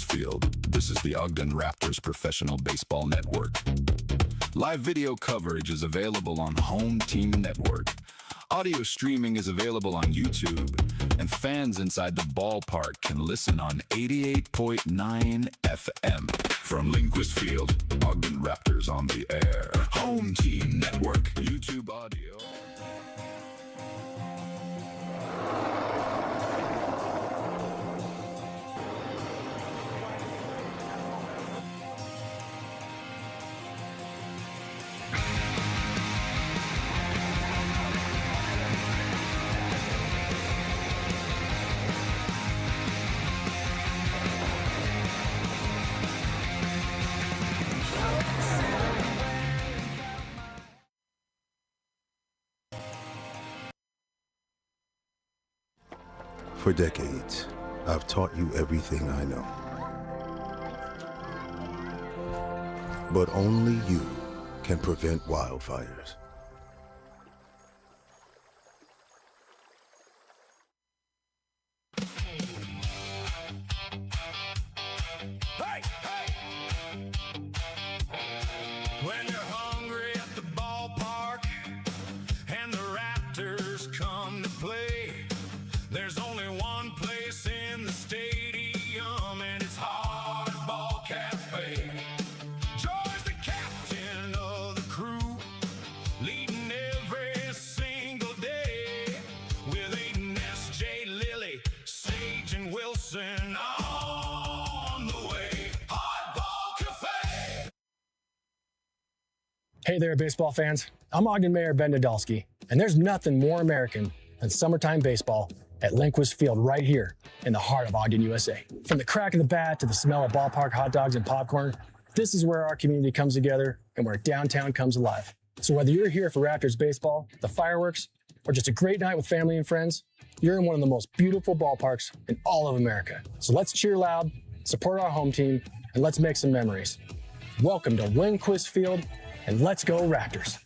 Field. This is the Ogden Raptors Professional Baseball Network. Live video coverage is available on Home Team Network. Audio streaming is available on YouTube, and fans inside the ballpark can listen on 88.9 FM. From Lindquist Field, Ogden Raptors on the air. Home Team Network, YouTube audio. For decades, I've taught you everything I know. But only you can prevent wildfires. Hey, hey! When you're hungry at the ballpark and the Raptors come to play, there's only one place in the stadium, and it's Hardball Cafe. George, the captain of the crew, leading every single day with Aiden, S.J. Lilly, Sage, and Wilson on the way. Hardball Cafe. Hey there, baseball fans. I'm Ogden Mayor Ben Nadolski, and there's nothing more American than summertime baseball at Lindquist Field right here in the heart of Ogden, USA. From the crack of the bat to the smell of ballpark hot dogs and popcorn, this is where our community comes together and where downtown comes alive. So whether you're here for Raptors baseball, the fireworks, or just a great night with family and friends, you're in one of the most beautiful ballparks in all of America. So let's cheer loud, support our home team, and let's make some memories. Welcome to Lindquist Field, and let's go Raptors.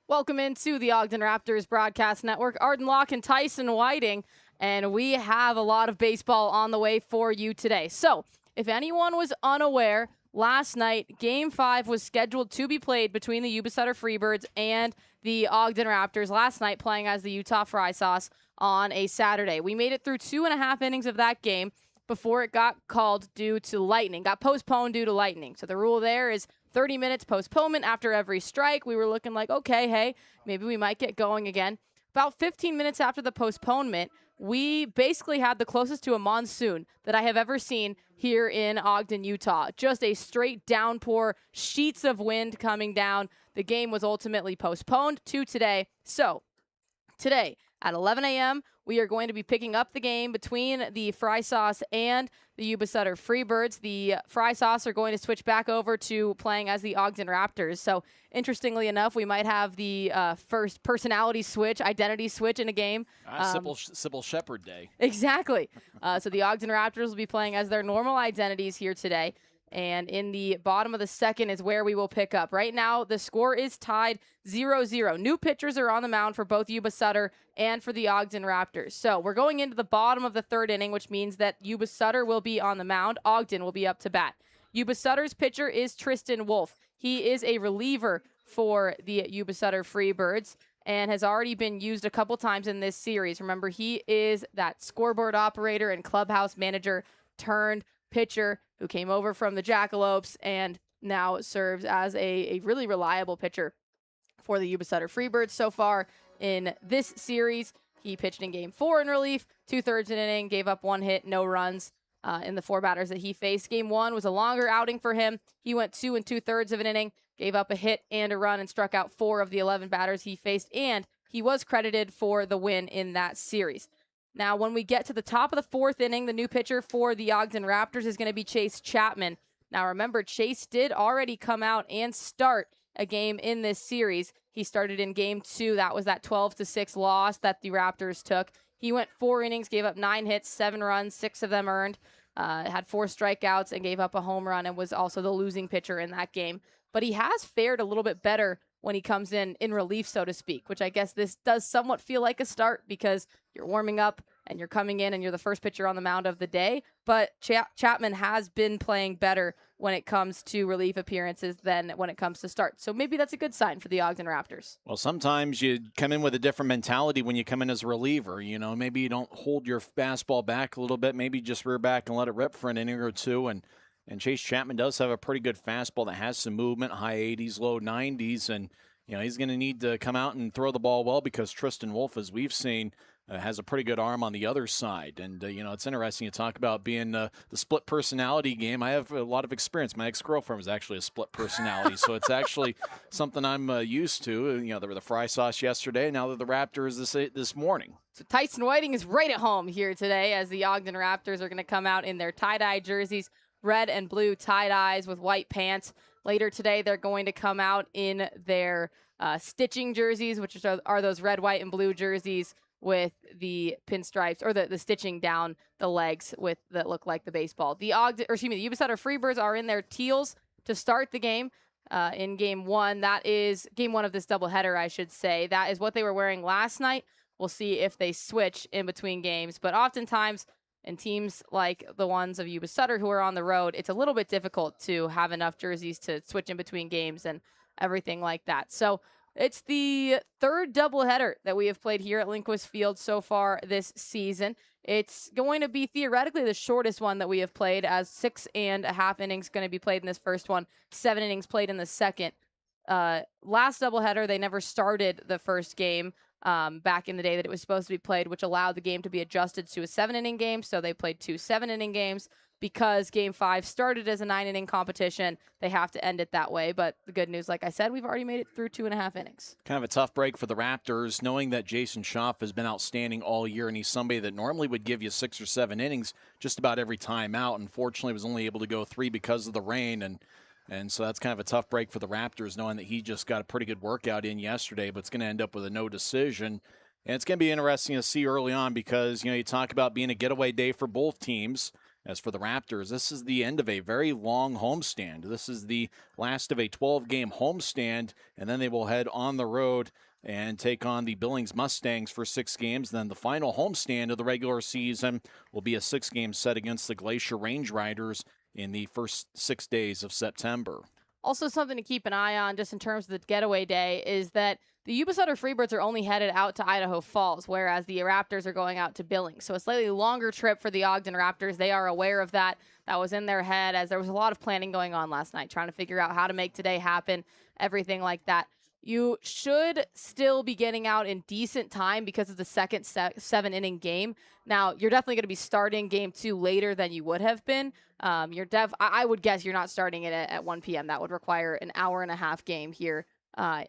Welcome into the Ogden Raptors Broadcast Network. Arden Locke and Tyson Whiting, and we have a lot of baseball on the way for you today. So, if anyone was unaware, last night, Game 5 was scheduled to be played between the Yuba-Sutter Freebirds and the Ogden Raptors last night, playing as the Utah Fry Sauce on a Saturday. We made it through 2.5 innings of that game before it got called due to lightning, got postponed due to lightning. So the rule there is 30 minutes postponement after every strike. We were looking like, okay, hey, maybe we might get going again. About 15 minutes after the postponement, we basically had the closest to a monsoon that I have ever seen here in Ogden, Utah. Just a straight downpour, sheets of wind coming down. The game was ultimately postponed to today. So today at 11 a.m., we are going to be picking up the game between the Fry Sauce and the Yuba-Sutter Freebirds. The Fry Sauce are going to switch back over to playing as the Ogden Raptors. So, interestingly enough, we might have the first personality switch, identity switch in a game. Sybil Shepherd Day. Exactly. So the Ogden Raptors will be playing as their normal identities here today. And in the bottom of the second is where we will pick up. Right now, the score is tied 0-0. New pitchers are on the mound for both Yuba-Sutter and for the Ogden Raptors. So we're going into the bottom of the third inning, which means that Yuba-Sutter will be on the mound. Ogden will be up to bat. Yuba-Sutter's pitcher is Tristan Wolf. He is a reliever for the Yuba-Sutter Freebirds and has already been used a couple times in this series. Remember, he is that scoreboard operator and clubhouse manager turned pitcher who came over from the Jackalopes and now serves as a really reliable pitcher for the Yuba-Sutter Freebirds so far in this series. He pitched in Game 4 in relief, 2/3 an inning, gave up 1 hit, no runs in the 4 batters that he faced. Game 1 was a longer outing for him. He went 2 2/3 of an inning, gave up a hit and a run, and struck out 4 of the 11 batters he faced, and he was credited for the win in that series. Now, when we get to the top of the 4th inning, the new pitcher for the Ogden Raptors is going to be Chase Chapman. Now, remember, Chase did already come out and start a game in this series. He started in Game 2. That was that 12-6 loss that the Raptors took. He went 4 innings, gave up 9 hits, 7 runs, 6 of them earned. had 4 strikeouts and gave up a home run and was also the losing pitcher in that game. But he has fared a little bit better when he comes in relief, so to speak, which I guess this does somewhat feel like a start because you're warming up and you're coming in and you're the first pitcher on the mound of the day. But Chapman has been playing better when it comes to relief appearances than when it comes to starts. So maybe that's a good sign for the Ogden Raptors. Well, sometimes you come in with a different mentality when you come in as a reliever. You know, maybe you don't hold your fastball back a little bit, maybe just rear back and let it rip for an inning or two. And Chase Chapman does have a pretty good fastball that has some movement, high 80s, low 90s. And, you know, he's going to need to come out and throw the ball well because Tristan Wolf, as we've seen, has a pretty good arm on the other side. And, you know, it's interesting to talk about being the split personality game. I have a lot of experience. My ex-girlfriend was actually a split personality, so it's actually something I'm used to. You know, there were the fry sauce yesterday. Now they're the Raptors this morning. So Tyson Whiting is right at home here today as the Ogden Raptors are going to come out in their tie-dye jerseys, red and blue tie-dyes with white pants. Later today, they're going to come out in their stitching jerseys, which are those red, white, and blue jerseys with the pinstripes or the stitching down the legs that look like the baseball. The Yuba-Sutter Freebirds are in their teals to start the game in game 1. That is game 1 of this doubleheader, I should say. That is what they were wearing last night. We'll see if they switch in between games. But oftentimes, in teams like the ones of Yuba-Sutter who are on the road, it's a little bit difficult to have enough jerseys to switch in between games and everything like that. So it's the 3rd doubleheader that we have played here at Lindquist Field so far this season. It's going to be theoretically the shortest one that we have played, as 6.5 innings going to be played in this first one, 7 innings played in the second. Last doubleheader, they never started the first game back in the day that it was supposed to be played, which allowed the game to be adjusted to a 7-inning game. So they played 2 7-inning games. Because Game 5 started as a 9-inning competition, they have to end it that way. But the good news, like I said, we've already made it through 2.5 innings. Kind of a tough break for the Raptors, knowing that Jason Schaaf has been outstanding all year, and he's somebody that normally would give you 6 or 7 innings just about every time out. Unfortunately, was only able to go 3 because of the rain, and so that's kind of a tough break for the Raptors, knowing that he just got a pretty good workout in yesterday, but it's going to end up with a no decision. And it's going to be interesting to see early on because, you know, you talk about being a getaway day for both teams. As for the Raptors, this is the end of a very long homestand. This is the last of a 12-game homestand, and then they will head on the road and take on the Billings Mustangs for 6 games. Then the final homestand of the regular season will be a 6-game set against the Glacier Range Riders in the first 6 days of September. Also, something to keep an eye on just in terms of the getaway day is that the Yuba-Sutter Freebirds are only headed out to Idaho Falls, whereas the Raptors are going out to Billings. So a slightly longer trip for the Ogden Raptors. They are aware of that. That was in their head as there was a lot of planning going on last night, trying to figure out how to make today happen, everything like that. You should still be getting out in decent time because of the second 7-inning game. Now, you're definitely going to be starting game 2 later than you would have been. I would guess you're not starting it at 1 p.m. That would require an hour-and-a-half game here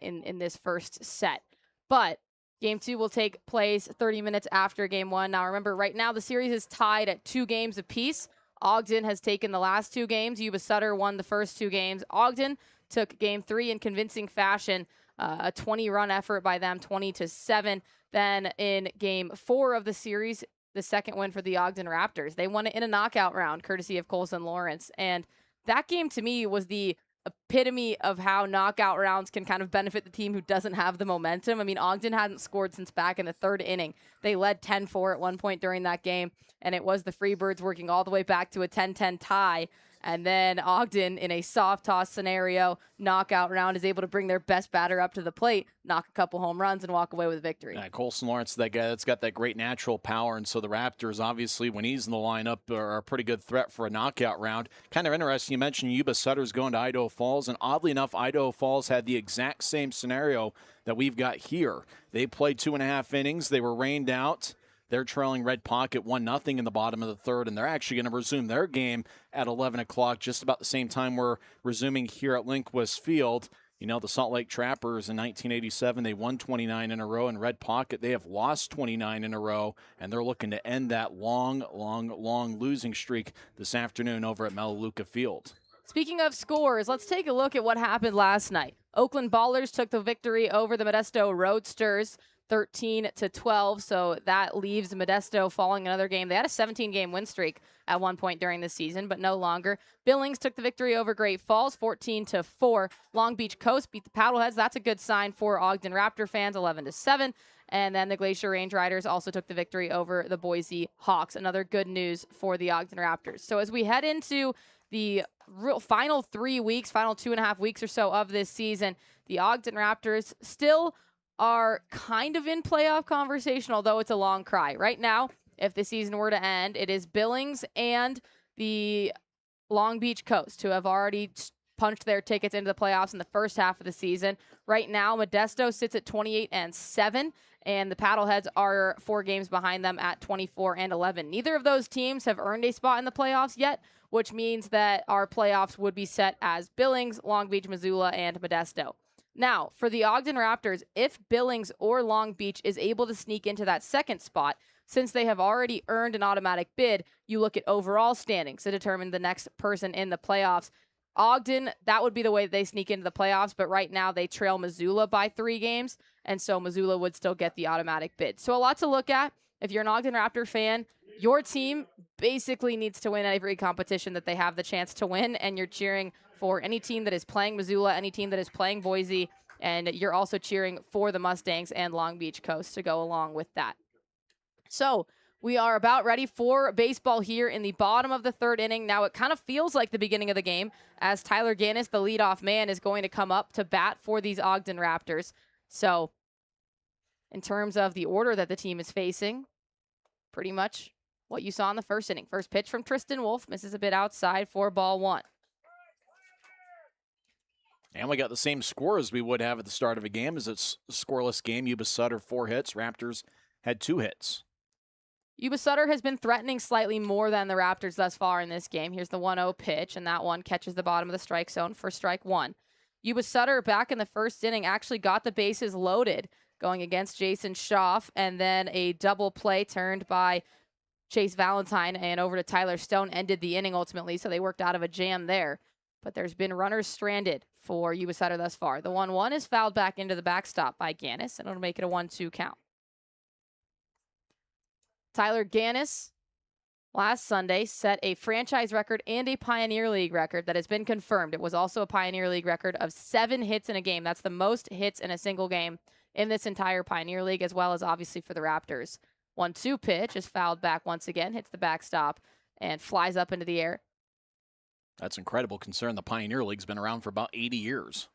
in this first set. But game 2 will take place 30 minutes after game 1. Now, remember, right now the series is tied at 2 games apiece. Ogden has taken the last 2 games. Yuba-Sutter won the first 2 games. Ogden took game 3 in convincing fashion. A 20-run effort by them, 20-7. Then in game 4 of the series, the second win for the Ogden Raptors. They won it in a knockout round, courtesy of Colson Lawrence. And that game, to me, was the epitome of how knockout rounds can kind of benefit the team who doesn't have the momentum. I mean, Ogden hadn't scored since back in the 3rd inning. They led 10-4 at one point during that game, and it was the Freebirds working all the way back to a 10-10 tie. And then Ogden, in a soft toss scenario, knockout round, is able to bring their best batter up to the plate, knock a couple home runs, and walk away with a victory. Yeah, Colson Lawrence, that guy that's got that great natural power, and so the Raptors, obviously, when he's in the lineup, are a pretty good threat for a knockout round. Kind of interesting, you mentioned Yuba-Sutter's going to Idaho Falls, and oddly enough, Idaho Falls had the exact same scenario that we've got here. They played 2.5 innings. They were rained out. They're trailing Red Pocket 1-0 in the bottom of the 3rd, and they're actually going to resume their game at 11 o'clock, just about the same time we're resuming here at Lindquist Field. You know, the Salt Lake Trappers in 1987, they won 29 in a row, and Red Pocket, they have lost 29 in a row, and they're looking to end that long losing streak this afternoon over at Melaleuca Field. Speaking of scores, let's take a look at what happened last night. Oakland Ballers took the victory over the Modesto Roadsters. 13-12. So that leaves Modesto falling another game. They had a 17-game win streak at one point during the season, but no longer. Billings took the victory over Great Falls, 14-4. Long Beach Coast beat the Paddleheads. That's a good sign for Ogden Raptor fans, 11-7. And then the Glacier Range Riders also took the victory over the Boise Hawks. Another good news for the Ogden Raptors. So as we head into the final 3 weeks, final 2.5 weeks or so of this season, the Ogden Raptors still are kind of in playoff conversation, although it's a long cry. Right now, if the season were to end, it is Billings and the Long Beach Coast who have already punched their tickets into the playoffs in the first half of the season. Right now, Modesto sits at 28-7, and the Paddleheads are 4 games behind them at 24-11. Neither of those teams have earned a spot in the playoffs yet, which means that our playoffs would be set as Billings, Long Beach, Missoula, and Modesto. Now, for the Ogden Raptors, if Billings or Long Beach is able to sneak into that second spot, since they have already earned an automatic bid, you look at overall standings to determine the next person in the playoffs. Ogden, that would be the way they sneak into the playoffs, but right now they trail Missoula by 3 games, and so Missoula would still get the automatic bid. So a lot to look at. If you're an Ogden Raptor fan, your team basically needs to win every competition that they have the chance to win, and you're cheering for any team that is playing Missoula, any team that is playing Boise, and you're also cheering for the Mustangs and Long Beach Coast to go along with that. So we are about ready for baseball here in the bottom of the 3rd inning. Now it kind of feels like the beginning of the game as Tyler Gannis, the leadoff man, is going to come up to bat for these Ogden Raptors. So in terms of the order that the team is facing, pretty much what you saw in the 1st inning. First pitch from Tristan Wolf, misses a bit outside for ball 1. And we got the same score as we would have at the start of a game, as it's a scoreless game. Yuba-Sutter 4 hits, Raptors had 2 hits. Yuba-Sutter has been threatening slightly more than the Raptors thus far in this game. Here's the 1-0 pitch, and that one catches the bottom of the strike zone for strike 1. Yuba-Sutter back in the 1st inning actually got the bases loaded going against Jason Schaff, and then a double play turned by Chase Valentine and over to Tyler Stone ended the inning ultimately, so they worked out of a jam there. But there's been runners stranded for Yuba-Sutter thus far. The 1-1 is fouled back into the backstop by Gannis, and it'll make it a 1-2 count. Tyler Gannis, last Sunday, set a franchise record and a Pioneer League record that has been confirmed. It was also a Pioneer League record of 7 hits in a game. That's the most hits in a single game in this entire Pioneer League, as well as obviously for the Raptors. 1-2 pitch is fouled back once again, hits the backstop, and flies up into the air. That's incredible considering the Pioneer League's been around for about 80 years.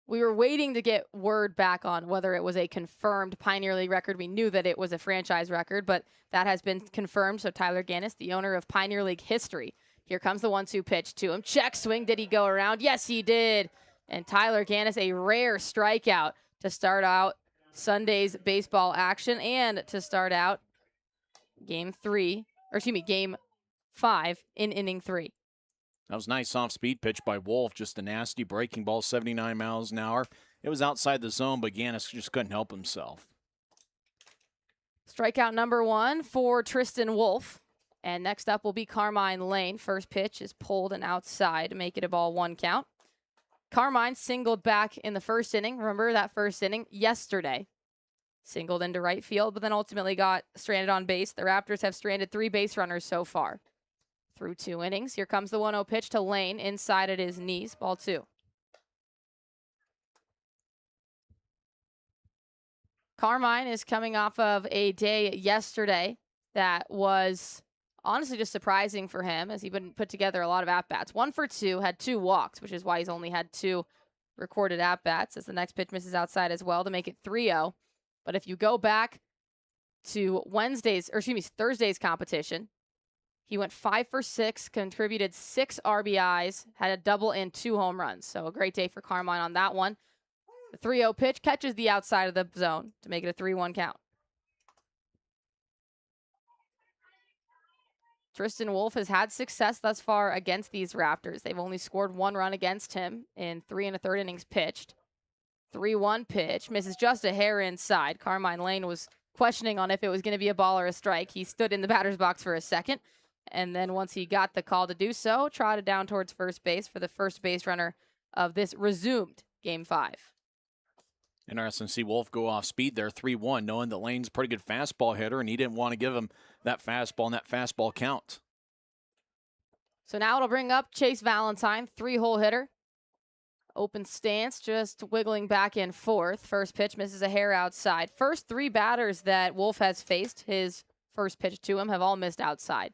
We were waiting to get word back on whether it was a confirmed Pioneer League record. We knew that it was a franchise record, but that has been confirmed. So Tyler Gannis, the owner of Pioneer League history. Here comes the 1-2 pitch to him. Check swing. Did he go around? Yes, he did. And Tyler Gannis, a rare strikeout to start out Sunday's baseball action and to start out game 5 in inning 3. That was a nice off-speed pitch by Wolf, just a nasty breaking ball, 79 miles an hour. It was outside the zone, but Gannis just couldn't help himself. Strikeout number 1 for Tristan Wolf. And next up will be Carmine Lane. First pitch is pulled and outside to make it a ball 1 count. Carmine singled back in the 1st inning. Remember that 1st inning yesterday. Singled into right field, but then ultimately got stranded on base. The Raptors have stranded 3 base runners so far through 2 innings. Here comes the 1-0 pitch to Lane, inside at his knees, ball 2. Carmine is coming off of a day yesterday that was honestly just surprising for him, as he wouldn't put together a lot of at-bats. 1 for 2, had 2 walks, which is why he's only had 2 recorded at-bats, as the next pitch misses outside as well to make it 3-0. But if you go back to Thursday's competition, he went 5 for 6, contributed 6 RBIs, had a double and 2 home runs. So a great day for Carmine on that one. The 3-0 pitch catches the outside of the zone to make it a 3-1 count. Tristan Wolf has had success thus far against these Raptors. They've only scored 1 run against him in 3 1/3 innings pitched. 3-1 pitch, misses just a hair inside. Carmine Lane was questioning on if it was going to be a ball or a strike. He stood in the batter's box for a second, and then once he got the call to do so, trotted down towards first base for the first base runner of this resumed Game 5. Interesting to see Wolf go off speed there, 3-1, knowing that Lane's a pretty good fastball hitter, and he didn't want to give him that fastball and that fastball count. So now it'll bring up Chase Valentine, 3-hole hitter. Open stance, just wiggling back and forth. First pitch misses a hair outside. First 3 batters that Wolf has faced, his first pitch to him, have all missed outside.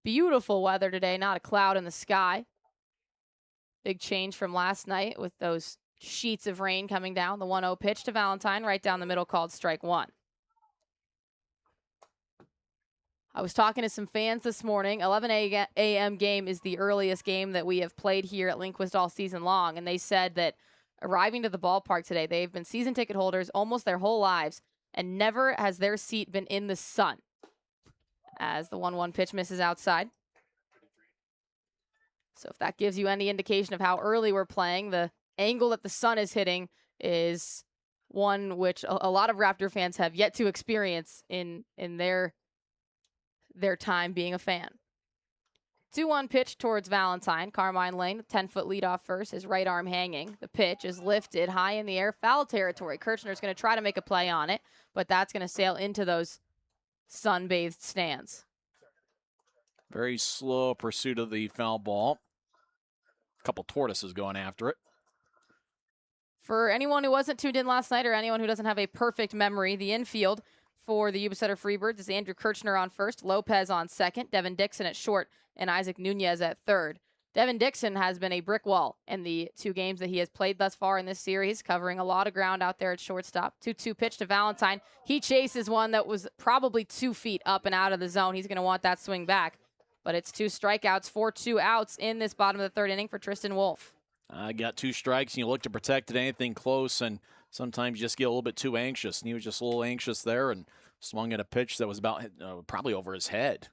Beautiful weather today, not a cloud in the sky. Big change from last night with those sheets of rain coming down. The 1-0 pitch to Valentine, right down the middle, called strike 1. I was talking to some fans this morning. 11 a.m. game is the earliest game that we have played here at Lindquist all season long, and they said that arriving to the ballpark today, they've been season ticket holders almost their whole lives, and never has their seat been in the sun. As the 1-1 pitch misses outside. So if that gives you any indication of how early we're playing, the angle that the sun is hitting is one which a lot of Raptor fans have yet to experience in their time being a fan. 2-1 pitch towards Valentine. Carmine Lane, 10-foot leadoff first, his right arm hanging. The pitch is lifted high in the air, foul territory. Kirchner's going to try to make a play on it, but that's going to sail into those sun-bathed stands. Very slow pursuit of the foul ball. A couple tortoises going after it. For anyone who wasn't tuned in last night or anyone who doesn't have a perfect memory, the infield for the Yuba-Sutter Freebirds is Andrew Kirchner on first, Lopez on second, Devin Dixon at short, and Isaac Nunez at third. Devin Dixon has been a brick wall in the 2 games that he has played thus far in this series, covering a lot of ground out there at shortstop. 2-2 pitch to Valentine. He chases one that was probably 2 feet up and out of the zone. He's going to want that swing back. But it's 2 strikeouts for 2 outs in this bottom of the 3rd inning for Tristan Wolf. Got 2 strikes, and you look to protect at anything close, and sometimes you just get a little bit too anxious. And he was just a little anxious there and swung at a pitch that was about probably over his head.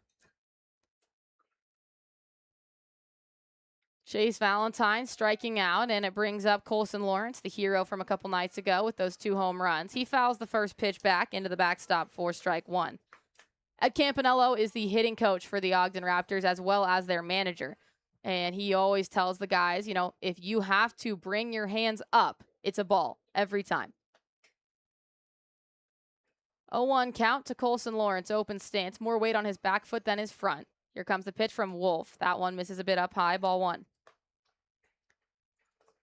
Chase Valentine striking out, and it brings up Colson Lawrence, the hero from a couple nights ago with those 2 home runs. He fouls the first pitch back into the backstop for strike 1. Ed Campanello is the hitting coach for the Ogden Raptors as well as their manager. And he always tells the guys, you know, if you have to bring your hands up, it's a ball every time. 0-1 count to Colson Lawrence, open stance. More weight on his back foot than his front. Here comes the pitch from Wolf. That one misses a bit up high, ball 1.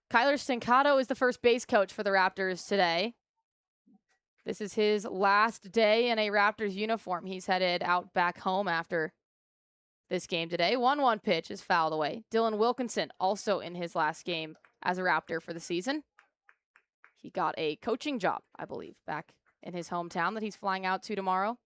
Kyler Stancato is the first base coach for the Raptors today. This is his last day in a Raptors uniform. He's headed out back home after this game today. 1-1 pitch is fouled away. Dylan Wilkinson also in his last game as a Raptor for the season. He got a coaching job, I believe, back in his hometown that he's flying out to tomorrow.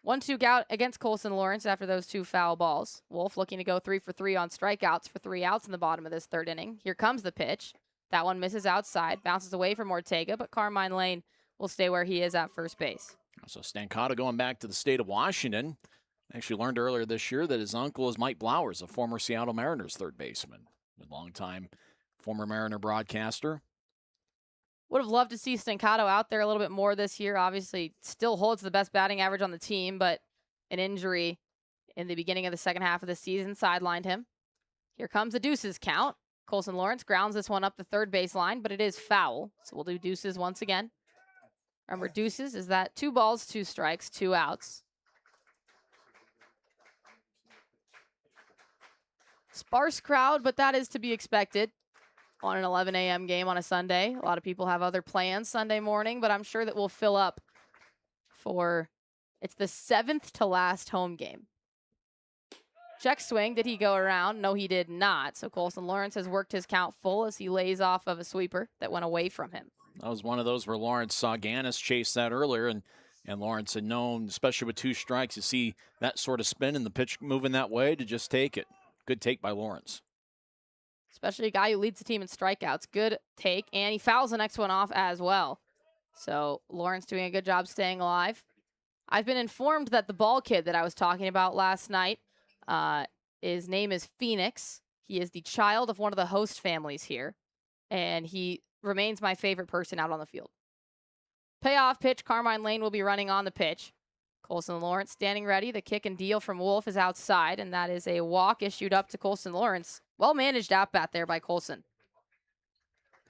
1-2 out against Colson Lawrence after those 2 foul balls. Wolf looking to go 3 for 3 on strikeouts for 3 outs in the bottom of this 3rd inning. Here comes the pitch. That one misses outside, bounces away from Ortega, but Carmine Lane will stay where he is at first base. So Stancato going back to the state of Washington. Actually learned earlier this year that his uncle is Mike Blowers, a former Seattle Mariners third baseman, a longtime former Mariner broadcaster. Would have loved to see Stancato out there a little bit more this year. Obviously, still holds the best batting average on the team, but an injury in the beginning of the second half of the season sidelined him. Here comes the deuces count. Colson Lawrence grounds this one up the 3rd baseline, but it is foul. So we'll do deuces once again. Remember, deuces is that 2 balls, 2 strikes, 2 outs. Sparse crowd, but that is to be expected on an 11 a.m. game on a Sunday. A lot of people have other plans Sunday morning, but I'm sure that we'll fill up for, it's the 7th to last home game. Check swing. Did he go around? No, he did not. So Colson Lawrence has worked his count full as he lays off of a sweeper that went away from him. That was one of those where Lawrence saw Gannis chase that earlier, and Lawrence had known, especially with 2 strikes, to see that sort of spin and the pitch moving that way, to just take it. Good take by Lawrence. Especially a guy who leads the team in strikeouts. Good take, and he fouls the next one off as well. So Lawrence doing a good job staying alive. I've been informed that the ball kid that I was talking about last night, his name is Phoenix. He is the child of one of the host families here, and he remains my favorite person out on the field. Payoff pitch. Carmine Lane will be running on the pitch. Colson Lawrence standing ready. The kick and deal from Wolf is outside, and that is a walk issued up to Colson Lawrence. Well managed at bat there by Colson.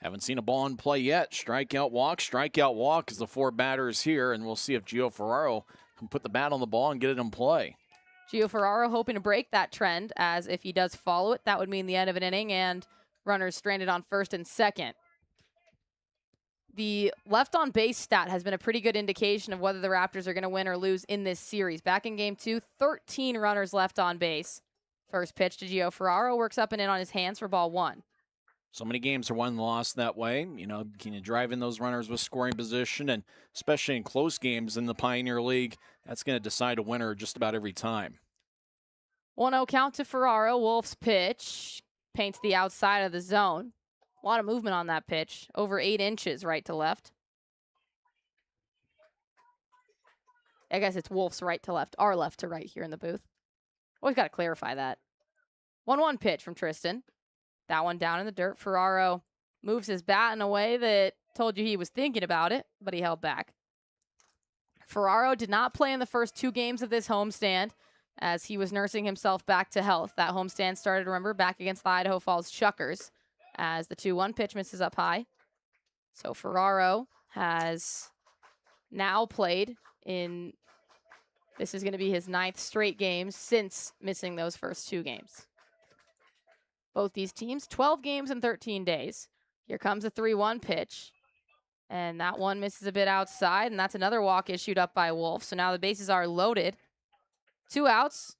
Haven't seen a ball in play yet. Strikeout, walk is the 4 batters here, and we'll see if Gio Ferraro can put the bat on the ball and get it in play. Gio Ferraro hoping to break that trend, as if he does follow it, that would mean the end of an inning and runners stranded on first and second. The left on base stat has been a pretty good indication of whether the Raptors are going to win or lose in this series. Back in game 2, 13 runners left on base. First pitch to Gio Ferraro, works up and in on his hands for ball 1. So many games are won and lost that way. You know, can you drive in those runners with scoring position? And especially in close games in the Pioneer League, that's going to decide a winner just about every time. 1-0 count to Ferraro. Wolf's pitch paints the outside of the zone. A lot of movement on that pitch. Over 8 inches right to left. I guess it's Wolf's right to left. Our left to right here in the booth. Always got to clarify that. 1-1 pitch from Tristan. That one down in the dirt. Ferraro moves his bat in a way that told you he was thinking about it, but he held back. Ferraro did not play in the first 2 games of this homestand as he was nursing himself back to health. That homestand started, remember, back against the Idaho Falls Chuckers as the 2-1 pitch misses up high. So Ferraro has now played in, this is going to be his 9th straight game since missing those first 2 games. Both these teams, 12 games in 13 days. Here comes a 3-1 pitch. And that one misses a bit outside, and that's another walk issued up by Wolf. So now the bases are loaded. 2 outs.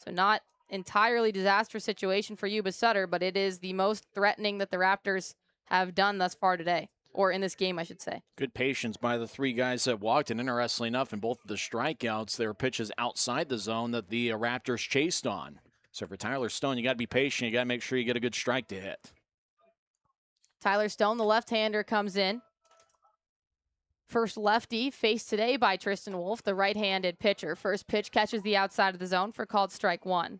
So not entirely disastrous situation for Yuba-Sutter, but it is the most threatening that the Raptors have done thus far today. Or in this game, I should say. Good patience by the 3 guys that walked, and interestingly enough, in both of the strikeouts, there were pitches outside the zone that the Raptors chased on. So for Tyler Stone, you got to be patient. You got to make sure you get a good strike to hit. Tyler Stone, the left-hander, comes in. First lefty faced today by Tristan Wolf, the right-handed pitcher. First pitch catches the outside of the zone for called strike 1.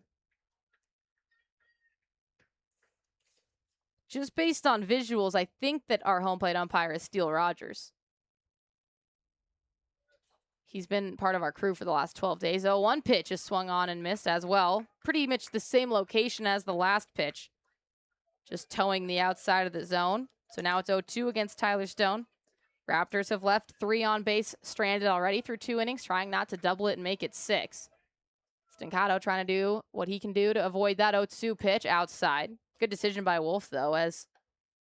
Just based on visuals, I think that our home plate umpire is Steele Rogers. He's been part of our crew for the last 12 days. 0-1 pitch is swung on and missed as well. Pretty much the same location as the last pitch. Just towing the outside of the zone. So now it's 0-2 against Tyler Stone. Raptors have left 3 on base stranded already through 2 innings, trying not to double it and make it 6. Stancato trying to do what he can do to avoid that 0-2 pitch outside. Good decision by Wolf, though, as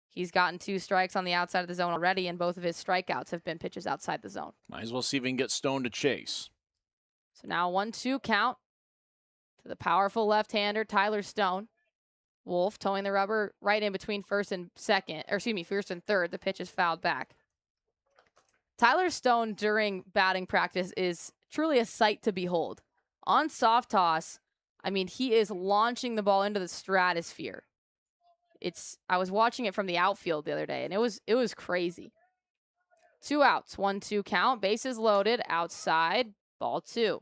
he's gotten 2 strikes on the outside of the zone already, and both of his strikeouts have been pitches outside the zone. Might as well see if we can get Stone to chase. So now 1-2 count to the powerful left-hander, Tyler Stone. Wolf towing the rubber right in between first and third. The pitch is fouled back. Tyler Stone during batting practice is truly a sight to behold. On soft toss, I mean, he is launching the ball into the stratosphere. I was watching it from the outfield the other day, and it was crazy. 2 outs, 1-2 count, bases loaded, outside, ball 2.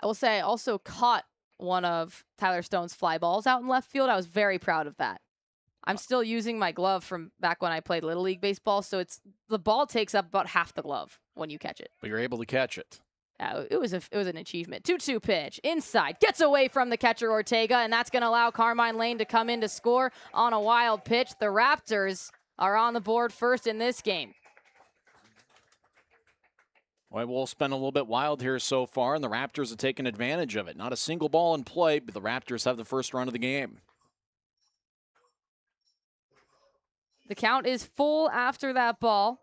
I will say I also caught one of Tyler Stone's fly balls out in left field. I was very proud of that. I'm still using my glove from back when I played Little League baseball, so the ball takes up about half the glove when you catch it. But you're able to catch it. It was an achievement. 2-2 pitch, inside, gets away from the catcher Ortega, and that's going to allow Carmine Lane to come in to score on a wild pitch. The Raptors are on the board first in this game. Well, Wolf's been a little bit wild here so far, and the Raptors have taken advantage of it. Not a single ball in play, but the Raptors have the first run of the game. The count is full after that ball.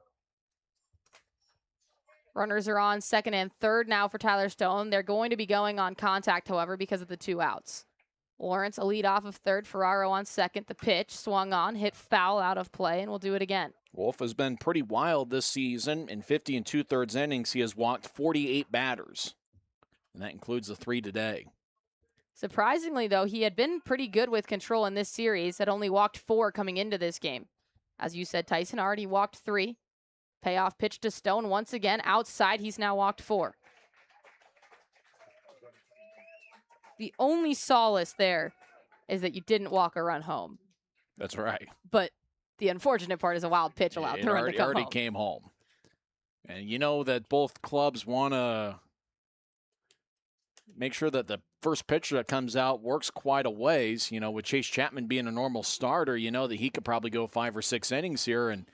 Runners are on second and third now for Tyler Stone. They're going to be going on contact, however, because of the 2 outs. Lawrence, a lead off of third. Ferraro on second. The pitch swung on, hit foul out of play, and we'll do it again. Wolf has been pretty wild this season. In 50 2/3 innings, he has walked 48 batters, and that includes the 3 today. Surprisingly, though, he had been pretty good with control in this series, had only walked 4 coming into this game. As you said, Tyson already walked 3. Payoff pitch to Stone once again. Outside, he's now walked 4. The only solace there is that you didn't walk a run home. That's right. But the unfortunate part is a wild pitch allowed the run to come already home. came home. And you know that both clubs want to make sure that the first pitcher that comes out works quite a ways. You know, with Chase Chapman being a normal starter, you know that he could probably go 5 or 6 innings here. And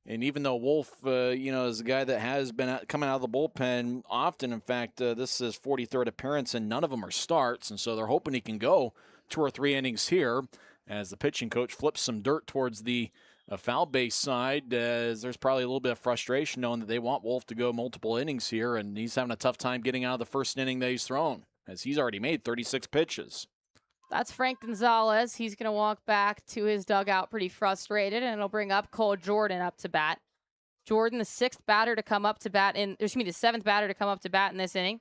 even though Wolf, is a guy that has been coming out of the bullpen often. In fact, this is his 43rd appearance, and none of them are starts. And so they're hoping he can go 2 or 3 innings here as the pitching coach flips some dirt towards the foul base side, as there's probably a little bit of frustration knowing that they want Wolf to go multiple innings here, and he's having a tough time getting out of the first inning that he's thrown, as he's already made 36 pitches. That's Frank Gonzalez. He's going to walk back to his dugout pretty frustrated, and it'll bring up Cole Jordan up to bat. Jordan, the 7th batter to come up to bat in this inning.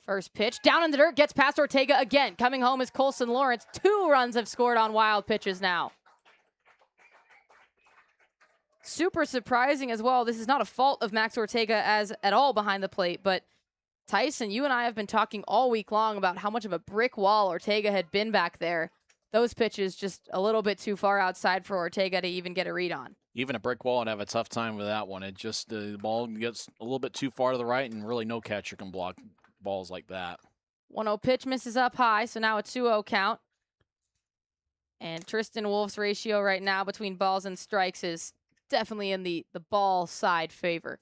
First pitch, down in the dirt, gets past Ortega again. Coming home is Colson Lawrence. 2 runs have scored on wild pitches now. Super surprising as well. This is not a fault of Max Ortega at all behind the plate, but Tyson, you and I have been talking all week long about how much of a brick wall Ortega had been back there. Those pitches just a little bit too far outside for Ortega to even get a read on. Even a brick wall would have a tough time with that one. It just, the ball gets a little bit too far to the right, and really no catcher can block balls like that. 1-0 pitch misses up high, so now a 2-0 count. And Tristan Wolf's ratio right now between balls and strikes is definitely in the ball side favor.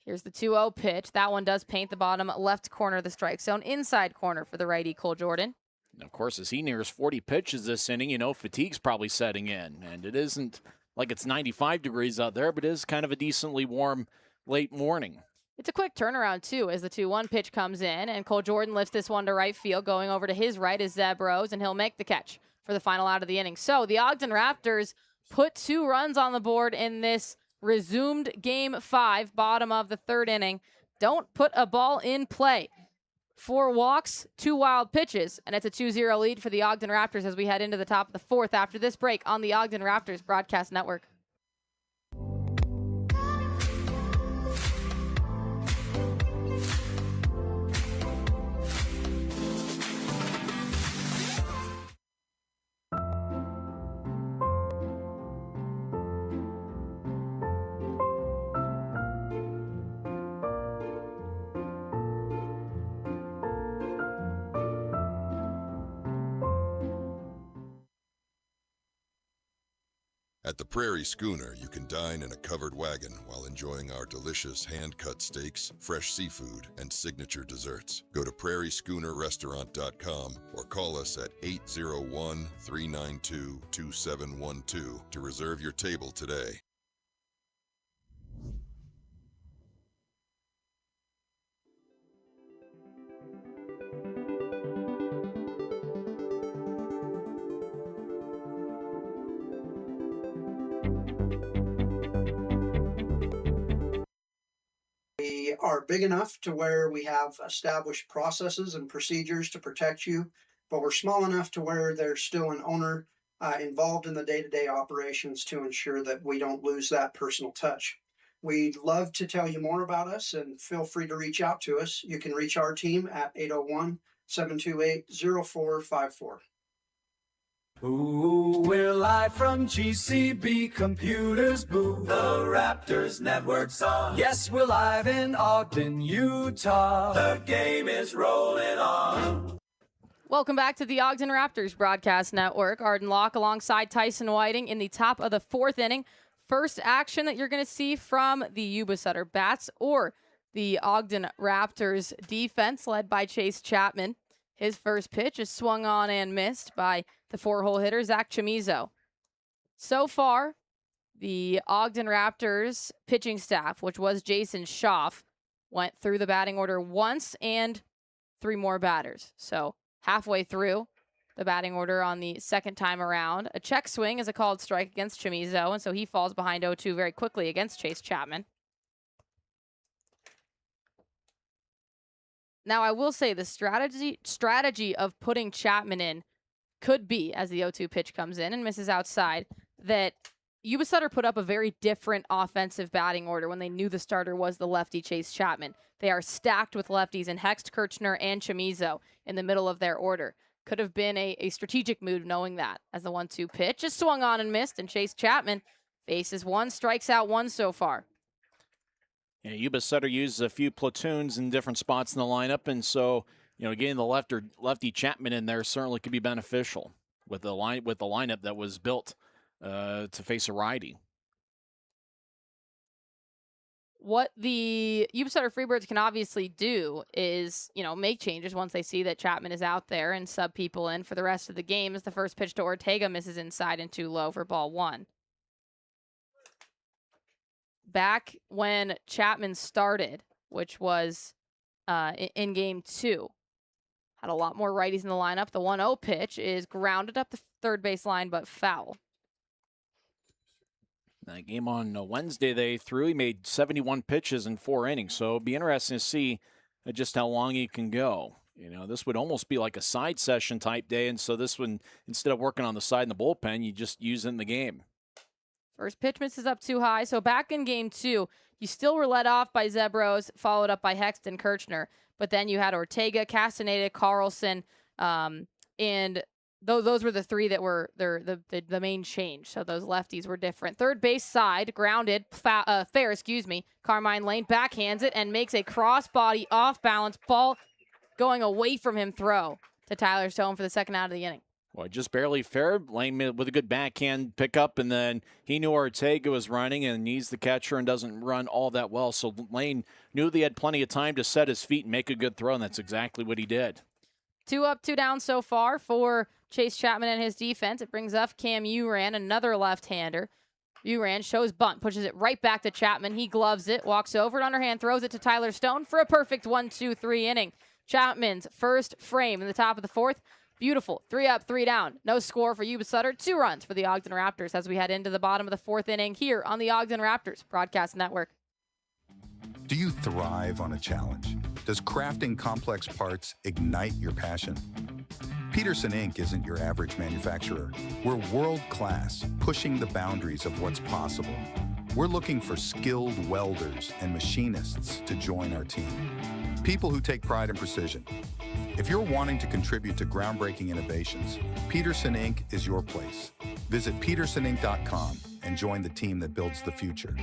Here's the 2-0 pitch. That one does paint the bottom left corner of the strike zone, inside corner for the righty Cole Jordan. And of course, as he nears 40 pitches this inning, fatigue's probably setting in. And it isn't like it's 95 degrees out there, but it is kind of a decently warm late morning. It's a quick turnaround, too, as the 2-1 pitch comes in, and Cole Jordan lifts this one to right field. Going over to his right is Zeb Rose, and he'll make the catch for the final out of the inning. So the Ogden Raptors put 2 runs on the board in this resumed Game 5, bottom of the 3rd inning. Don't put a ball in play. 4 walks, 2 wild pitches, and it's a 2-0 lead for the Ogden Raptors as we head into the top of the 4th after this break on the Ogden Raptors Broadcast Network. At the Prairie Schooner, you can dine in a covered wagon while enjoying our delicious hand-cut steaks, fresh seafood, and signature desserts. Go to prairieschoonerrestaurant.com or call us at 801-392-2712 to reserve your table today. We are big enough to where we have established processes and procedures to protect you, but we're small enough to where there's still an owner involved in the day-to-day operations to ensure that we don't lose that personal touch. We'd love to tell you more about us, and feel free to reach out to us. You can reach our team at 801-728-0454. Ooh, we're live from GCB Computers booth. The Raptors Network's on. Yes, we're live in Ogden, Utah. The game is rolling on. Welcome back to the Ogden Raptors Broadcast Network. Arden Locke alongside Tyson Whiting in the top of the 4th inning. First action that you're going to see from the Yuba-Sutter Bats or the Ogden Raptors defense led by Chase Chapman. His first pitch is swung on and missed by the 4-hole hitter, Zach Chamizo. So far, the Ogden Raptors pitching staff, which was Jason Schaaf, went through the batting order once and 3 more batters. So halfway through the batting order on the second time around. A check swing is a called strike against Chamizo, and so he falls behind 0-2 very quickly against Chase Chapman. Now, I will say the strategy of putting Chapman in could be, as the 0-2 pitch comes in and misses outside, that Yuba-Sutter put up a very different offensive batting order when they knew the starter was the lefty Chase Chapman. They are stacked with lefties in Hext, Kirchner, and Chamizo in the middle of their order. Could have been a strategic move knowing that, as the 1-2 pitch is swung on and missed, and Chase Chapman faces 1, strikes out 1 so far. Yeah, Yuba-Sutter uses a few platoons in different spots in the lineup, and so getting the lefty Chapman in there certainly could be beneficial with the lineup that was built to face a righty. What the Yuba-Sutter Freebirds can obviously do is, make changes once they see that Chapman is out there and sub people in for the rest of the game as the first pitch to Ortega misses inside and too low for ball one. Back when Chapman started, which was in game 2, had a lot more righties in the lineup. The 1-0 pitch is grounded up the third base line, but foul. That game on Wednesday he made 71 pitches in 4 innings, so it'll be interesting to see just how long he can go. This would almost be like a side session type day, and so this one, instead of working on the side in the bullpen, you just use it in the game. First pitch misses up too high, so back in game 2, you still were led off by Zebros, followed up by Hexton Kirchner, but then you had Ortega, Castaneda, Carlson, and those were the three that were the main change. So those lefties were different. Third base side, grounded, fair, Carmine Lane backhands it and makes a crossbody off balance ball going away from him throw to Tyler Stone for the second out of the inning. Well, just barely fair. Lane with a good backhand pickup, and then he knew Ortega was running, and he's the catcher and doesn't run all that well. So Lane knew he had plenty of time to set his feet and make a good throw, and that's exactly what he did. 2 up, 2 down so far for Chase Chapman and his defense. It brings up Cam Uran, another left-hander. Uran shows bunt, pushes it right back to Chapman. He gloves it, walks over, and underhand throws it to Tyler Stone for a perfect 1-2-3 inning. Chapman's first frame in the top of the 4th. Beautiful. 3 up, 3 down. No score for Yuba-Sutter. 2 runs for the Ogden Raptors as we head into the bottom of the 4th inning here on the Ogden Raptors Broadcast Network. Do you thrive on a challenge? Does crafting complex parts ignite your passion? Peterson Inc. isn't your average manufacturer. We're world-class, pushing the boundaries of what's possible. We're looking for skilled welders and machinists to join our team. People who take pride in precision. If you're wanting to contribute to groundbreaking innovations, Peterson Inc. is your place. Visit petersoninc.com and join the team that builds the future.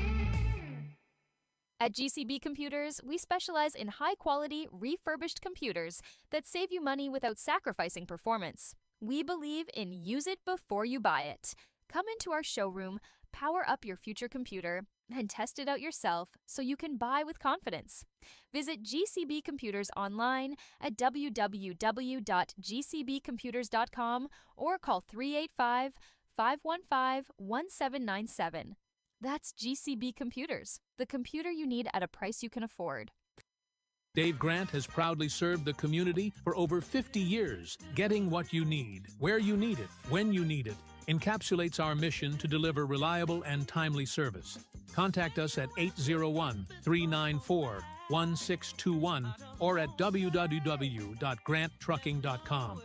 At GCB Computers, we specialize in high-quality, refurbished computers that save you money without sacrificing performance. We believe in use it before you buy it. Come into our showroom, power up your future computer, and test it out yourself so you can buy with confidence. Visit GCB Computers online at www.gcbcomputers.com or call 385-515-1797. That's GCB Computers, the computer you need at a price you can afford. Dave Grant has proudly served the community for over 50 years, getting what you need, where you need it, when you need it. Encapsulates our mission to deliver reliable and timely service. Contact us at 801-394-1621 or at www.granttrucking.com.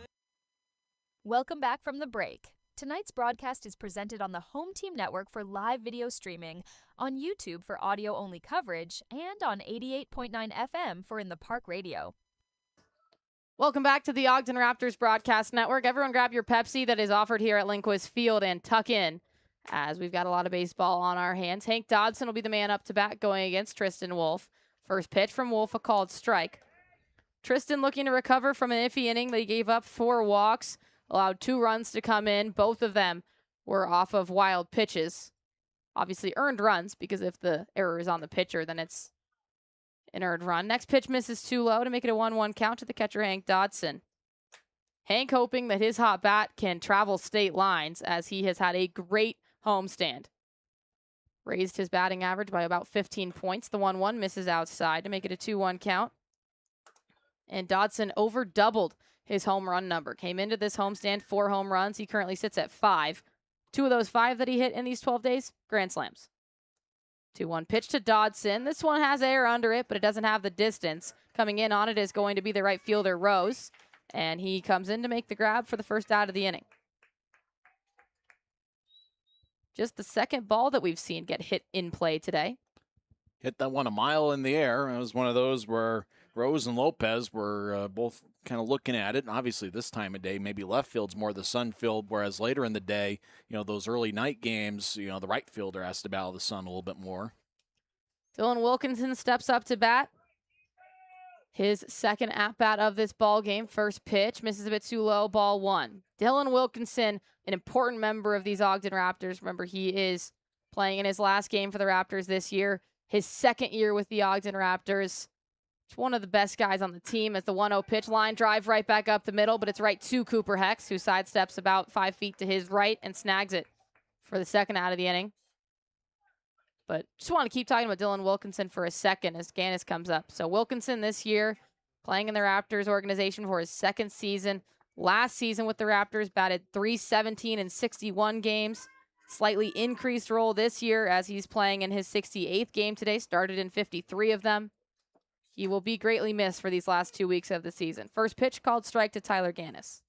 Welcome back from the break. Tonight's broadcast is presented on the Home Team Network for live video streaming, on YouTube for audio-only coverage, and on 88.9 FM for In the Park Radio. Welcome back to the Ogden Raptors Broadcast Network. Everyone grab your Pepsi that is offered here at Lindquist Field and tuck in, as we've got a lot of baseball on our hands. Hank Dodson will be the man up to bat going against Tristan Wolf. First pitch from Wolf, a called strike. Tristan looking to recover from an iffy inning. They gave up 4 walks, allowed 2 runs to come in. Both of them were off of wild pitches. Obviously earned runs, because if the error is on the pitcher, then it's an earned run. Next pitch misses too low to make it a 1-1 count to the catcher, Hank Dodson. Hank hoping that his hot bat can travel state lines, as he has had a great homestand. Raised his batting average by about 15 points. The 1-1 misses outside to make it a 2-1 count. And Dodson over doubled his home run number. Came into this homestand 4 home runs. He currently sits at 5. 2 of those 5 that he hit in these 12 days, grand slams. 2-1 pitch to Dodson. This one has air under it, but it doesn't have the distance. Coming in on it is going to be the right fielder, Rose. And he comes in to make the grab for the first out of the inning. Just the second ball that we've seen get hit in play today. Hit that one a mile in the air. It was one of those where Rose and Lopez were both kind of looking at it. And obviously this time of day, maybe left field's more the sun field, whereas later in the day, those early night games, the right fielder has to battle the sun a little bit more. Dylan Wilkinson steps up to bat. His second at-bat of this ball game. First pitch, misses a bit too low, ball 1. Dylan Wilkinson, an important member of these Ogden Raptors. Remember, he is playing in his last game for the Raptors this year. His second year with the Ogden Raptors. He's one of the best guys on the team as the 1-0 pitch. Line drive right back up the middle, but it's right to Cooper Hex, who sidesteps about 5 feet to his right and snags it for the second out of the inning. But just want to keep talking about Dylan Wilkinson for a second as Gannis comes up. So Wilkinson this year playing in the Raptors organization for his second season. Last season with the Raptors, batted .317 in 61 games. Slightly increased role this year as he's playing in his 68th game today. Started in 53 of them. He will be greatly missed for these last 2 weeks of the season. First pitch called strike to Tyler Gannis.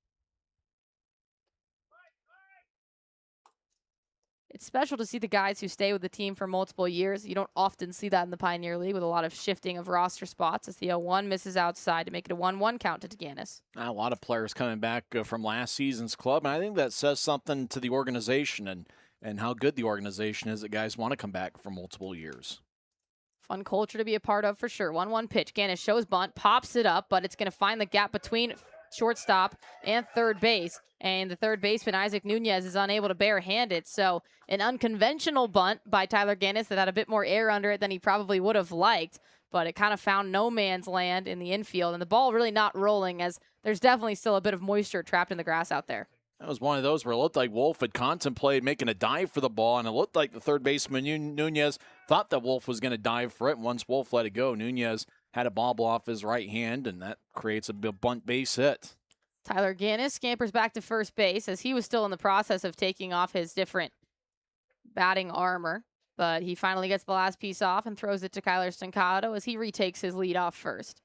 It's special to see the guys who stay with the team for multiple years. You don't often see that in the Pioneer League with a lot of shifting of roster spots as the 0-1 misses outside to make it a 1-1 count to Gannis. A lot of players coming back from last season's club, and I think that says something to the organization and how good the organization is that guys want to come back for multiple years. Fun culture to be a part of for sure. 1-1 pitch. Gannis shows bunt, pops it up, but it's going to find the gap between shortstop and third base. And the third baseman, Isaac Nunez, is unable to barehand it. So an unconventional bunt by Tyler Gannis that had a bit more air under it than he probably would have liked. But it kind of found no man's land in the infield. And the ball really not rolling as there's definitely still a bit of moisture trapped in the grass out there. That was one of those where it looked like Wolf had contemplated making a dive for the ball, and it looked like the third baseman, Nunez, thought that Wolf was going to dive for it. And once Wolf let it go, Nunez had a bobble off his right hand, and that creates a bunt base hit. Tyler Gannis scampers back to first base as he was still in the process of taking off his different batting armor. But he finally gets the last piece off and throws it to Kyler Stancato as he retakes his lead off first.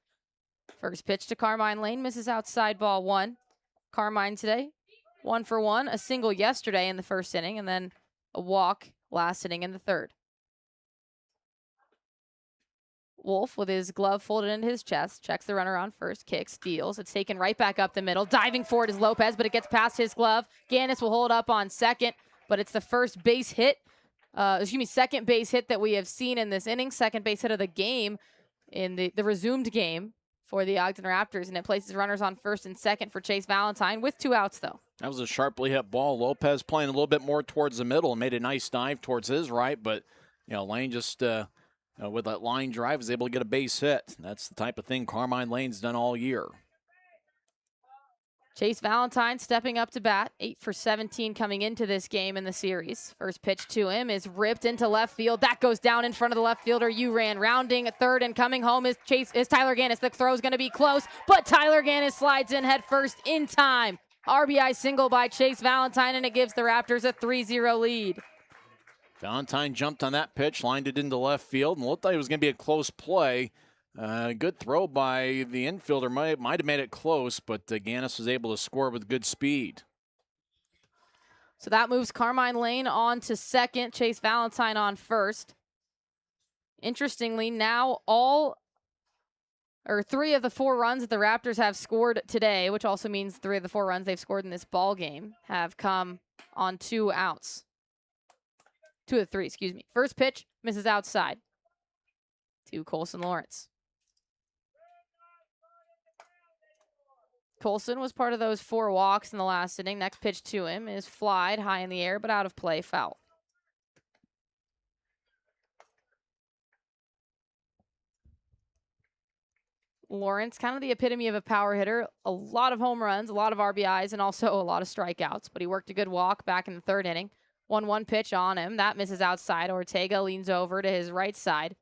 First pitch to Carmine Lane, misses outside, ball 1. Carmine today, 1 for 1, a single yesterday in the first inning, and then a walk last inning in the third. Wolf with his glove folded into his chest, checks the runner on first, kicks, deals. It's taken right back up the middle. Diving for it is Lopez, but it gets past his glove. Gannis will hold up on second, but it's the second base hit that we have seen in this inning, second base hit of the game in the resumed game for the Ogden Raptors, and it places runners on first and second for Chase Valentine with 2 outs, though. That was a sharply hit ball. Lopez playing a little bit more towards the middle and made a nice dive towards his right, but Lane just with that line drive was able to get a base hit. That's the type of thing Carmine Lane's done all year. Chase Valentine stepping up to bat, 8 for 17 coming into this game in the series. First pitch to him is ripped into left field. That goes down in front of the left fielder. Uran rounding third and coming home is Tyler Gannis. The throw is going to be close, but Tyler Gannis slides in head first in time. RBI single by Chase Valentine, and it gives the Raptors a 3-0 lead. Valentine jumped on that pitch, lined it into left field, and looked like it was going to be a close play. Good throw by the infielder. Might have made it close, but Gannis was able to score with good speed. So that moves Carmine Lane on to second, Chase Valentine on first. Interestingly, now 3 of the 4 runs that the Raptors have scored today, which also means 3 of the 4 runs they've scored in this ball game, have come on 2 outs. 2 of 3, excuse me. First pitch, misses outside to Colson Lawrence. Colson was part of those 4 walks in the last inning. Next pitch to him is flied high in the air, but out of play, foul. Lawrence, kind of the epitome of a power hitter. A lot of home runs, a lot of RBIs, and also a lot of strikeouts. But he worked a good walk back in the third inning. 1-1 pitch on him. That misses outside. Ortega leans over to his right side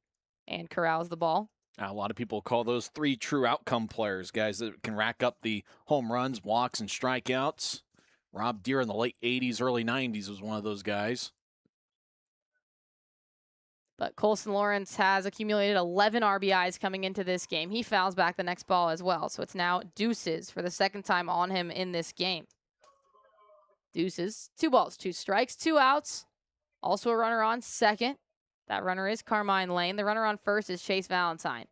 and corrals the ball. A lot of people call those 3 true outcome players, guys that can rack up the home runs, walks, and strikeouts. Rob Deere in the late 80s, early 90s was one of those guys. But Colson Lawrence has accumulated 11 RBIs coming into this game. He fouls back the next ball as well. So it's now deuces for the second time on him in this game. Deuces, 2 balls, 2 strikes, 2 outs. Also a runner on second. That runner is Carmine Lane. The runner on first is Chase Valentine.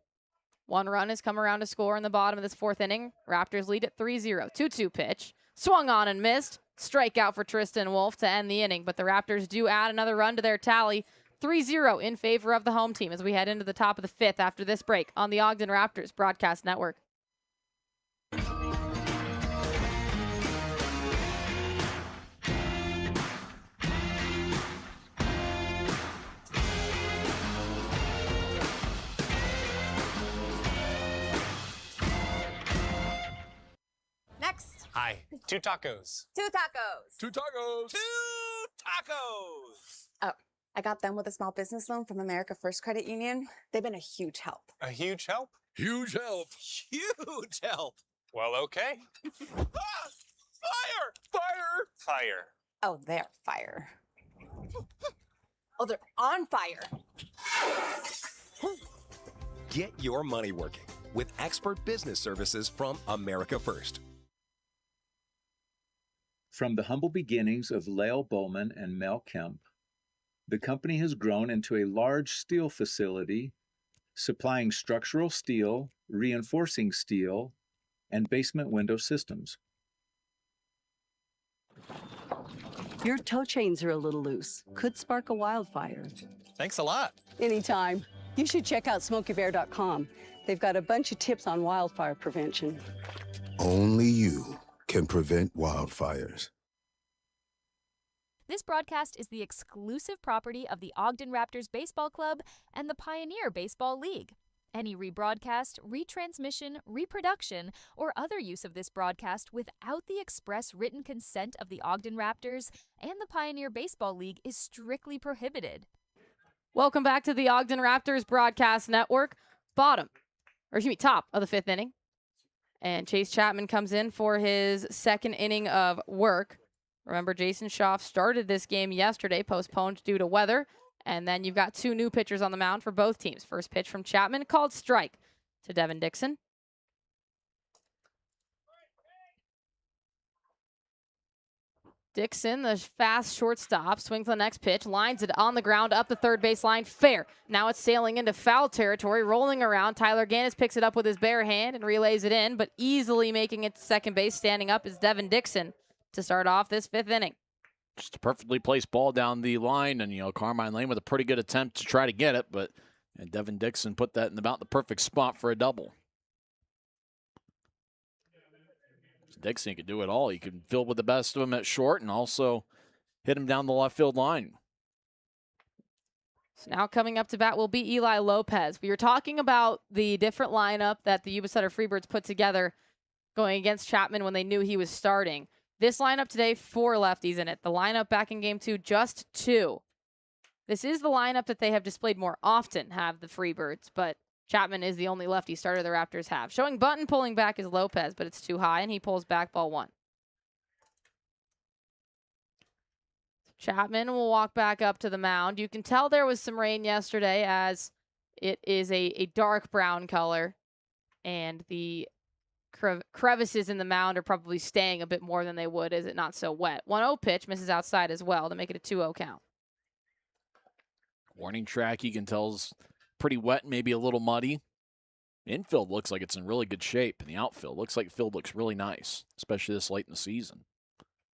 1 run has come around to score in the bottom of this 4th inning. Raptors lead at 3-0. 2-2 pitch. Swung on and missed. Strikeout for Tristan Wolf to end the inning. But the Raptors do add another run to their tally 3-0 in favor of the home team as we head into the top of the fifth after this break on the Ogden Raptors Broadcast Network. Next. Hi. 2 tacos. 2 tacos. 2 tacos. 2 tacos. Oh, I got them with a small business loan from America First Credit Union. They've been a huge help. A huge help? Huge help. Huge help. Well, okay. Ah! Fire! Fire! Fire. Oh, they're fire. Oh, they're on fire. Get your money working with expert business services from America First. From the humble beginnings of Lael Bowman and Mel Kemp, the company has grown into a large steel facility supplying structural steel, reinforcing steel, and basement window systems. Your toe chains are a little loose. Could spark a wildfire. Thanks a lot. Anytime. You should check out SmokeyBear.com. They've got a bunch of tips on wildfire prevention. Only you can prevent wildfires. This broadcast is the exclusive property of the Ogden Raptors Baseball Club and the Pioneer Baseball League. Any rebroadcast, retransmission, reproduction, or other use of this broadcast without the express written consent of the Ogden Raptors and the Pioneer Baseball League is strictly prohibited. Welcome back to the Ogden Raptors Broadcast Network. Top of the fifth inning. And Chase Chapman comes in for his second inning of work. Remember, Jason Schaaf started this game yesterday, postponed due to weather. And then you've got 2 new pitchers on the mound for both teams. First pitch from Chapman, called strike to Devin Dixon. Dixon, the fast shortstop, swings the next pitch, lines it on the ground up the third base line, fair. Now it's sailing into foul territory, rolling around. Tyler Gannis picks it up with his bare hand and relays it in, but easily making it to second base. Standing up is Devin Dixon to start off this fifth inning. Just a perfectly placed ball down the line, and, Carmine Lane with a pretty good attempt to try to get it, but Devin Dixon put that in about the perfect spot for a double. Dixon could do it all. He could field with the best of them at short and also hit him down the left field line. So now coming up to bat will be Eli Lopez. We were talking about the different lineup that the Yuba-Sutter Freebirds put together going against Chapman when they knew he was starting. This lineup today, 4 lefties in it. The lineup back in game 2, just 2. This is the lineup that they have displayed more often, have the Freebirds, but Chapman is the only lefty starter the Raptors have. Showing button pulling back is Lopez, but it's too high, and he pulls back ball 1. Chapman will walk back up to the mound. You can tell there was some rain yesterday as it is a dark brown color, and the crevices in the mound are probably staying a bit more than they would is it not so wet. 1-0 pitch, misses outside as well to make it a 2-0 count. Warning track, you can tell is pretty wet, maybe a little muddy. Infield looks like it's in really good shape, and the outfield looks like field looks really nice, especially this late in the season.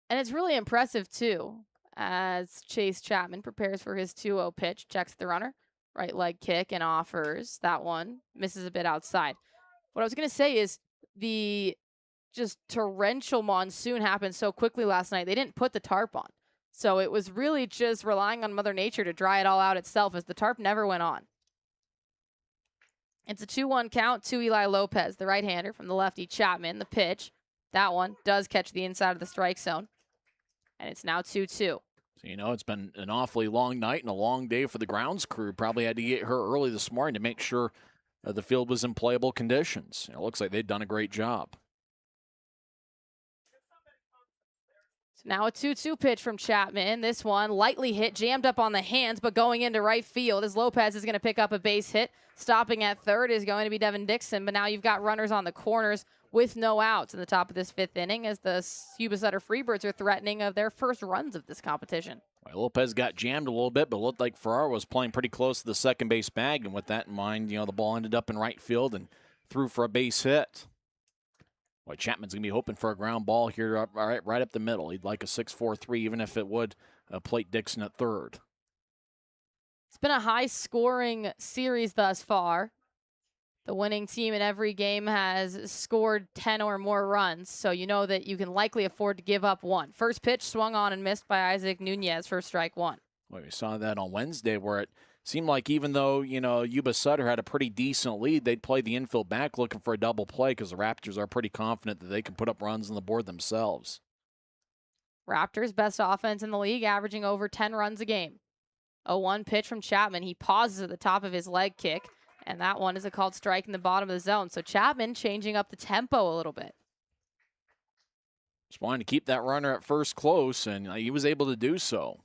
And it's really impressive, too, as Chase Chapman prepares for his 2-0 pitch, checks the runner, right leg kick, and offers. That one misses a bit outside. What I was going to say is the just torrential monsoon happened so quickly last night. They didn't put the tarp on. So it was really just relying on Mother Nature to dry it all out itself as the tarp never went on. It's a 2-1 count to Eli Lopez, the right-hander from the lefty Chapman. The pitch, that one does catch the inside of the strike zone. And it's now 2-2. So, it's been an awfully long night and a long day for the grounds crew. Probably had to get her early this morning to make sure the field was in playable conditions. It looks like they've done a great job. So now a 2-2 pitch from Chapman. This one lightly hit, jammed up on the hands, but going into right field as Lopez is going to pick up a base hit. Stopping at third is going to be Devin Dixon, but now you've got runners on the corners with no outs in the top of this fifth inning as the Yuba-Sutter Freebirds are threatening of their first runs of this competition. Well, Lopez got jammed a little bit, but looked like Ferraro was playing pretty close to the second base bag, and with that in mind, the ball ended up in right field and threw for a base hit. Well, Chapman's going to be hoping for a ground ball here right up the middle. He'd like a 6-4-3, even if it would plate Dixon at third. It's been a high-scoring series thus far. The winning team in every game has scored 10 or more runs, so you know that you can likely afford to give up one. First pitch swung on and missed by Isaac Nunez for strike one. Well, we saw that on Wednesday where it seemed like even though, Yuba-Sutter had a pretty decent lead, they'd play the infield back looking for a double play because the Raptors are pretty confident that they can put up runs on the board themselves. Raptors, best offense in the league, averaging over 10 runs a game. 0-1 pitch from Chapman. He pauses at the top of his leg kick, and that one is a called strike in the bottom of the zone. So Chapman changing up the tempo a little bit. Just wanting to keep that runner at first close, and he was able to do so.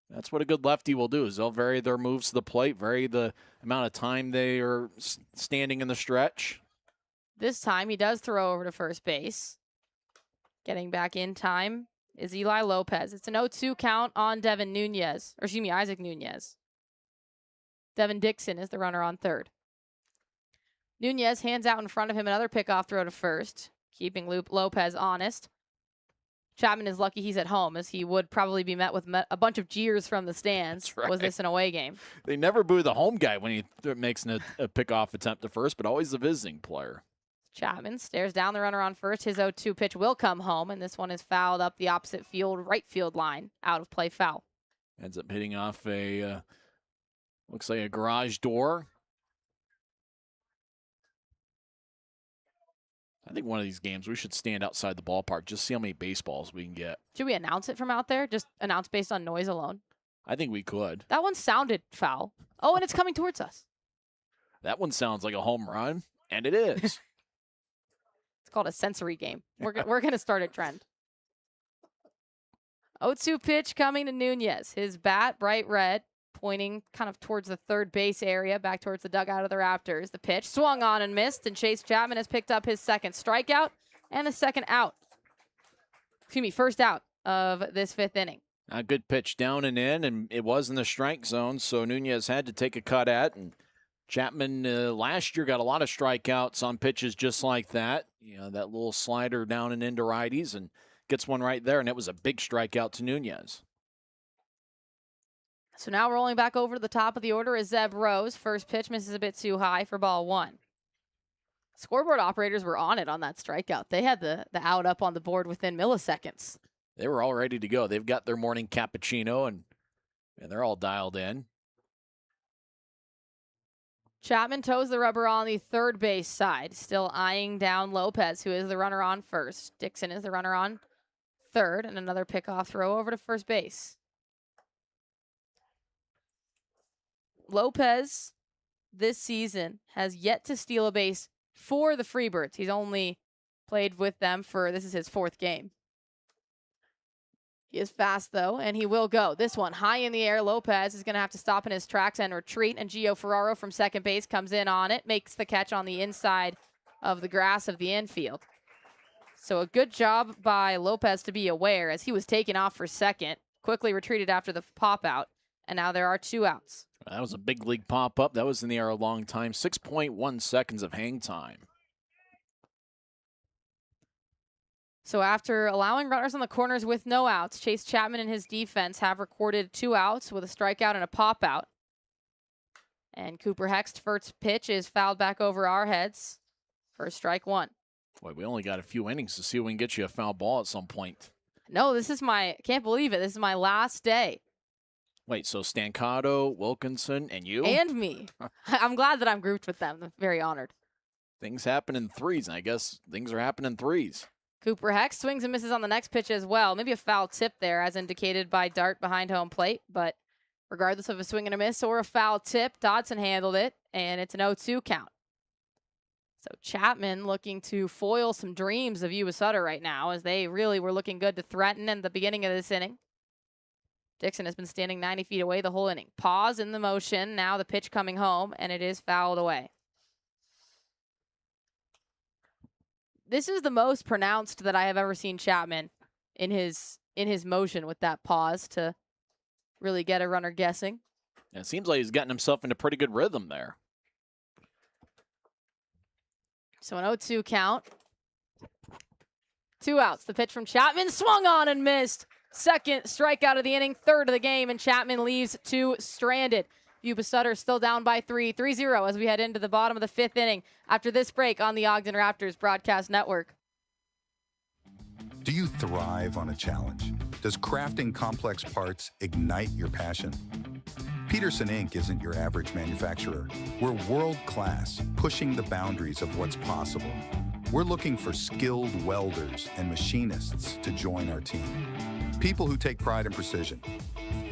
That's what a good lefty will do, is they'll vary their moves to the plate, vary the amount of time they are standing in the stretch. This time he does throw over to first base. Getting back in time is Eli Lopez. It's an 0-2 count on Isaac Nunez. Devin Dixon is the runner on third. Nunez hands out in front of him another pickoff throw to first, keeping Lopez honest. Chapman is lucky he's at home, as he would probably be met with a bunch of jeers from the stands. That's right. Was this an away game? They never boo the home guy when he makes a pickoff attempt to first, but always the visiting player. Chapman stares down the runner on first. His 0-2 pitch will come home, and this one is fouled up the opposite field, right field line. Out of play foul. Ends up hitting off looks like a garage door. I think one of these games we should stand outside the ballpark, just see how many baseballs we can get. Should we announce it from out there? Just announce based on noise alone? I think we could. That one sounded foul. Oh, and it's coming towards us. That one sounds like a home run, and it is. It's called a sensory game. We're going to start a trend. 0-2 pitch coming to Nunez. His bat, bright red, pointing kind of towards the third base area, back towards the dugout of the Raptors. The pitch swung on and missed, and Chase Chapman has picked up his second strikeout and the first out of this fifth inning. A good pitch down and in, and it was in the strike zone, so Nunez had to take a cut at, and Chapman last year got a lot of strikeouts on pitches just like that. That little slider down and into righties, and gets one right there, and it was a big strikeout to Nunez. So now rolling back over to the top of the order is Zeb Rose. First pitch misses a bit too high for ball one. Scoreboard operators were on it on that strikeout. They had the out up on the board within milliseconds. They were all ready to go. They've got their morning cappuccino, and they're all dialed in. Chapman toes the rubber on the third base side, still eyeing down Lopez, who is the runner on first. Dixon is the runner on third, and another pickoff throw over to first base. Lopez this season has yet to steal a base for the Freebirds. He's only played with them this is his fourth game. He is fast, though, and he will go. This one high in the air. Lopez is going to have to stop in his tracks and retreat, and Gio Ferraro from second base comes in on it, makes the catch on the inside of the grass of the infield. So a good job by Lopez to be aware, as he was taken off for second, quickly retreated after the pop-out, and now there are two outs. That was a big league pop-up. That was in the air a long time. 6.1 seconds of hang time. So after allowing runners on the corners with no outs, Chase Chapman and his defense have recorded 2 outs with a strikeout and a pop-out. And Cooper Hext's first pitch is fouled back over our heads for strike one. Boy, we only got a few innings to see if we can get you a foul ball at some point. No, can't believe it. This is my last day. Wait, so Stancato, Wilkinson, and you? And me. I'm glad that I'm grouped with them. I'm very honored. Things happen in threes, and I guess things are happening in threes. Cooper Hext swings and misses on the next pitch as well. Maybe a foul tip there, as indicated by Dart behind home plate. But regardless of a swing and a miss or a foul tip, Dodson handled it, and it's an 0-2 count. So Chapman looking to foil some dreams of Yuba-Sutter right now, as they really were looking good to threaten in the beginning of this inning. Dixon has been standing 90 feet away the whole inning. Pause in the motion. Now the pitch coming home, and it is fouled away. This is the most pronounced that I have ever seen Chapman in his motion with that pause to really get a runner guessing. Yeah, it seems like he's gotten himself into pretty good rhythm there. So an 0-2 count. 2 outs. The pitch from Chapman swung on and missed. second strikeout of the inning, third of the game, and Chapman leaves 2 stranded. Yuba-Sutter still down by 3-0 as we head into the bottom of the 5th inning after this break on the Ogden Raptors Broadcast Network. Do you thrive on a challenge? Does crafting complex parts ignite your passion? Peterson Inc. isn't your average manufacturer. We're world-class, pushing the boundaries of what's possible. We're looking for skilled welders and machinists to join our team. People who take pride in precision.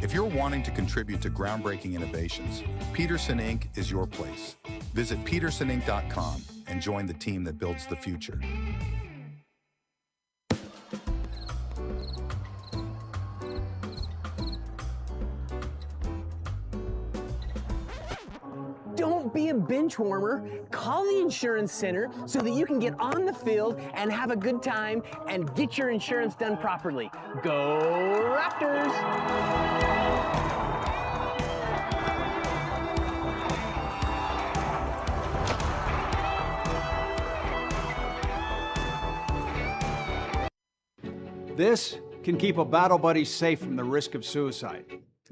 If you're wanting to contribute to groundbreaking innovations, Peterson Inc. is your place. Visit petersoninc.com and join the team that builds the future. Don't be a bench warmer. Call the insurance center so that you can get on the field and have a good time and get your insurance done properly. Go Raptors! This can keep a battle buddy safe from the risk of suicide.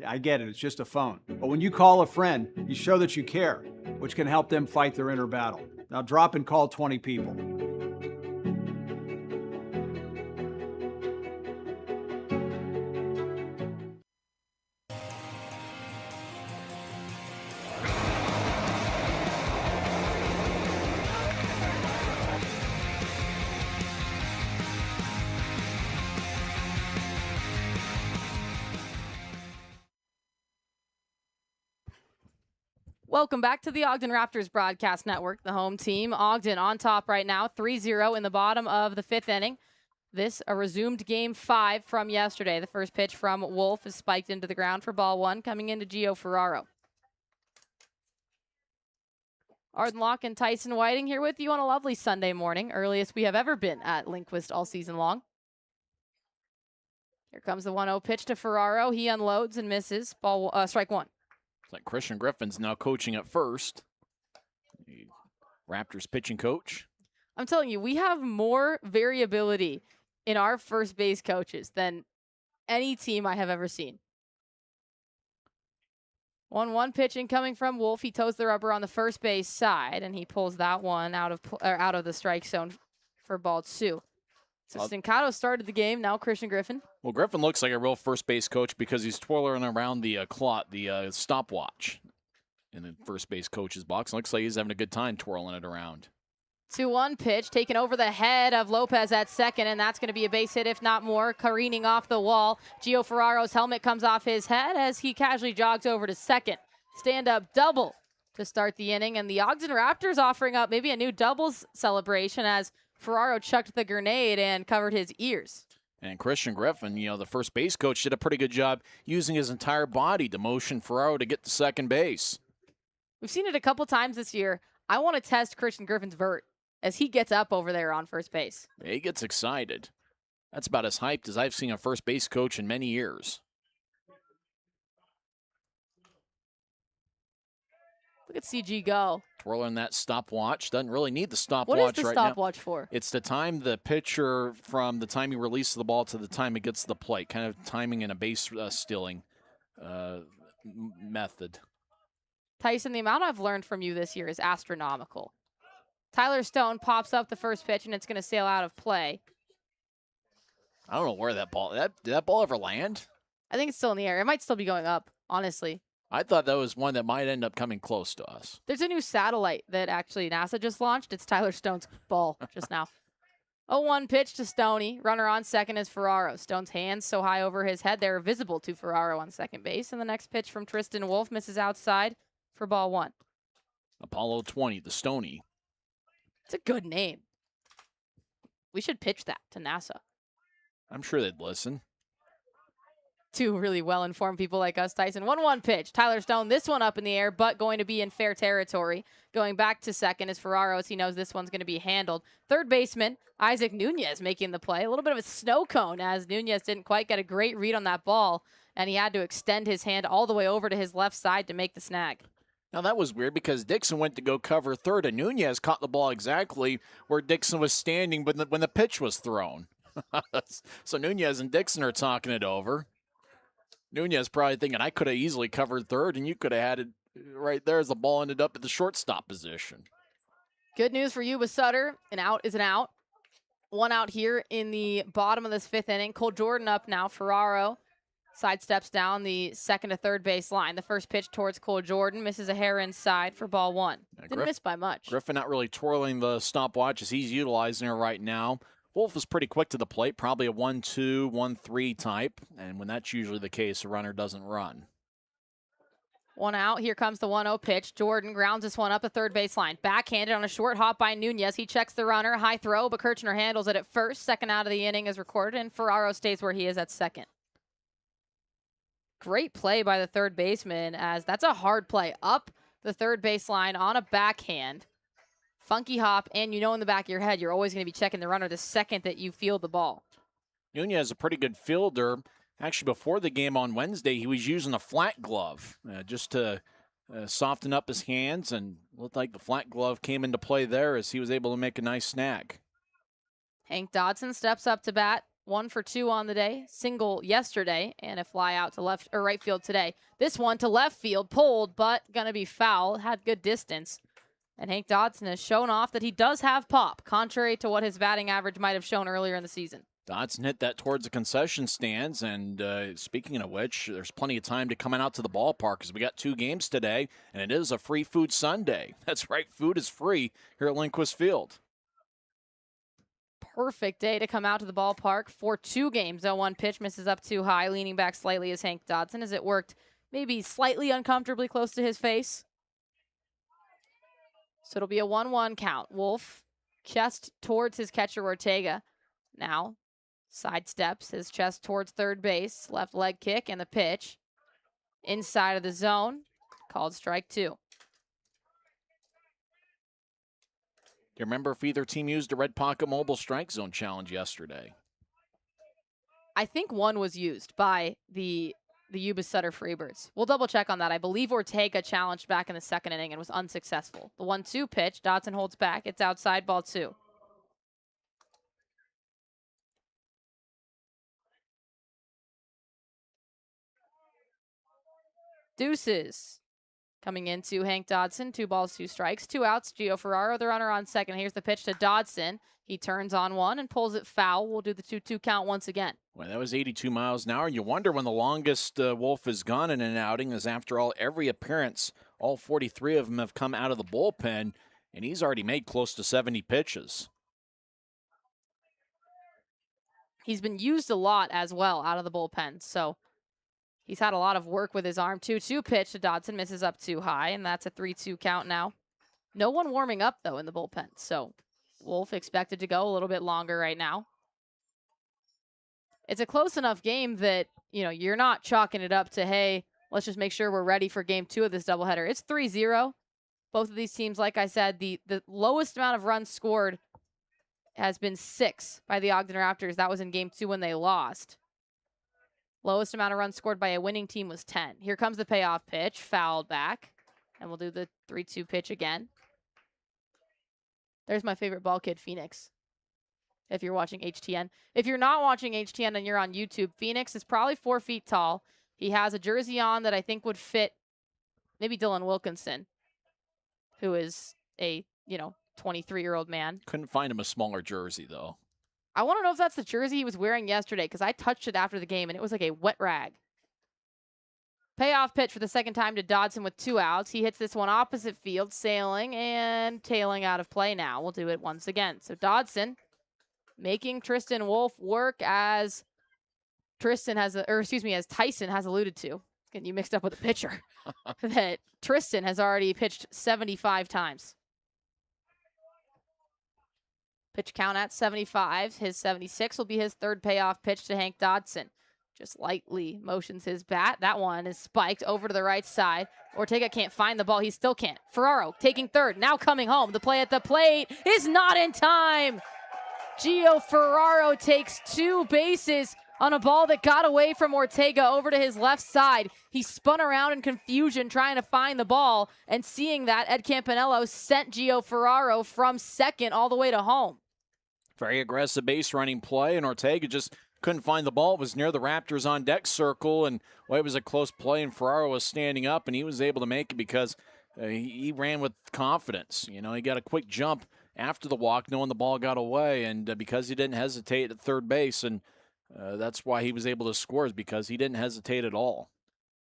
I get it, it's just a phone. But when you call a friend, you show that you care, which can help them fight their inner battle. Now drop and call 20 people. Welcome back to the Ogden Raptors Broadcast Network, the home team. Ogden on top right now, 3-0 in the bottom of the 5th inning. This a resumed game 5 from yesterday. The first pitch from Wolf is spiked into the ground for ball 1, coming into Gio Ferraro. Arden Locke and Tyson Whiting here with you on a lovely Sunday morning, earliest we have ever been at Lindquist all season long. Here comes the 1-0 pitch to Ferraro. He unloads and misses. Strike 1. Like Christian Griffin's now coaching at first. The Raptors pitching coach. I'm telling you, we have more variability in our first base coaches than any team I have ever seen. 1-1 pitching coming from Wolf. He toes the rubber on the first base side, and he pulls that one out of the strike zone for ball 2. So Stincato started the game. Now Christian Griffin. Well, Griffin looks like a real first base coach because he's twirling around the stopwatch in the first base coach's box. Looks like he's having a good time twirling it around. 2-1 pitch taken over the head of Lopez at second, and that's going to be a base hit, if not more, careening off the wall. Gio Ferraro's helmet comes off his head as he casually jogs over to second. Stand-up double to start the inning, and the Ogden Raptors offering up maybe a new doubles celebration as Ferraro chucked the grenade and covered his ears. And Christian Griffin, the first base coach, did a pretty good job using his entire body to motion Ferraro to get to second base. We've seen it a couple times this year. I want to test Christian Griffin's vert as he gets up over there on first base. He gets excited. That's about as hyped as I've seen a first base coach in many years. Look at CG go. Twirling that stopwatch. Doesn't really need the stopwatch right now. What is the stopwatch for? It's to time the pitcher from the time he releases the ball to the time it gets to the plate. Kind of timing in a base stealing method. Tyson, the amount I've learned from you this year is astronomical. Tyler Stone pops up the first pitch, and it's going to sail out of play. I don't know where that ball... Did that ball ever land? I think it's still in the air. It might still be going up, honestly. I thought that was one that might end up coming close to us. There's a new satellite that actually NASA just launched. It's Tyler Stone's ball just now. 0-1 pitch to Stoney. Runner on second is Ferraro. Stone's hands so high over his head, they're visible to Ferraro on second base. And the next pitch from Tristan Wolf misses outside for ball 1. Apollo 20, the Stoney. It's a good name. We should pitch that to NASA. I'm sure they'd listen. Two really well-informed people like us, Tyson. 1-1 pitch. Tyler Stone, this one up in the air, but going to be in fair territory. Going back to second is Ferraro as he knows this one's going to be handled. Third baseman, Isaac Nunez making the play. A little bit of a snow cone as Nunez didn't quite get a great read on that ball, and he had to extend his hand all the way over to his left side to make the snag. Now, that was weird because Dixon went to go cover third, and Nunez caught the ball exactly where Dixon was standing when the pitch was thrown. So Nunez and Dixon are talking it over. Nunez probably thinking, I could have easily covered third, and you could have had it right there as the ball ended up at the shortstop position. Good news for Yuba-Sutter. An out is an out. One out here in the bottom of this 5th inning. Cole Jordan up now. Ferraro sidesteps down the second to third base line. The first pitch towards Cole Jordan misses a hair inside for ball 1. Didn't miss by much. Griffin not really twirling the stopwatch as he's utilizing it right now. Wolf is pretty quick to the plate, probably a 1-2, 1-3 type. And when that's usually the case, a runner doesn't run. One out. Here comes the 1-0 pitch. Jordan grounds this one up the third baseline. Backhanded on a short hop by Nunez. He checks the runner. High throw, but Kirchner handles it at first. Second out of the inning is recorded, and Ferraro stays where he is at second. Great play by the third baseman, as that's a hard play. Up the third baseline on a backhand. Funky hop, and you know in the back of your head, you're always going to be checking the runner the second that you field the ball. Nunez is a pretty good fielder. Actually, before the game on Wednesday, he was using a flat glove just to soften up his hands, and looked like the flat glove came into play there as he was able to make a nice snag. Hank Dodson steps up to bat. 1 for 2 on the day. Single yesterday, and a fly out to left or right field today. This one to left field, pulled, but going to be foul. Had good distance. And Hank Dodson has shown off that he does have pop, contrary to what his batting average might have shown earlier in the season. Dodson hit that towards the concession stands, and speaking of which, there's plenty of time to come out to the ballpark because we got 2 games today, and it is a free food Sunday. That's right, food is free here at Lindquist Field. Perfect day to come out to the ballpark for 2 games. 0-1 pitch misses up too high, leaning back slightly is Hank Dodson as it worked maybe slightly uncomfortably close to his face. So it'll be a 1-1 count. Wolf chest towards his catcher Ortega. Now sidesteps his chest towards third base. Left leg kick and the pitch. Inside of the zone. Called strike 2. Do you remember if either team used a Red Pocket Mobile Strike Zone challenge yesterday? I think one was used by the Yuba-Sutter Freebirds. We'll double check on that. I believe Ortega challenged back in the 2nd inning and was unsuccessful. The 1-2 pitch, Dodson holds back. It's outside, ball 2. Deuces. Coming into Hank Dodson, 2 balls, 2 strikes, 2 outs. Gio Ferraro, the runner on second. Here's the pitch to Dodson. He turns on one and pulls it foul. We'll do the 2-2 count once again. Well, that was 82 miles an hour. You wonder when the longest Wolf has gone in an outing, as after all, every appearance, all 43 of them have come out of the bullpen, and he's already made close to 70 pitches. He's been used a lot as well out of the bullpen, so he's had a lot of work with his arm. 2-2 pitch to Dodson, misses up too high, and that's a 3-2 count now. No one warming up, though, in the bullpen, so Wolf expected to go a little bit longer right now. It's a close enough game that, you know, you're not chalking it up to, hey, let's just make sure we're ready for game 2 of this doubleheader. It's 3-0. Both of these teams, like I said, the lowest amount of runs scored has been 6 by the Ogden Raptors. That was in game 2 when they lost. Lowest amount of runs scored by a winning team was 10. Here comes the payoff pitch, fouled back. And we'll do the 3-2 pitch again. There's my favorite ball kid, Phoenix. If you're watching HTN. If you're not watching HTN and you're on YouTube, Phoenix is probably 4 feet tall. He has a jersey on that I think would fit maybe Dylan Wilkinson, who is a, 23-year-old man. Couldn't find him a smaller jersey, though. I want to know if that's the jersey he was wearing yesterday, because I touched it after the game, and it was like a wet rag. Payoff pitch for the second time to Dodson with 2 outs. He hits this one opposite field, sailing and tailing out of play now. We'll do it once again. So Dodson making Tristan Wolf work as Tyson has alluded to. Getting you mixed up with a pitcher. That Tristan has already pitched 75 times. Pitch count at 75. His 76 will be his third payoff pitch to Hank Dodson. Just lightly motions his bat. That one is spiked over to the right side. Ortega can't find the ball. He still can't. Ferraro taking third. Now coming home. The play at the plate is not in time. Gio Ferraro takes 2 bases on a ball that got away from Ortega over to his left side. He spun around in confusion trying to find the ball, and seeing that, Ed Campanello sent Gio Ferraro from second all the way to home. Very aggressive base running play, and Ortega just couldn't find the ball. It was near the Raptors on deck circle, and well, it was a close play, and Ferraro was standing up, and he was able to make it because he ran with confidence. You know, he got a quick jump after the walk, knowing the ball got away, and because he didn't hesitate at third base, and that's why he was able to score, is because he didn't hesitate at all.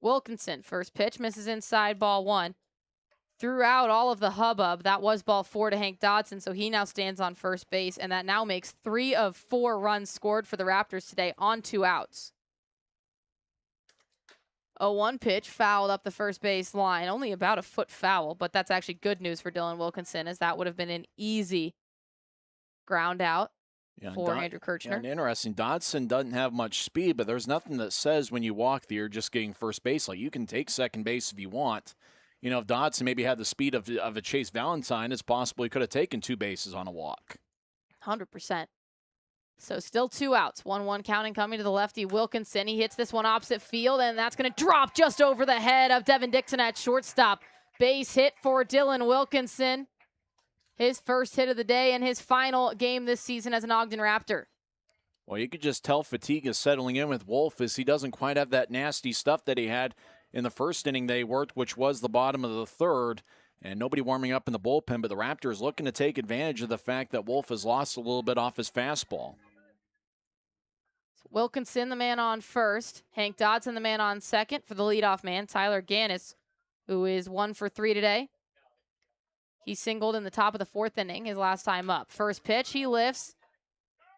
Wilkinson, first pitch, misses inside, ball 1. Throughout all of the hubbub, that was ball 4 to Hank Dodson, so he now stands on first base, and that now makes 3 of 4 runs scored for the Raptors today on 2 outs. A 1 pitch fouled up the first base line, only about a foot foul, but that's actually good news for Dylan Wilkinson, as that would have been an easy ground out for Andrew Kirchner. Yeah, and interesting, Dodson doesn't have much speed, but there's nothing that says when you walk that you're just getting first base. Like, you can take second base if you want. You know, if Dodson maybe had the speed of a Chase Valentine, it's possible he could have taken 2 bases on a walk. 100%. So still 2 outs. 1-1 counting coming to the lefty Wilkinson. He hits this one opposite field, and that's going to drop just over the head of Devin Dixon at shortstop. Base hit for Dylan Wilkinson. His first hit of the day and his final game this season as an Ogden Raptor. Well, you could just tell fatigue is settling in with Wolf, as he doesn't quite have that nasty stuff that he had in the first inning they worked, which was the bottom of the third, and nobody warming up in the bullpen, but the Raptors looking to take advantage of the fact that Wolf has lost a little bit off his fastball. Wilkinson, the man on first. Hank Dodson, the man on second for the leadoff man, Tyler Gannis, who is 1 for 3 today. He singled in the top of the 4th inning his last time up. First pitch, he lifts.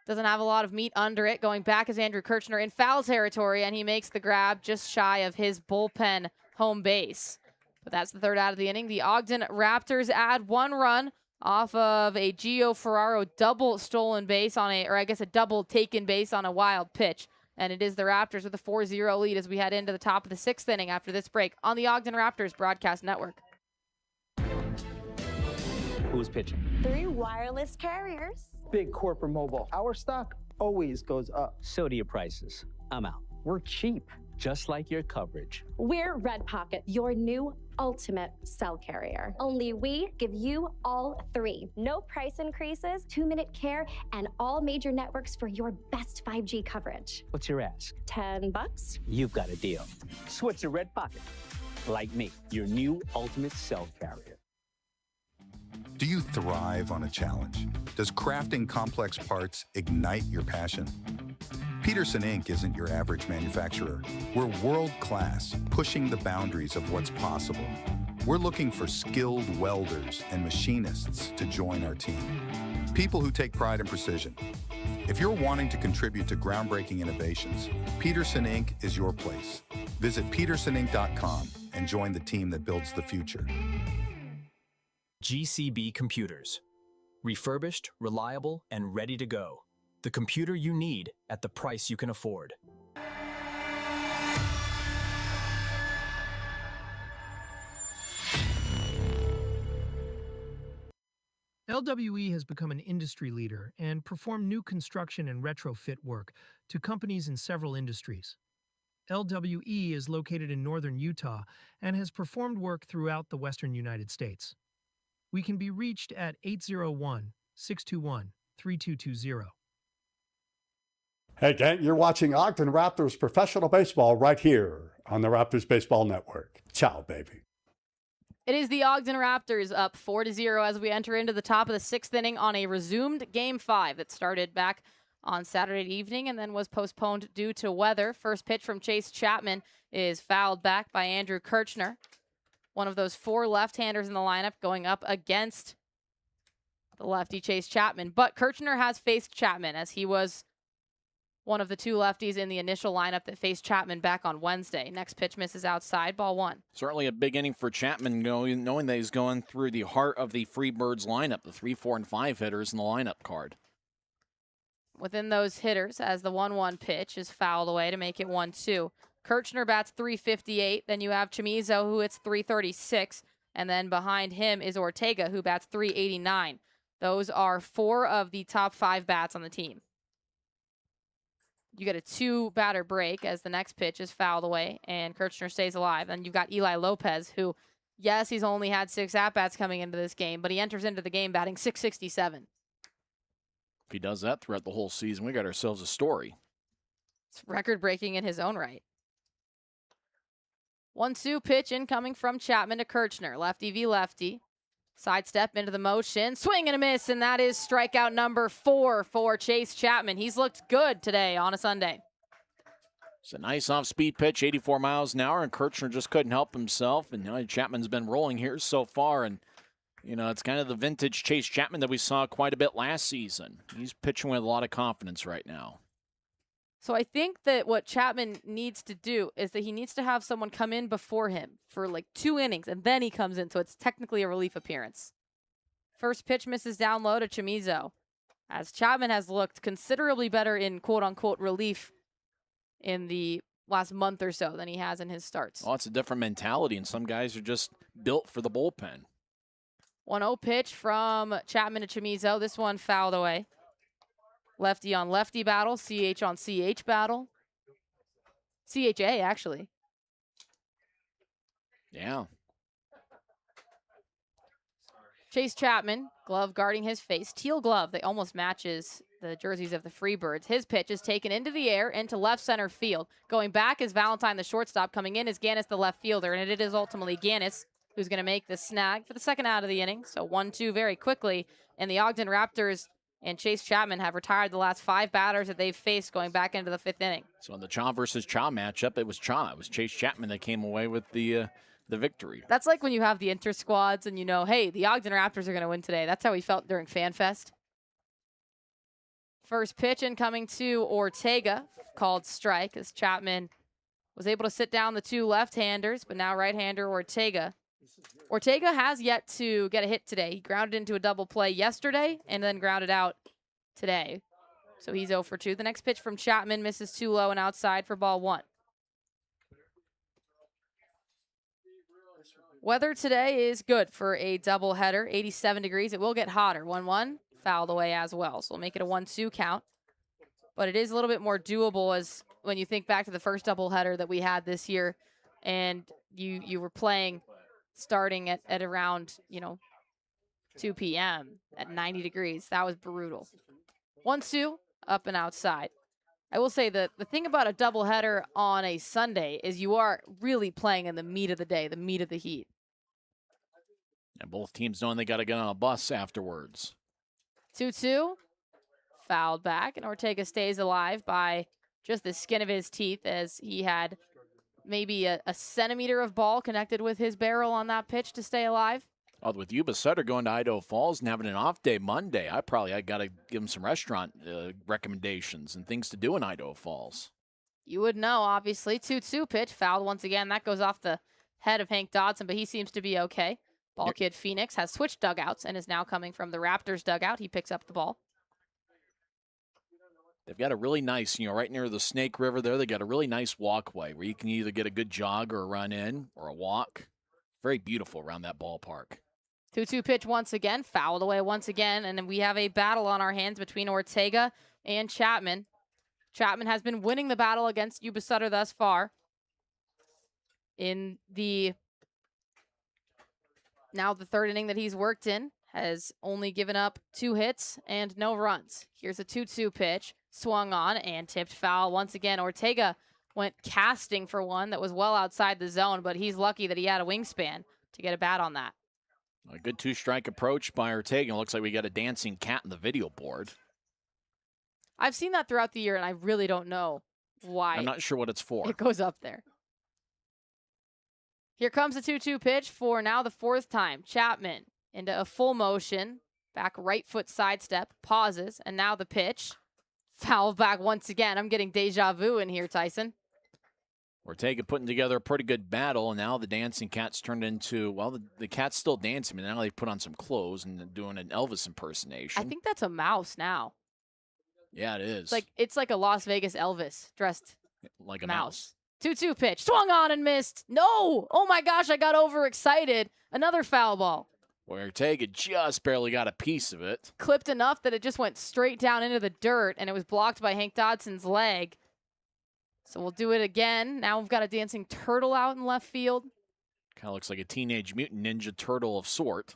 Doesn't have a lot of meat under it. Going back is Andrew Kirchner in foul territory, and he makes the grab just shy of his bullpen home base. But that's the 3rd out of the inning. The Ogden Raptors add 1 run off of a Gio Ferraro double stolen base on a double taken base on a wild pitch. And it is the Raptors with a 4-0 lead as we head into the top of the 6th inning after this break on the Ogden Raptors Broadcast Network. Who's pitching? 3 wireless carriers. Big corporate mobile. Our stock always goes up. So do your prices. I'm out. We're cheap, just like your coverage. We're Red Pocket, your new ultimate cell carrier. Only we give you all 3. No price increases, 2-minute care, and all major networks for your best 5G coverage. What's your ask? $10. You've got a deal. Switch to Red Pocket. Like me, your new ultimate cell carrier. Do you thrive on a challenge? Does crafting complex parts ignite your passion? Peterson Inc. isn't your average manufacturer. We're world-class, pushing the boundaries of what's possible. We're looking for skilled welders and machinists to join our team. People who take pride in precision. If you're wanting to contribute to groundbreaking innovations, Peterson Inc. is your place. Visit petersoninc.com and join the team that builds the future. GCB Computers. Refurbished, reliable, and ready to go. The computer you need at the price you can afford. LWE has become an industry leader and performed new construction and retrofit work to companies in several industries. LWE is located in northern Utah and has performed work throughout the western United States. We can be reached at 801-621-3220. Hey gang, you're watching Ogden Raptors professional baseball right here on the Raptors Baseball Network. Ciao, baby. It is the Ogden Raptors up 4-0 as we enter into the top of the 6th inning on a resumed Game 5 that started back on Saturday evening and then was postponed due to weather. First pitch from Chase Chapman is fouled back by Andrew Kirchner, one of those 4 left-handers in the lineup going up against the lefty Chase Chapman. But Kirchner has faced Chapman, as he was one of the 2 lefties in the initial lineup that faced Chapman back on Wednesday. Next pitch misses outside, ball 1. Certainly a big inning for Chapman, knowing that he's going through the heart of the Freebirds lineup, the 3, 4, and 5 hitters in the lineup card. Within those hitters, as the 1-1 pitch is fouled away to make it 1-2. Kirchner bats .358. Then you have Chamizo, who hits .336. And then behind him is Ortega, who bats .389. Those are 4 of the top 5 bats on the team. You get a 2-batter break as the next pitch is fouled away and Kirchner stays alive. And you've got Eli Lopez, who, yes, he's only had 6 at-bats coming into this game, but he enters into the game batting .667. If he does that throughout the whole season, we got ourselves a story. It's record-breaking in his own right. 1-2 pitch incoming from Chapman to Kirchner. Lefty v lefty. Sidestep into the motion. Swing and a miss, and that is strikeout number 4 for Chase Chapman. He's looked good today on a Sunday. It's a nice off-speed pitch, 84 miles an hour, and Kirchner just couldn't help himself. And Chapman's been rolling here so far, and it's kind of the vintage Chase Chapman that we saw quite a bit last season. He's pitching with a lot of confidence right now. So I think that what Chapman needs to do is that he needs to have someone come in before him for like 2 innings, and then he comes in, so it's technically a relief appearance. First pitch misses down low to Chamizo, as Chapman has looked considerably better in quote-unquote relief in the last month or so than he has in his starts. Well, it's a different mentality, and some guys are just built for the bullpen. 1-0 pitch from Chapman to Chamizo. This one fouled away. Lefty on lefty battle, CH on CH battle. CHA, actually. Yeah. Chase Chapman, glove guarding his face. Teal glove that almost matches the jerseys of the Freebirds. His pitch is taken into the air, into left center field. Going back is Valentine, the shortstop. Coming in is Gannis, the left fielder. And it is ultimately Gannis who's going to make the snag for the second out of the inning. So 1-2 very quickly. And the Ogden Raptors and Chase Chapman have retired the last 5 batters that they've faced going back into the 5th inning. So in the Cha versus Cha matchup, it was Chase Chapman that came away with the victory. That's like when you have the inter-squads and hey, the Ogden Raptors are going to win today. That's how we felt during FanFest. First pitch incoming to Ortega, called strike, as Chapman was able to sit down the 2 left-handers, but now right-hander Ortega. Ortega has yet to get a hit today. He grounded into a double play yesterday and then grounded out today. So he's 0 for 2. The next pitch from Chapman misses too low and outside for ball 1. Weather today is good for a doubleheader, 87 degrees. It will get hotter. 1-1, fouled away as well. So we'll make it a 1-2 count. But it is a little bit more doable as when you think back to the first doubleheader that we had this year, and you were playing starting at around 2 p.m. at 90 degrees. That was brutal. 1-2, up and outside. I will say that the thing about a doubleheader on a Sunday is you are really playing in the meat of the day, the meat of the heat. And both teams knowing they got to get on a bus afterwards. 2-2, fouled back, and Ortega stays alive by just the skin of his teeth, as he had maybe a centimeter of ball connected with his barrel on that pitch to stay alive. Oh, with Yuba-Sutter going to Idaho Falls and having an off day Monday, I got to give him some restaurant recommendations and things to do in Idaho Falls. You would know, obviously. 2-2 pitch, fouled once again. That goes off the head of Hank Dodson, but he seems to be okay. Ball kid Phoenix has switched dugouts and is now coming from the Raptors dugout. He picks up the ball. They've got a really nice, right near the Snake River there, they got a really nice walkway where you can either get a good jog or a run in or a walk. Very beautiful around that ballpark. 2-2 pitch once again, fouled away once again, and then we have a battle on our hands between Ortega and Chapman. Chapman has been winning the battle against Yuba-Sutter thus far. In now the 3rd inning that he's worked in, has only given up 2 hits and no runs. Here's a 2-2 pitch, swung on and tipped foul once again. Ortega went casting for one that was well outside the zone, but he's lucky that he had a wingspan to get a bat on that. A good 2-strike approach by Ortega. It looks like we got a dancing cat in the video board. I've seen that throughout the year, and I really don't know why. I'm not sure what it's for. It goes up there. Here comes the 2-2 pitch for now the 4th time. Chapman into a full motion, back right foot sidestep, pauses, and now the pitch. Foul back once again. I'm getting deja vu in here, Tyson. Ortega putting together a pretty good battle, and now the dancing cat's turned into, well, the cat's still dancing, but now they put on some clothes and doing an Elvis impersonation. I think that's a mouse now. Yeah, it is. It's like a Las Vegas Elvis dressed like a mouse. 2-2 pitch, swung on and missed. No! Oh my gosh, I got overexcited. Another foul ball. Well, Ortega just barely got a piece of it. Clipped enough that it just went straight down into the dirt, and it was blocked by Hank Dodson's leg. So we'll do it again. Now we've got a dancing turtle out in left field. Kind of looks like a Teenage Mutant Ninja Turtle of sort.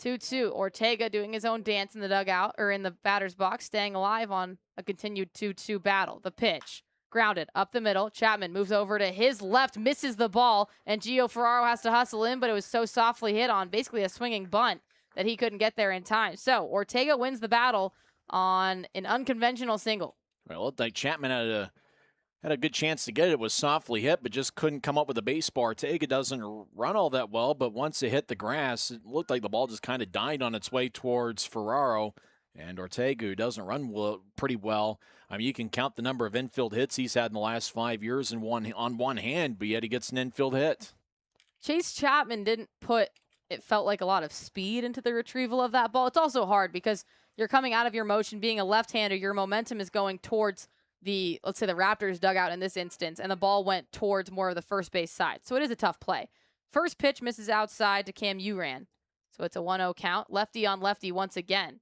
2-2. Ortega doing his own dance in the dugout, or in the batter's box, staying alive on a continued 2-2 battle. The pitch. Grounded up the middle. Chapman moves over to his left, misses the ball, and Gio Ferraro has to hustle in, but it was so softly hit on basically a swinging bunt that he couldn't get there in time. So Ortega wins the battle on an unconventional single. Well, it looked like Chapman had a good chance to get it. It was softly hit, but just couldn't come up with a baseball. Ortega doesn't run all that well, but once it hit the grass, it looked like the ball just kind of died on its way towards Ferraro. And Ortega, who doesn't run pretty well, I mean, you can count the number of infield hits he's had in the last 5 years on one hand, but yet he gets an infield hit. Chase Chapman didn't put, it felt like, a lot of speed into the retrieval of that ball. It's also hard because you're coming out of your motion, being a left-hander, your momentum is going towards let's say the Raptors dugout in this instance, and the ball went towards more of the first base side. So it is a tough play. First pitch misses outside to Cam Uran. So it's a 1-0 count. Lefty on lefty once again.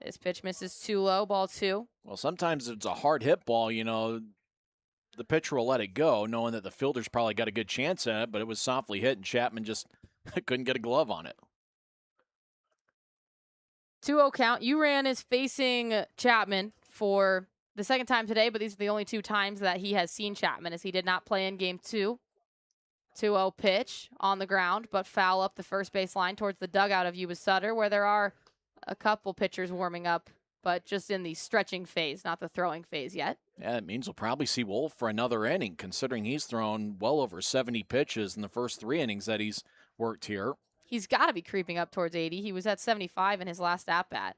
This pitch misses too low, ball 2. Well, sometimes it's a hard hit ball, the pitcher will let it go, knowing that the fielder's probably got a good chance at it, but it was softly hit, and Chapman just couldn't get a glove on it. 2-0 count. Uran is facing Chapman for the second time today, but these are the only 2 times that he has seen Chapman, as he did not play in game 2. 2-0 pitch on the ground, but foul up the first base line towards the dugout of Yuba-Sutter, where there are a couple pitchers warming up, but just in the stretching phase, not the throwing phase yet. Yeah, it means we'll probably see Wolf for another inning, considering he's thrown well over 70 pitches in the first 3 innings that he's worked here. He's got to be creeping up towards 80. He was at 75 in his last at-bat.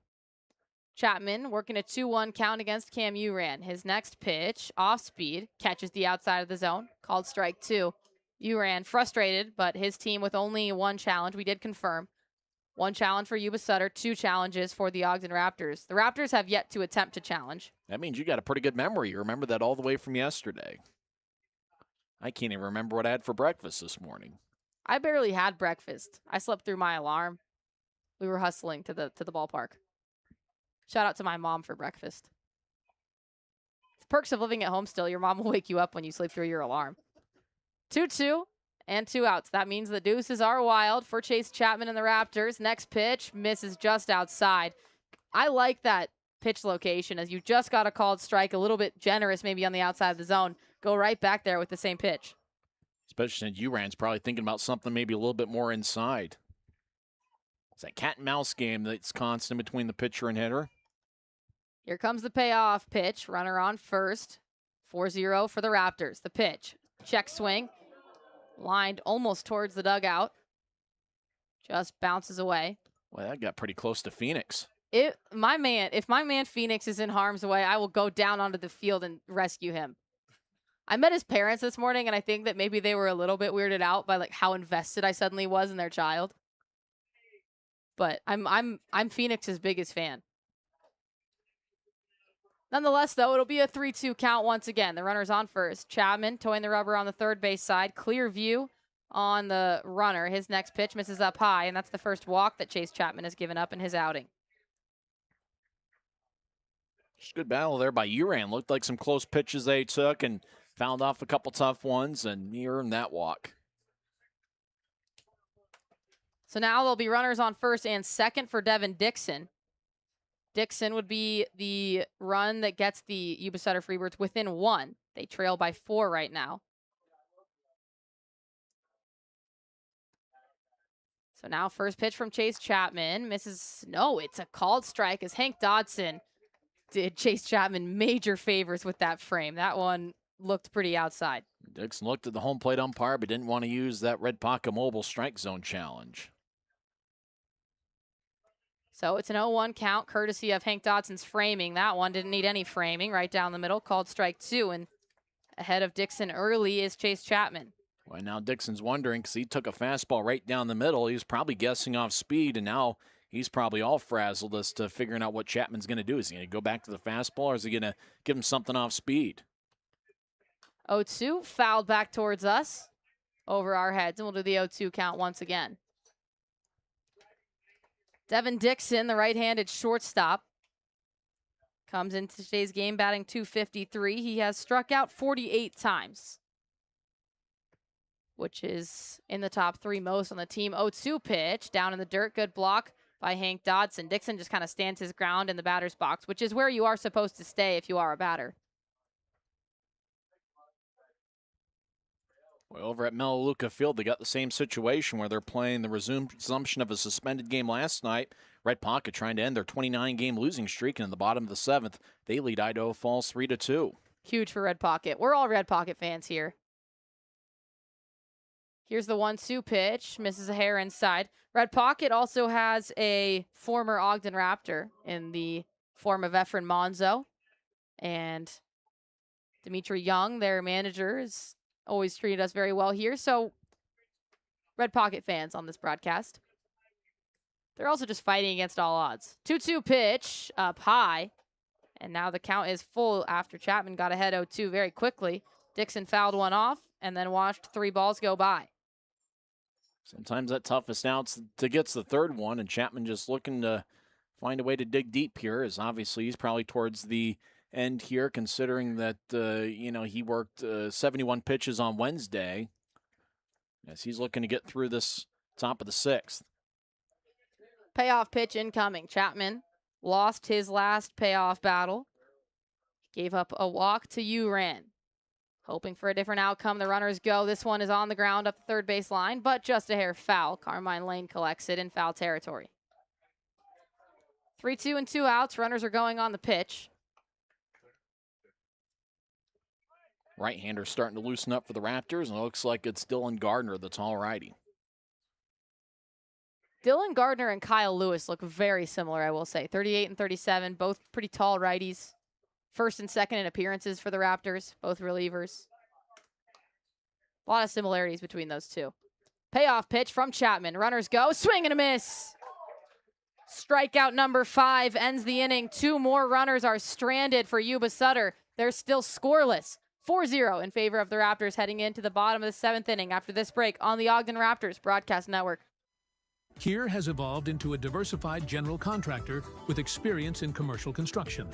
Chapman working a 2-1 count against Cam Uran. His next pitch, off speed, catches the outside of the zone, called strike 2. Uran frustrated, but his team with only 1 challenge. We did confirm. 1 challenge for Yuba-Sutter, 2 challenges for the Ogden Raptors. The Raptors have yet to attempt to challenge. That means you got a pretty good memory. You remember that all the way from yesterday. I can't even remember what I had for breakfast this morning. I barely had breakfast. I slept through my alarm. We were hustling to the ballpark. Shout out to my mom for breakfast. It's perks of living at home still. Your mom will wake you up when you sleep through your alarm. 2-2 and 2 outs. That means the deuces are wild for Chase Chapman and the Raptors. Next pitch misses just outside. I like that pitch location, as you just got a called strike, a little bit generous maybe on the outside of the zone. Go right back there with the same pitch. Especially since Uran's probably thinking about something maybe a little bit more inside. It's that cat and mouse game that's constant between the pitcher and hitter. Here comes the payoff pitch. Runner on first. 4-0 for the Raptors. The pitch. Check swing. Lined almost towards the dugout. Just bounces away. Well, that got pretty close to Phoenix. If my man Phoenix is in harm's way, I will go down onto the field and rescue him. I met his parents this morning, and I think that maybe they were a little bit weirded out by how invested I suddenly was in their child. But I'm Phoenix's biggest fan. Nonetheless, though, it'll be a 3-2 count once again. The runner's on first. Chapman towing the rubber on the third base side. Clear view on the runner. His next pitch misses up high, and that's the first walk that Chase Chapman has given up in his outing. Just good battle there by Uran. Looked like some close pitches they took and found off a couple tough ones, and he earned that walk. So now there'll be runners on first and second for Devin Dixon. Dixon would be the run that gets the Yuba-Sutter Freebirds within 1. They trail by 4 right now. So now first pitch from Chase Chapman. Misses. No, it's a called strike as Hank Dodson did Chase Chapman major favors with that frame. That one looked pretty outside. Dixon looked at the home plate umpire, but didn't want to use that Red Pocket Mobile strike zone challenge. So it's an 0-1 count, courtesy of Hank Dodson's framing. That one didn't need any framing. Right down the middle, called strike 2. And ahead of Dixon early is Chase Chapman. Well, now Dixon's wondering because he took a fastball right down the middle. He was probably guessing off speed, and now he's probably all frazzled as to figuring out what Chapman's going to do. Is he going to go back to the fastball, or is he going to give him something off speed? 0-2, fouled back towards us over our heads, and we'll do the 0-2 count once again. Devin Dixon, the right-handed shortstop, comes into today's game batting .253. He has struck out 48 times. which is in the top 3 most on the team. 0-2 pitch down in the dirt. Good block by Hank Dodson. Dixon just kind of stands his ground in the batter's box, which is where you are supposed to stay if you are a batter. Well, over at Melaleuca Field, they got the same situation where they're playing the resumption of a suspended game last night. Red Pocket trying to end their 29-game losing streak, and in the bottom of the 7th, they lead Idaho Falls 3-2. Huge for Red Pocket. We're all Red Pocket fans here. Here's the 1-2 pitch. Misses a hair inside. Red Pocket also has a former Ogden Raptor in the form of Efren Monzo. And Dimitri Young, their manager, has always treated us very well here. So, Red Pocket fans on this broadcast. They're also just fighting against all odds. 2-2 pitch up high. And now the count is full after Chapman got ahead 0-2 very quickly. Dixon fouled one off and then watched 3 balls go by. Sometimes that toughest outs to gets the third one, and Chapman just looking to find a way to dig deep here, as obviously he's probably towards the end here, considering that, he worked 71 pitches on Wednesday. As he's looking to get through this top of the 6th. Payoff pitch incoming. Chapman lost his last payoff battle. Gave up a walk to Uran. Hoping for a different outcome. The runners go. This one is on the ground up the third base line, but just a hair foul. Carmine Lane collects it in foul territory. 3-2 and 2 outs. Runners are going on the pitch. Right-hander starting to loosen up for the Raptors, and it looks like it's Dylan Gardner, the tall righty. Dylan Gardner and Kyle Lewis look very similar, I will say. 38 and 37, both pretty tall righties. First and second in appearances for the Raptors, both relievers. A lot of similarities between those two. Payoff pitch from Chapman. Runners go. Swing and a miss. Strikeout number 5 ends the inning. 2 more runners are stranded for Yuba-Sutter. They're still scoreless. 4-0 in favor of the Raptors heading into the bottom of the 7th inning after this break on the Ogden Raptors Broadcast Network. Kier has evolved into a diversified general contractor with experience in commercial construction.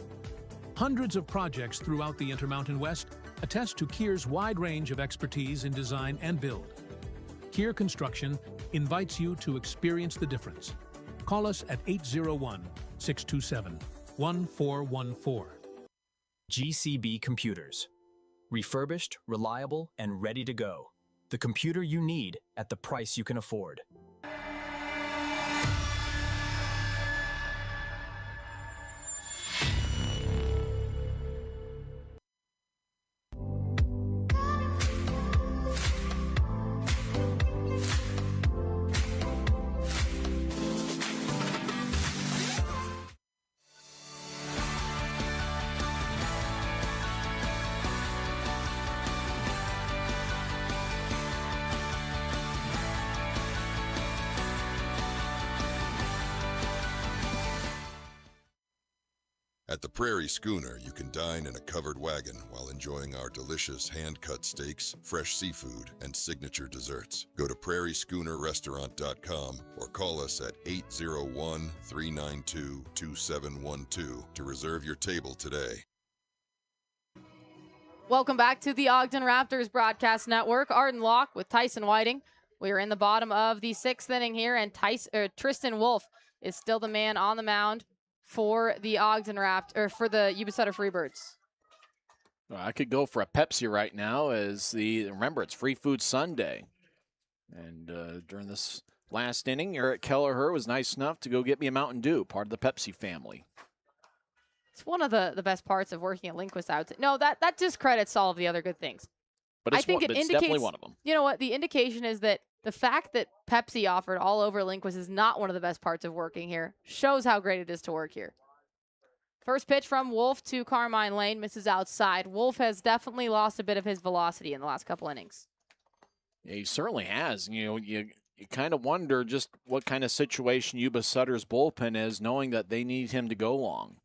Hundreds of projects throughout the Intermountain West attest to Kier's wide range of expertise in design and build. Kier Construction invites you to experience the difference. Call us at 801-627-1414. GCB Computers. Refurbished, reliable, and ready to go. The computer you need at the price you can afford. At the Prairie Schooner, you can dine in a covered wagon while enjoying our delicious hand-cut steaks, fresh seafood, and signature desserts. Go to prairieschoonerrestaurant.com or call us at 801-392-2712 to reserve your table today. Welcome back to the Ogden Raptors Broadcast Network. Arden Locke with Tyson Whiting. We are in the bottom of the 6th inning here, and Tristan Wolf is still the man on the mound for the Ogden Raptors, or for the Yuba-Sutter Freebirds. Well, I could go for a Pepsi right now, remember, it's Free Food Sunday. And during this last inning, Eric Kelleher was nice enough to go get me a Mountain Dew, part of the Pepsi family. It's one of the best parts of working at Lindquist, I would say. No, that discredits all of the other good things. But I think it indicates, definitely one of them. You know what? The indication is that the fact that Pepsi offered all over Lindquist is not one of the best parts of working here. Shows how great it is to work here. First pitch from Wolf to Carmine Lane, misses outside. Wolf has definitely lost a bit of his velocity in the last couple innings. Yeah, he certainly has. You kind of wonder just what kind of situation Yuba-Sutter's bullpen is, knowing that they need him to go long.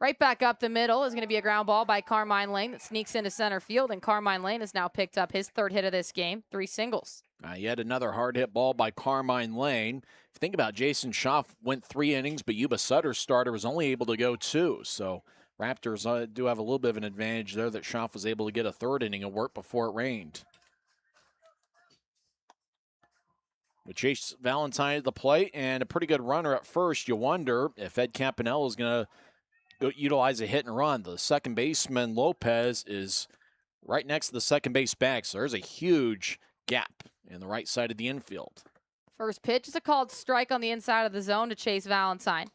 Right back up the middle is going to be a ground ball by Carmine Lane that sneaks into center field, and Carmine Lane has now picked up his 3rd hit of this game, 3 singles. Yet another hard hit ball by Carmine Lane. If you think about it, Jason Schaff went 3 innings, but Yuba-Sutter's starter was only able to go 2. So Raptors do have a little bit of an advantage there that Schaff was able to get a 3rd inning of work before it rained. With Chase Valentine at the plate and a pretty good runner at first, you wonder if Ed Campanella is going to utilize a hit and run. The second baseman, Lopez, is right next to the second base bag, so there's a huge gap in the right side of the infield. First pitch is a called strike on the inside of the zone to Chase Valentine.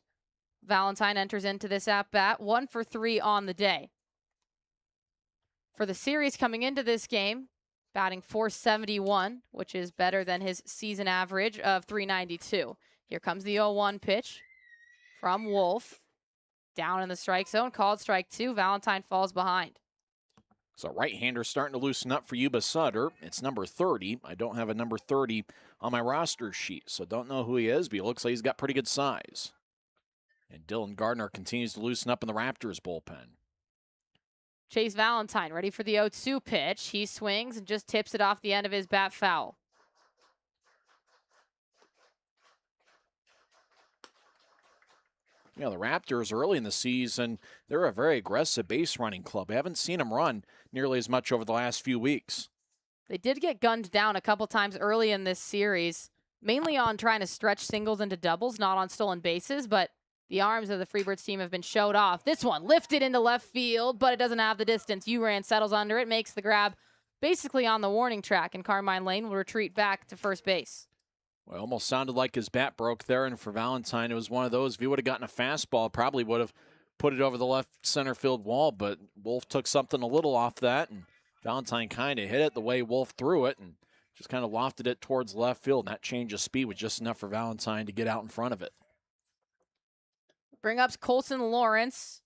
Valentine enters into this at-bat, 1 for 3 on the day. For the series coming into this game, batting .471, which is better than his season average of .392. Here comes the 0-1 pitch from Wolf. Down in the strike zone, called strike 2. Valentine falls behind. So right-hander starting to loosen up for Yuba-Sutter. It's number 30. I don't have a number 30 on my roster sheet, so don't know who he is, but he looks like he's got pretty good size. And Dylan Gardner continues to loosen up in the Raptors bullpen. Chase Valentine ready for the 0-2 pitch. He swings and just tips it off the end of his bat foul. You know, the Raptors early in the season, they're a very aggressive base running club. We haven't seen them run nearly as much over the last few weeks. They did get gunned down a couple times early in this series, mainly on trying to stretch singles into doubles, not on stolen bases, but the arms of the Freebirds team have been showed off. This one lifted into left field, but it doesn't have the distance. Uran settles under it, makes the grab basically on the warning track, and Carmine Lane will retreat back to first base. Well, almost sounded like his bat broke there, and for Valentine, it was one of those. If he would have gotten a fastball, probably would have put it over the left center field wall, but Wolf took something a little off that, and Valentine kind of hit it the way Wolf threw it, and just kind of lofted it towards left field, and that change of speed was just enough for Valentine to get out in front of it. Bring up Colson Lawrence.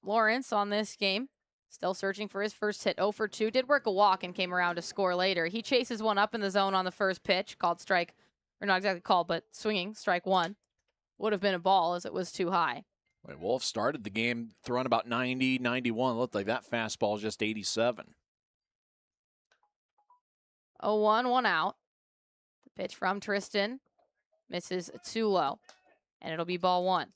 Lawrence on this game, still searching for his first hit. 0 for 2, did work a walk and came around to score later. He chases one up in the zone on the first pitch, called strike, or not exactly called, but swinging, strike 1. Would have been a ball as it was too high. Wolf started the game throwing about 90, 91. Looked like that fastball is just 87. 0-1, 1 out. The pitch from Tristan misses too low, and it'll be ball 1.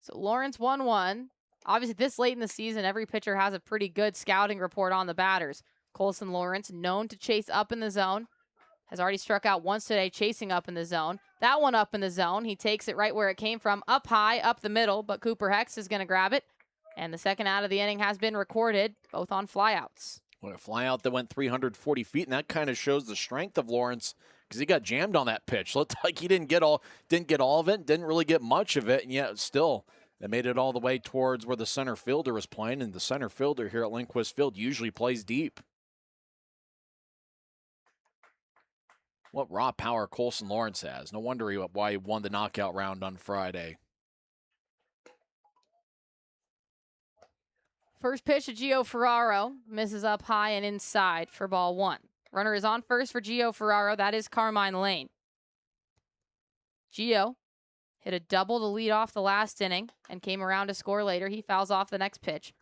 So Lawrence 1-1. Obviously, this late in the season, every pitcher has a pretty good scouting report on the batters. Colson Lawrence, known to chase up in the zone, has already struck out once today chasing up in the zone. That one up in the zone. He takes it right where it came from, up high, up the middle, but Cooper Hex is going to grab it. And the second out of the inning has been recorded, both on flyouts. What a flyout that went 340 feet, and that kind of shows the strength of Lawrence because he got jammed on that pitch. Looked like he didn't get all of it, didn't really get much of it, and yet still they made it all the way towards where the center fielder was playing, and the center fielder here at Lindquist Field usually plays deep. What raw power Colson Lawrence has. No wonder why he won the knockout round on Friday. First pitch to Gio Ferraro. Misses up high and inside for ball 1. Runner is on first for Gio Ferraro. That is Carmine Lane. Gio hit a double to lead off the last inning and came around to score later. He fouls off the next pitch.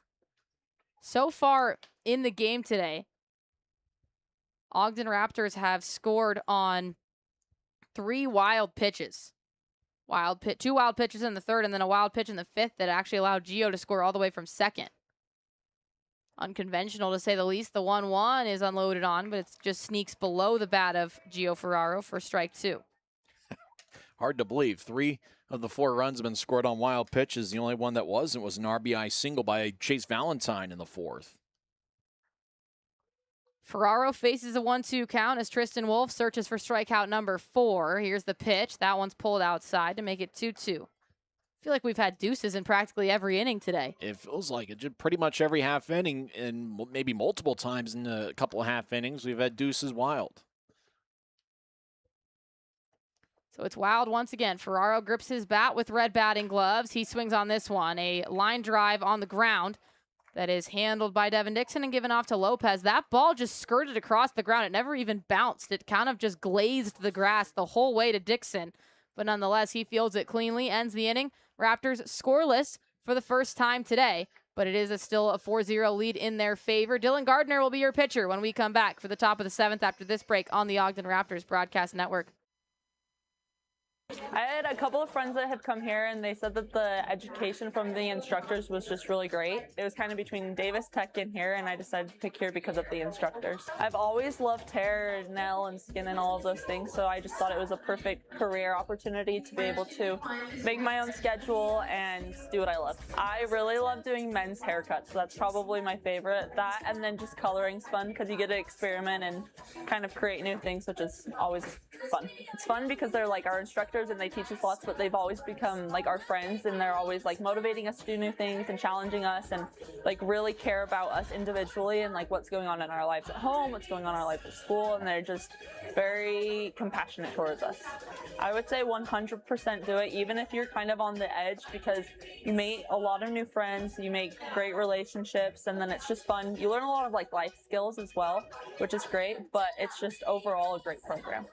So far in the game today, Ogden Raptors have scored on 3 wild pitches. 2 wild pitches in the third and then a wild pitch in the fifth that actually allowed Gio to score all the way from second. Unconventional to say the least. The 1-1 is unloaded on, but it just sneaks below the bat of Gio Ferraro for strike 2. Hard to believe. 3 of the 4 runs have been scored on wild pitches. The only one that wasn't was an RBI single by Chase Valentine in the 4th. Ferraro faces a 1-2 count as Tristan Wolf searches for strikeout number 4. Here's the pitch. That one's pulled outside to make it 2-2. I feel like we've had deuces in practically every inning today. It feels like it. Pretty much every half inning, and maybe multiple times in a couple of half innings, we've had deuces wild. So it's wild once again. Ferraro grips his bat with red batting gloves. He swings on this one. A line drive on the ground that is handled by Devin Dixon and given off to Lopez. That ball just skirted across the ground. It never even bounced. It kind of just glazed the grass the whole way to Dixon. But nonetheless, he fields it cleanly, ends the inning. Raptors scoreless for the first time today, but it is still a 4-0 lead in their favor. Dylan Gardner will be your pitcher when we come back for the top of the 7th after this break on the Ogden Raptors Broadcast Network. I had a couple of friends that had come here and they said that the education from the instructors was just really great. It was kind of between Davis Tech and here, and I decided to pick here because of the instructors. I've always loved hair, nail, and skin and all of those things, so I just thought it was a perfect career opportunity to be able to make my own schedule and do what I love. I really love doing men's haircuts, so that's probably my favorite. That and then just coloring's fun because you get to experiment and kind of create new things, which is always fun. It's fun because they're like our instructors and they teach us lots, but they've always become like our friends, and they're always like motivating us to do new things and challenging us and like really care about us individually and like what's going on in our lives at home, what's going on in our life at school, and they're just very compassionate towards us. I would say 100% do it, even if you're kind of on the edge, because you meet a lot of new friends, you make great relationships, and then it's just fun. You learn a lot of like life skills as well, which is great, but it's just overall a great program.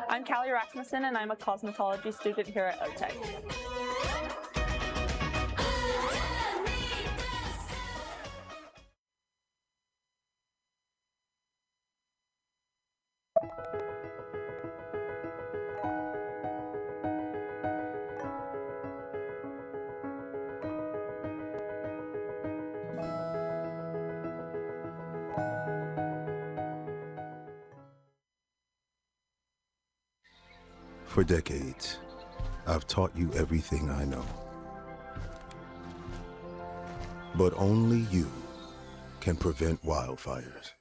I'm Callie Rasmussen, and I'm a cosmetology student here at OTEC. For decades, I've taught you everything I know. But only you can prevent wildfires.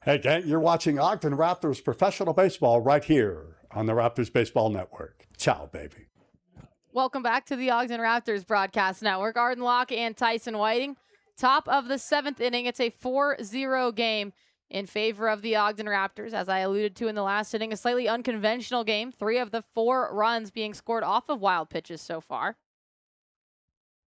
Hey, gang, you're watching Ogden Raptors professional baseball right here on the Raptors Baseball Network. Ciao, baby. Welcome back to the Ogden Raptors Broadcast Network. Arden Locke and Tyson Whiting. Top of the 7th inning. It's a 4-0 game in favor of the Ogden Raptors. As I alluded to in the last inning, a slightly unconventional game. 3 of the 4 runs being scored off of wild pitches so far.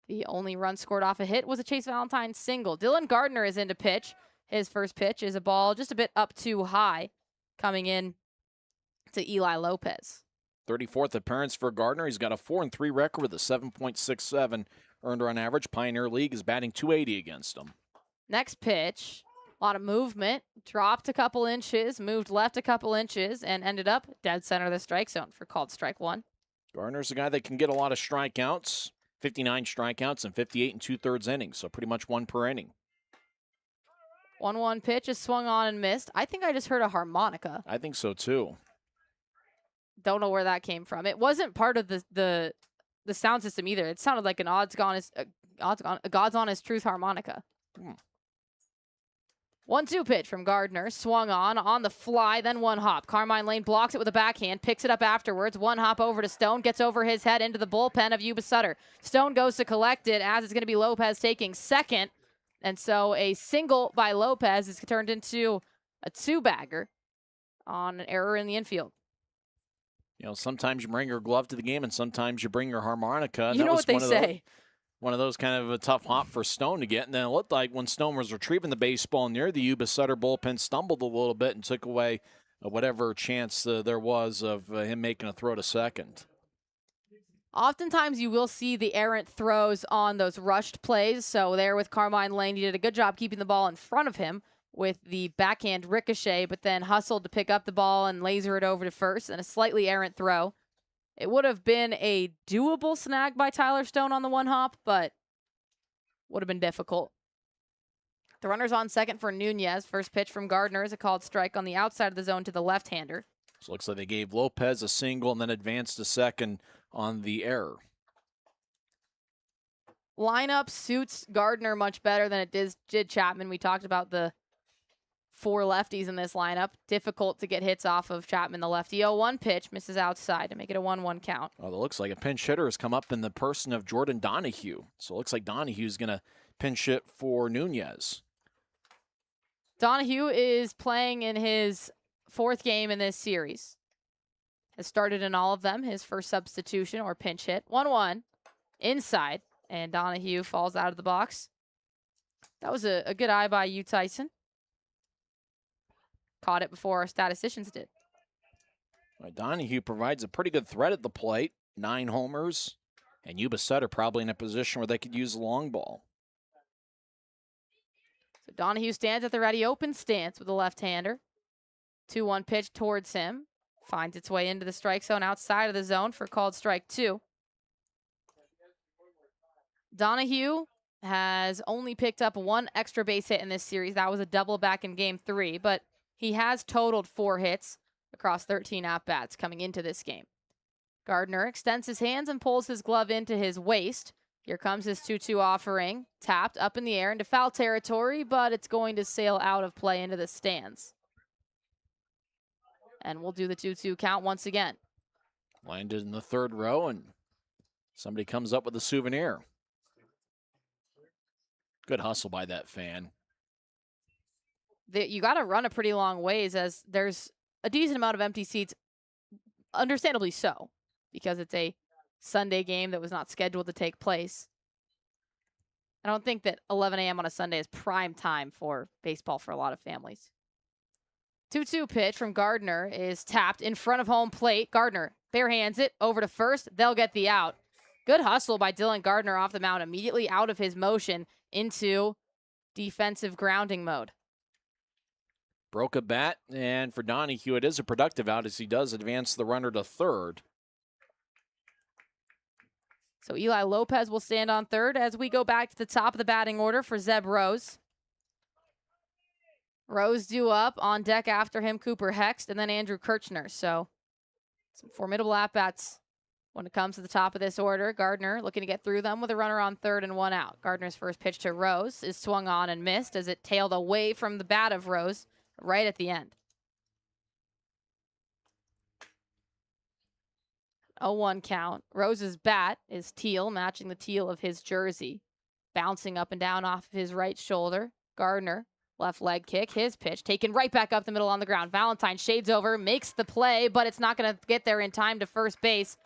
The only run scored off a hit was a Chase Valentine single. Dylan Gardner is in to pitch. His first pitch is a ball just a bit up too high, coming in to Eli Lopez. 34th appearance for Gardner. He's got a 4-3 record with a 7.67 earned run average. Pioneer League is batting .280 against him. Next pitch, a lot of movement. Dropped a couple inches, moved left a couple inches, and ended up dead center of the strike zone for called strike 1. Gardner's a guy that can get a lot of strikeouts, 59 strikeouts and 58 2/3 innings, so pretty much 1 per inning. 1-1 pitch is swung on and missed. I think I just heard a harmonica. I think so too. Don't know where that came from. It wasn't part of the sound system either. It sounded like an God's Honest Truth harmonica. 1-2 pitch from Gardner. Swung on the fly, then one hop. Carmine Lane blocks it with a backhand, picks it up afterwards. One hop over to Stone, gets over his head into the bullpen of Yuba-Sutter. Stone goes to collect it, as it's going to be Lopez taking second. And so a single by Lopez is turned into a 2-bagger on an error in the infield. You know, sometimes you bring your glove to the game and sometimes you bring your harmonica. You know what they say. One of those kind of a tough hop for Stone to get. And then it looked like when Stone was retrieving the baseball near the Yuba-Sutter bullpen, stumbled a little bit and took away whatever chance there was of him making a throw to second. Oftentimes you will see the errant throws on those rushed plays. So there with Carmine Lane, he did a good job keeping the ball in front of him with the backhand ricochet, but then hustled to pick up the ball and laser it over to first, and a slightly errant throw. It would have been a doable snag by Tyler Stone on the one hop, but would have been difficult. The runner's on second for Nunez. First pitch from Gardner is a called strike on the outside of the zone to the left-hander. So it looks like they gave Lopez a single and then advanced to second on the error. Lineup suits Gardner much better than it did Chapman. We talked about the 4 lefties in this lineup. Difficult to get hits off of Chapman, the lefty. 0-1 pitch, misses outside to make it a 1-1 count. Well, it looks like a pinch hitter has come up in the person of Jordan Donahue. So it looks like Donahue's going to pinch hit for Nunez. Donahue is playing in his 4th game in this series. Has started in all of them. His first substitution or pinch hit. 1-1 inside, and Donahue falls out of the box. That was a good eye by you, Tyson. Caught it before our statisticians did. Donahue provides a pretty good threat at the plate. 9 homers. And Yuba-Sutter probably in a position where they could use a long ball. So Donahue stands at the ready, open stance with a left-hander. 2-1 pitch towards him. finds its way into the strike zone outside of the zone for called strike 2. Donahue has only picked up 1 extra base hit in this series. That was a double back in game 3, but he has totaled 4 hits across 13 at-bats coming into this game. Gardner extends his hands and pulls his glove into his waist. Here comes his 2-2 offering, tapped up in the air into foul territory, but it's going to sail out of play into the stands. And we'll do the 2-2 count once again. Landed in the 3rd row, and somebody comes up with a souvenir. Good hustle by that fan. You got to run a pretty long ways, as there's a decent amount of empty seats, understandably so, because it's a Sunday game that was not scheduled to take place. I don't think that 11 a.m. on a Sunday is prime time for baseball for a lot of families. 2-2 pitch from Gardner is tapped in front of home plate. Gardner barehands it over to first. They'll get the out. Good hustle by Dylan Gardner off the mound, immediately out of his motion into defensive grounding mode. Broke a bat, and for Donahue, it is a productive out as he does advance the runner to 3rd. So Eli Lopez will stand on 3rd as we go back to the top of the batting order for Zeb Rose. Rose due up on deck after him, Cooper Hext, and then Andrew Kirchner. So some formidable at-bats when it comes to the top of this order. Gardner looking to get through them with a runner on 3rd and 1 out. Gardner's first pitch to Rose is swung on and missed as it tailed away from the bat of Rose right at the end. 0-1 count. Rose's bat is teal, matching the teal of his jersey. Bouncing up and down off of his right shoulder. Gardner, left leg kick, his pitch, taken right back up the middle on the ground. Valentine shades over, makes the play, but it's not going to get there in time to first base.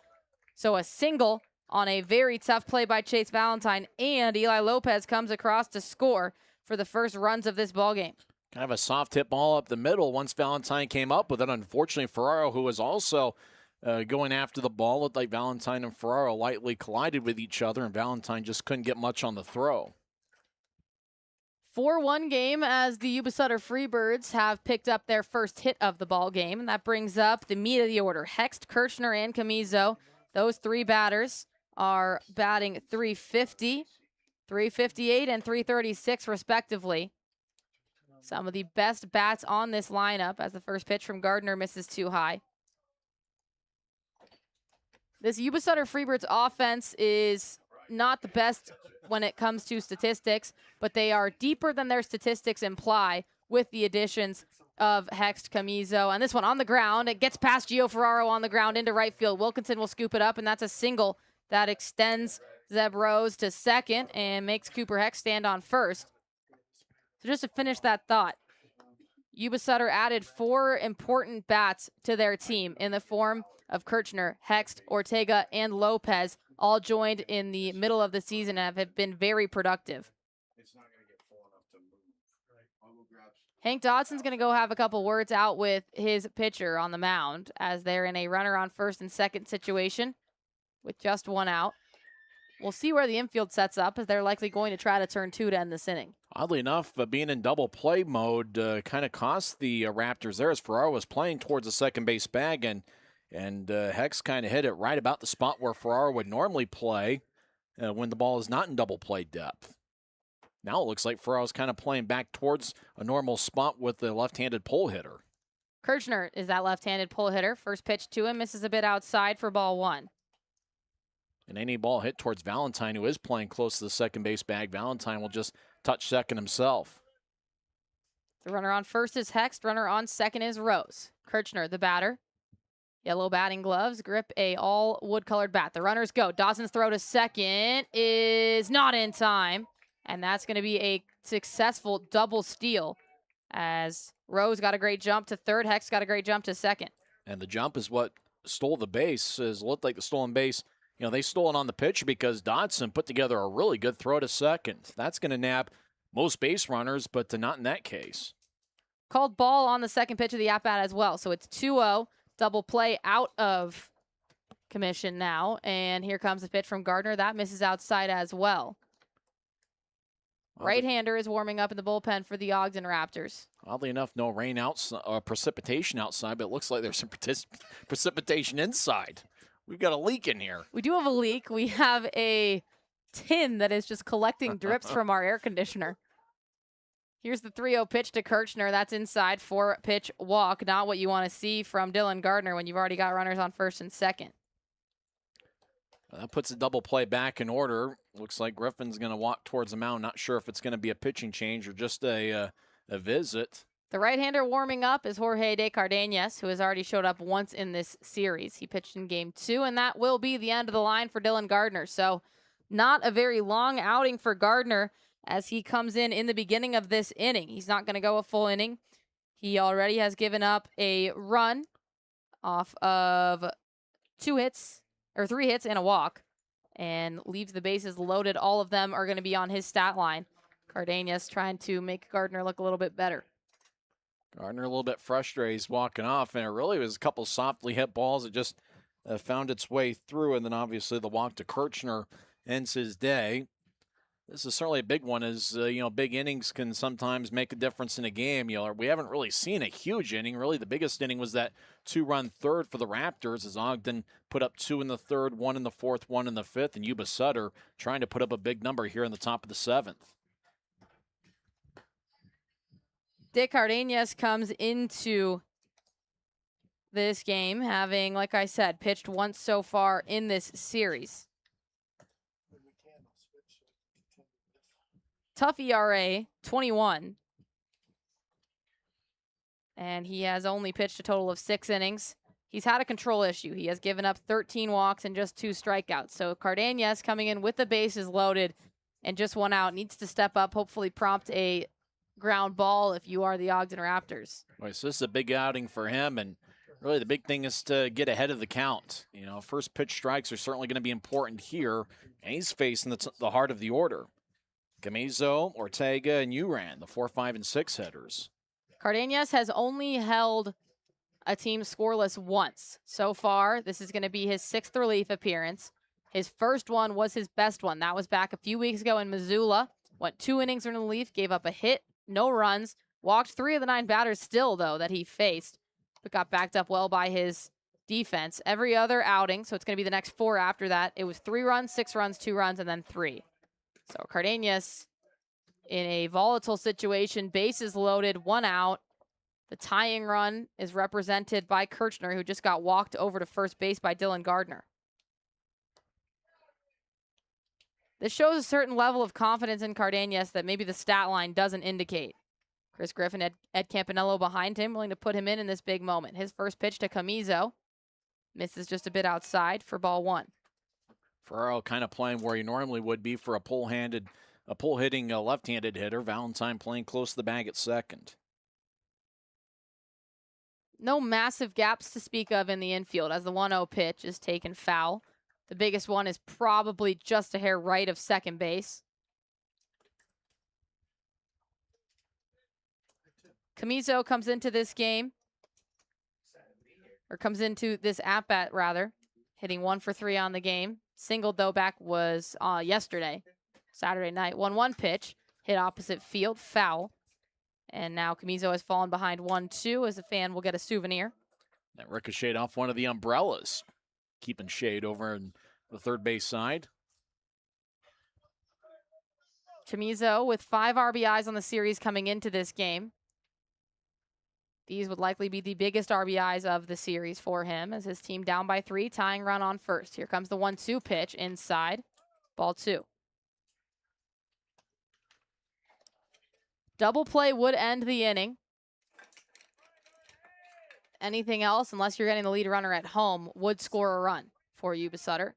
So a single on a very tough play by Chase Valentine, and Eli Lopez comes across to score for the first runs of this ballgame. Kind of a soft hit ball up the middle once Valentine came up with it. Unfortunately, Ferraro, who was also going after the ball, looked like Valentine and Ferraro lightly collided with each other, and Valentine just couldn't get much on the throw. 4-1 game as the Yuba-Sutter Freebirds have picked up their first hit of the ball game, and that brings up the meat of the order. Hext, Kirchner, and Camizo. Those 3 batters are batting .350, .358, and .336 respectively. Some of the best bats on this lineup as the first pitch from Gardner misses too high. This Yuba-Sutter Freebirds offense is not the best when it comes to statistics, but they are deeper than their statistics imply with the additions of Hext, Camizo. And this one on the ground, it gets past Gio Ferraro on the ground into right field. Wilkinson will scoop it up, and that's a single that extends Zeb Rose to 2nd and makes Cooper Hext stand on 1st. So just to finish that thought, Yuba-Sutter added 4 important bats to their team in the form of Kirchner, Hext, Ortega, and Lopez, all joined in the middle of the season and have been very productive. Hank Dodson's going to go have a couple words out with his pitcher on the mound as they're in a runner on 1st and 2nd situation with just 1 out. We'll see where the infield sets up, as they're likely going to try to turn 2 to end this inning. Oddly enough, being in double play mode kind of cost the Raptors there, as Ferraro was playing towards the second base bag, and Hex kind of hit it right about the spot where Ferraro would normally play when the ball is not in double play depth. Now it looks like Ferraro's kind of playing back towards a normal spot with the left-handed pull hitter. Kirchner is that left-handed pull hitter. First pitch to him, misses a bit outside for ball 1. And any ball hit towards Valentine, who is playing close to the second base bag, Valentine will just touch 2nd himself. The runner on 1st is Hext. Runner on 2nd is Rose. Kirchner, the batter. Yellow batting gloves, grip a all wood-colored bat. The runners go. Dawson's throw to 2nd is not in time. And that's going to be a successful double steal, as Rose got a great jump to 3rd. Hext got a great jump to 2nd. And the jump is what stole the base. It looked like the stolen base. You know, they stole it on the pitch because Dodson put together a really good throw to 2nd. That's going to nab most base runners, but not in that case. Called ball on the 2nd pitch of the at-bat as well. So it's 2-0, double play out of commission now. And here comes the pitch from Gardner. That misses outside as well. Right-hander is warming up in the bullpen for the Ogden Raptors. Oddly enough, no rain outside, precipitation outside, but it looks like there's some precipitation inside. We've got a leak in here. We do have a leak. We have a tin that is just collecting drips from our air conditioner. Here's the 3-0 pitch to Kirchner. That's inside. 4-pitch walk. Not what you want to see from Dylan Gardner when you've already got runners on first and second. That puts the double play back in order. Looks like Griffin's going to walk towards the mound. Not sure if it's going to be a pitching change or just a visit. The right-hander warming up is Jorge de Cardenas, who has already showed up once in this series. He pitched in Game 2, and that will be the end of the line for Dylan Gardner. So not a very long outing for Gardner as he comes in the beginning of this inning. He's not going to go a full inning. He already has given up a run off of 3 hits and a walk, and leaves the bases loaded. All of them are going to be on his stat line. Cardenas trying to make Gardner look a little bit better. Gardner a little bit frustrated. He's walking off, and it really was a couple softly hit balls that just found its way through, and then obviously the walk to Kirchner ends his day. This is certainly a big one, as big innings can sometimes make a difference in a game. We haven't really seen a huge inning. Really, the biggest inning was that 2-run third for the Raptors, as Ogden put up 2 in the third, 1 in the fourth, 1 in the fifth, and Yuba-Sutter trying to put up a big number here in the top of the 7th. De Cardenas comes into this game having, like I said, pitched once so far in this series. Tough ERA, 21. And he has only pitched a total of 6 innings. He's had a control issue. He has given up 13 walks and just 2 strikeouts. So Cardenas coming in with the bases loaded and just 1 out. Needs to step up, hopefully prompt a ground ball if you are the Ogden Raptors. Right, so this is a big outing for him, and really the big thing is to get ahead of the count. First pitch strikes are certainly going to be important here, and he's facing the heart of the order. Camizo, Ortega, and Uran, the 4, 5, and 6 hitters. Cardenas has only held a team scoreless once so far. This is going to be his 6th relief appearance. His first one was his best one. That was back a few weeks ago in Missoula. Went 2 innings in relief, gave up a hit, no runs, walked 3 of the 9 batters still, though, that he faced, but got backed up well by his defense. Every other outing, so it's going to be the next 4 after that, it was 3 runs, 6 runs, 2 runs, and then 3. So Cardenas in a volatile situation, bases loaded, 1 out. The tying run is represented by Kirchner, who just got walked over to first base by Dylan Gardner. This shows a certain level of confidence in Cardenas that maybe the stat line doesn't indicate. Chris Griffin, Ed Campanello behind him, willing to put him in this big moment. His first pitch to Camizo misses just a bit outside for ball 1. Ferraro kind of playing where he normally would be for a pull-hitting left-handed hitter. Valentine playing close to the bag at second. No massive gaps to speak of in the infield as the 1-0 pitch is taken foul. The biggest one is probably just a hair right of second base. Camizo comes into this game, or comes into this at-bat, rather, hitting 1 for 3 on the game. Singled, though, back was yesterday, Saturday night. 1-1 pitch, hit opposite field, foul. And now Camizo has fallen behind 1-2 as a fan will get a souvenir. That ricocheted off one of the umbrellas, keeping shade over in the third base side. Camizo with 5 RBIs on the series coming into this game. These would likely be the biggest RBIs of the series for him as his team down by 3, tying run on first. Here comes the 1-2 pitch inside. Ball 2. Double play would end the inning. Anything else, unless you're getting the lead runner at home, would score a run for Yuba-Sutter.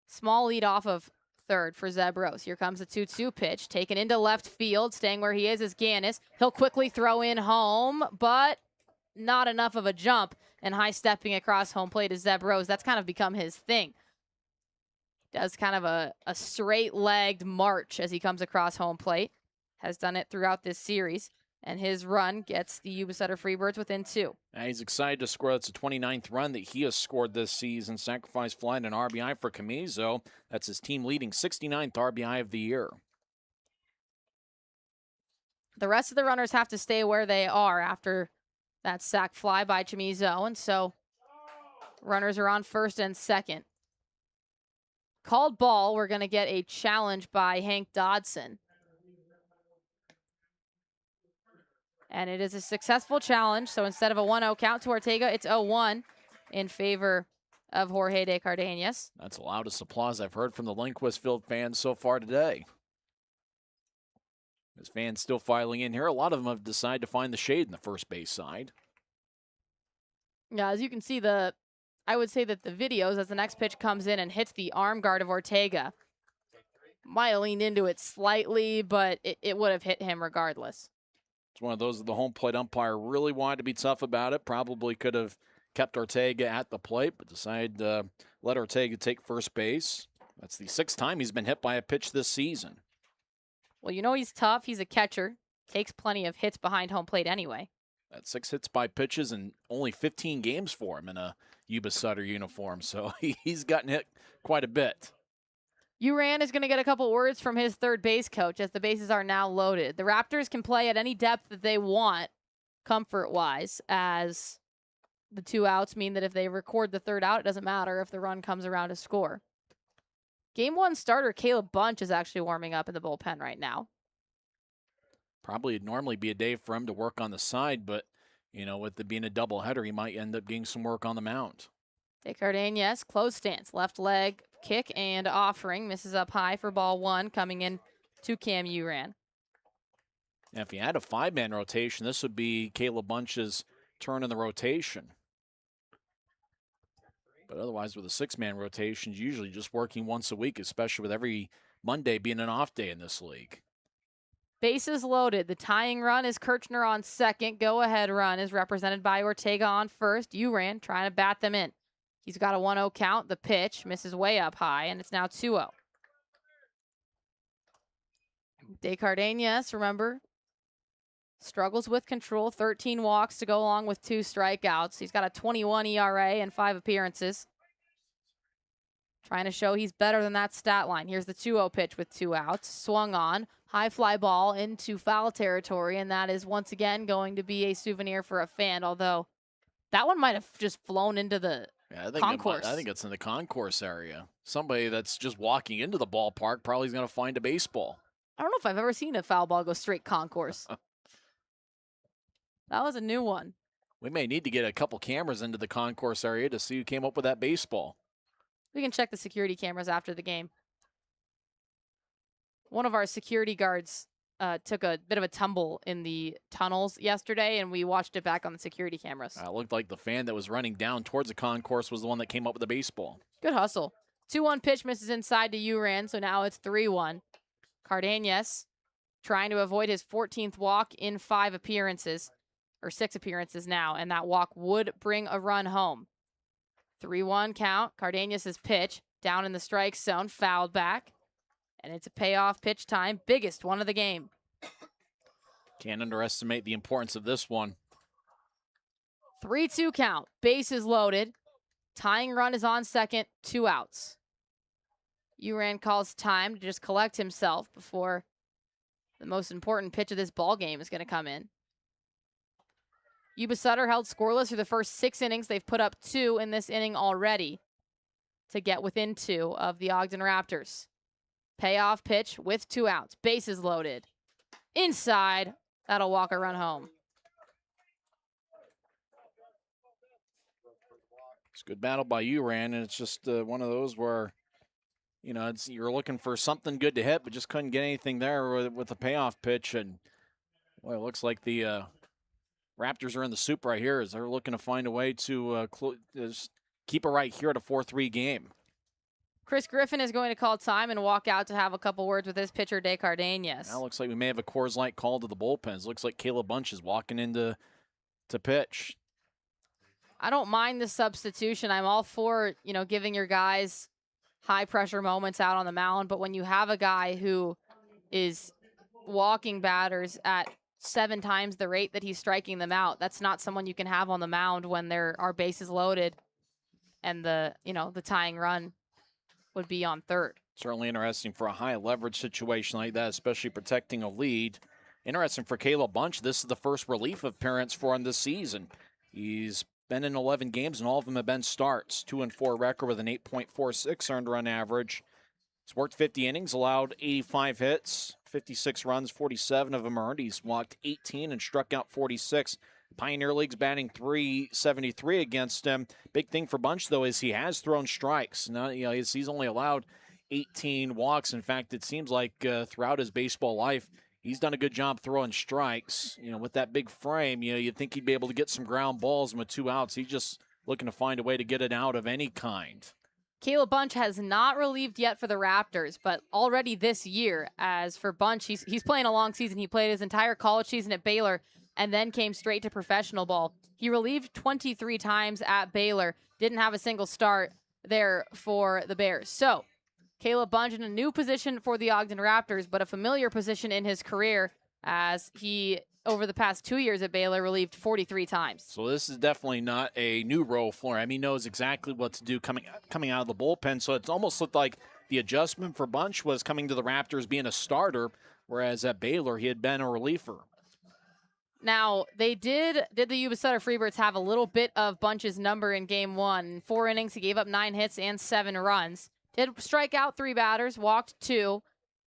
Small lead off of third for Zeb Rose. Here comes the 2-2 pitch, taken into left field. Staying where he is Gannis. He'll quickly throw in home, but not enough of a jump. And high stepping across home plate is Zeb Rose. That's kind of become his thing. Does kind of a straight-legged march as he comes across home plate. Has done it throughout this series. And his run gets the Yuba-Sutter Freebirds within 2. Now he's excited to score. That's the 29th run that he has scored this season. Sacrifice fly and an RBI for Camizo. That's his team leading 69th RBI of the year. The rest of the runners have to stay where they are after that sac fly by Chamizo, and so runners are on first and second. Called ball, we're going to get a challenge by Hank Dodson. And it is a successful challenge, so instead of a 1-0 count to Ortega, it's 0-1 in favor of Jorge de Cardenas. That's the loudest applause I've heard from the Lindquist Field fans so far today. As fans still filing in here, a lot of them have decided to find the shade in the first base side. Yeah, as you can see, I would say that the videos, as the next pitch comes in and hits the arm guard of Ortega, might have leaned into it slightly, but it would have hit him regardless. It's one of those that the home plate umpire really wanted to be tough about it. Probably could have kept Ortega at the plate, but decided to let Ortega take first base. That's the 6th time he's been hit by a pitch this season. Well, you know he's tough. He's a catcher. Takes plenty of hits behind home plate anyway. That's 6 hits by pitches and only 15 games for him in a Yuba-Sutter uniform, so he's gotten hit quite a bit. Uran is going to get a couple words from his third base coach as the bases are now loaded. The Raptors can play at any depth that they want, comfort-wise, as the 2 outs mean that if they record the third out, it doesn't matter if the run comes around to score. Game 1 starter Caleb Bunch is actually warming up in the bullpen right now. Probably would normally be a day for him to work on the side, but, you know, with it being a doubleheader, he might end up getting some work on the mound. De Cardenas, close stance, left leg kick and offering. Misses up high for ball 1, coming in to Cam Uran. Now, if he had a 5-man rotation, this would be Caleb Bunch's turn in the rotation. But otherwise, with a 6-man rotation, usually just working once a week, especially with every Monday being an off day in this league. Bases loaded. The tying run is Kirchner on second. Go-ahead run is represented by Ortega on first. Uran trying to bat them in. He's got a 1-0 count. The pitch misses way up high, and it's now 2-0. De Cardenas, remember, struggles with control. 13 walks to go along with 2 strikeouts. He's got a 21 ERA and 5 appearances. Trying to show he's better than that stat line. Here's the 2-0 pitch with 2 outs. Swung on. High fly ball into foul territory, and that is once again going to be a souvenir for a fan, although that one might have just flown into the concourse. I think it's in the concourse area. Somebody that's just walking into the ballpark probably is going to find a baseball. I don't know if I've ever seen a foul ball go straight concourse. That was a new one. We may need to get a couple cameras into the concourse area to see who came up with that baseball. We can check the security cameras after the game. One of our security guards took a bit of a tumble in the tunnels yesterday, and we watched it back on the security cameras. It looked like the fan that was running down towards the concourse was the one that came up with the baseball. Good hustle. 2-1 pitch misses inside to Uran, so now it's 3-1. Cardenas trying to avoid his 14th walk in 5 appearances, or 6 appearances now, and that walk would bring a run home. 3-1 count. Cardenas' pitch down in the strike zone, fouled back. And it's a payoff pitch time, biggest one of the game. Can't underestimate the importance of this one. 3-2 count, bases loaded. Tying run is on second, 2 outs. Uran calls time to just collect himself before the most important pitch of this ball game is going to come in. Yuba-Sutter held scoreless through the first 6 innings. They've put up 2 in this inning already to get within 2 of the Ogden Raptors. Payoff pitch with 2 outs. Bases loaded. Inside. That'll walk a run home. It's a good battle by Uran, and it's just one of those where, you know, you're looking for something good to hit, but just couldn't get anything there with the payoff pitch. And, well, it looks like the Raptors are in the soup right here as they're looking to find a way to keep it right here at a 4-3 game. Chris Griffin is going to call time and walk out to have a couple words with his pitcher, De Cardenas. Now it looks like we may have a Coors Light call to the bullpens. Looks like Caleb Bunch is walking into pitch. I don't mind the substitution. I'm all for, you know, giving your guys high-pressure moments out on the mound, but when you have a guy who is walking batters at 7 times the rate that he's striking them out, that's not someone you can have on the mound when there are bases loaded and the tying run would be on third. Certainly interesting for a high leverage situation like that, especially protecting a lead. Interesting for Caleb Bunch, this is the first relief appearance for him this season. He's been in 11 games, and all of them have been starts. 2-4 record with an 8.46 earned run average. He's worked 50 innings, allowed 85 hits, 56 runs, 47 of them earned. He's walked 18 and struck out 46. Pioneer League's batting .373 against him. Big thing for Bunch, though, is he has thrown strikes. Now, he's only allowed 18 walks. In fact, it seems like throughout his baseball life, he's done a good job throwing strikes. With that big frame, you'd think he'd be able to get some ground balls, and with 2 outs, he's just looking to find a way to get it out of any kind. Caleb Bunch has not relieved yet for the Raptors, but already this year, as for Bunch, he's playing a long season. He played his entire college season at Baylor and then came straight to professional ball. He relieved 23 times at Baylor, didn't have a single start there for the Bears. So, Caleb Bunch in a new position for the Ogden Raptors, but a familiar position in his career as he, over the past 2 years at Baylor, relieved 43 times. So this is definitely not a new role for him. He knows exactly what to do coming out of the bullpen. So it's almost looked like the adjustment for Bunch was coming to the Raptors being a starter, whereas at Baylor he had been a reliever. Now, did the Yuba-Sutter Freebirds have a little bit of Bunch's number in Game 1. In 4 innings, he gave up 9 hits and 7 runs. Did strike out 3 batters, walked 2,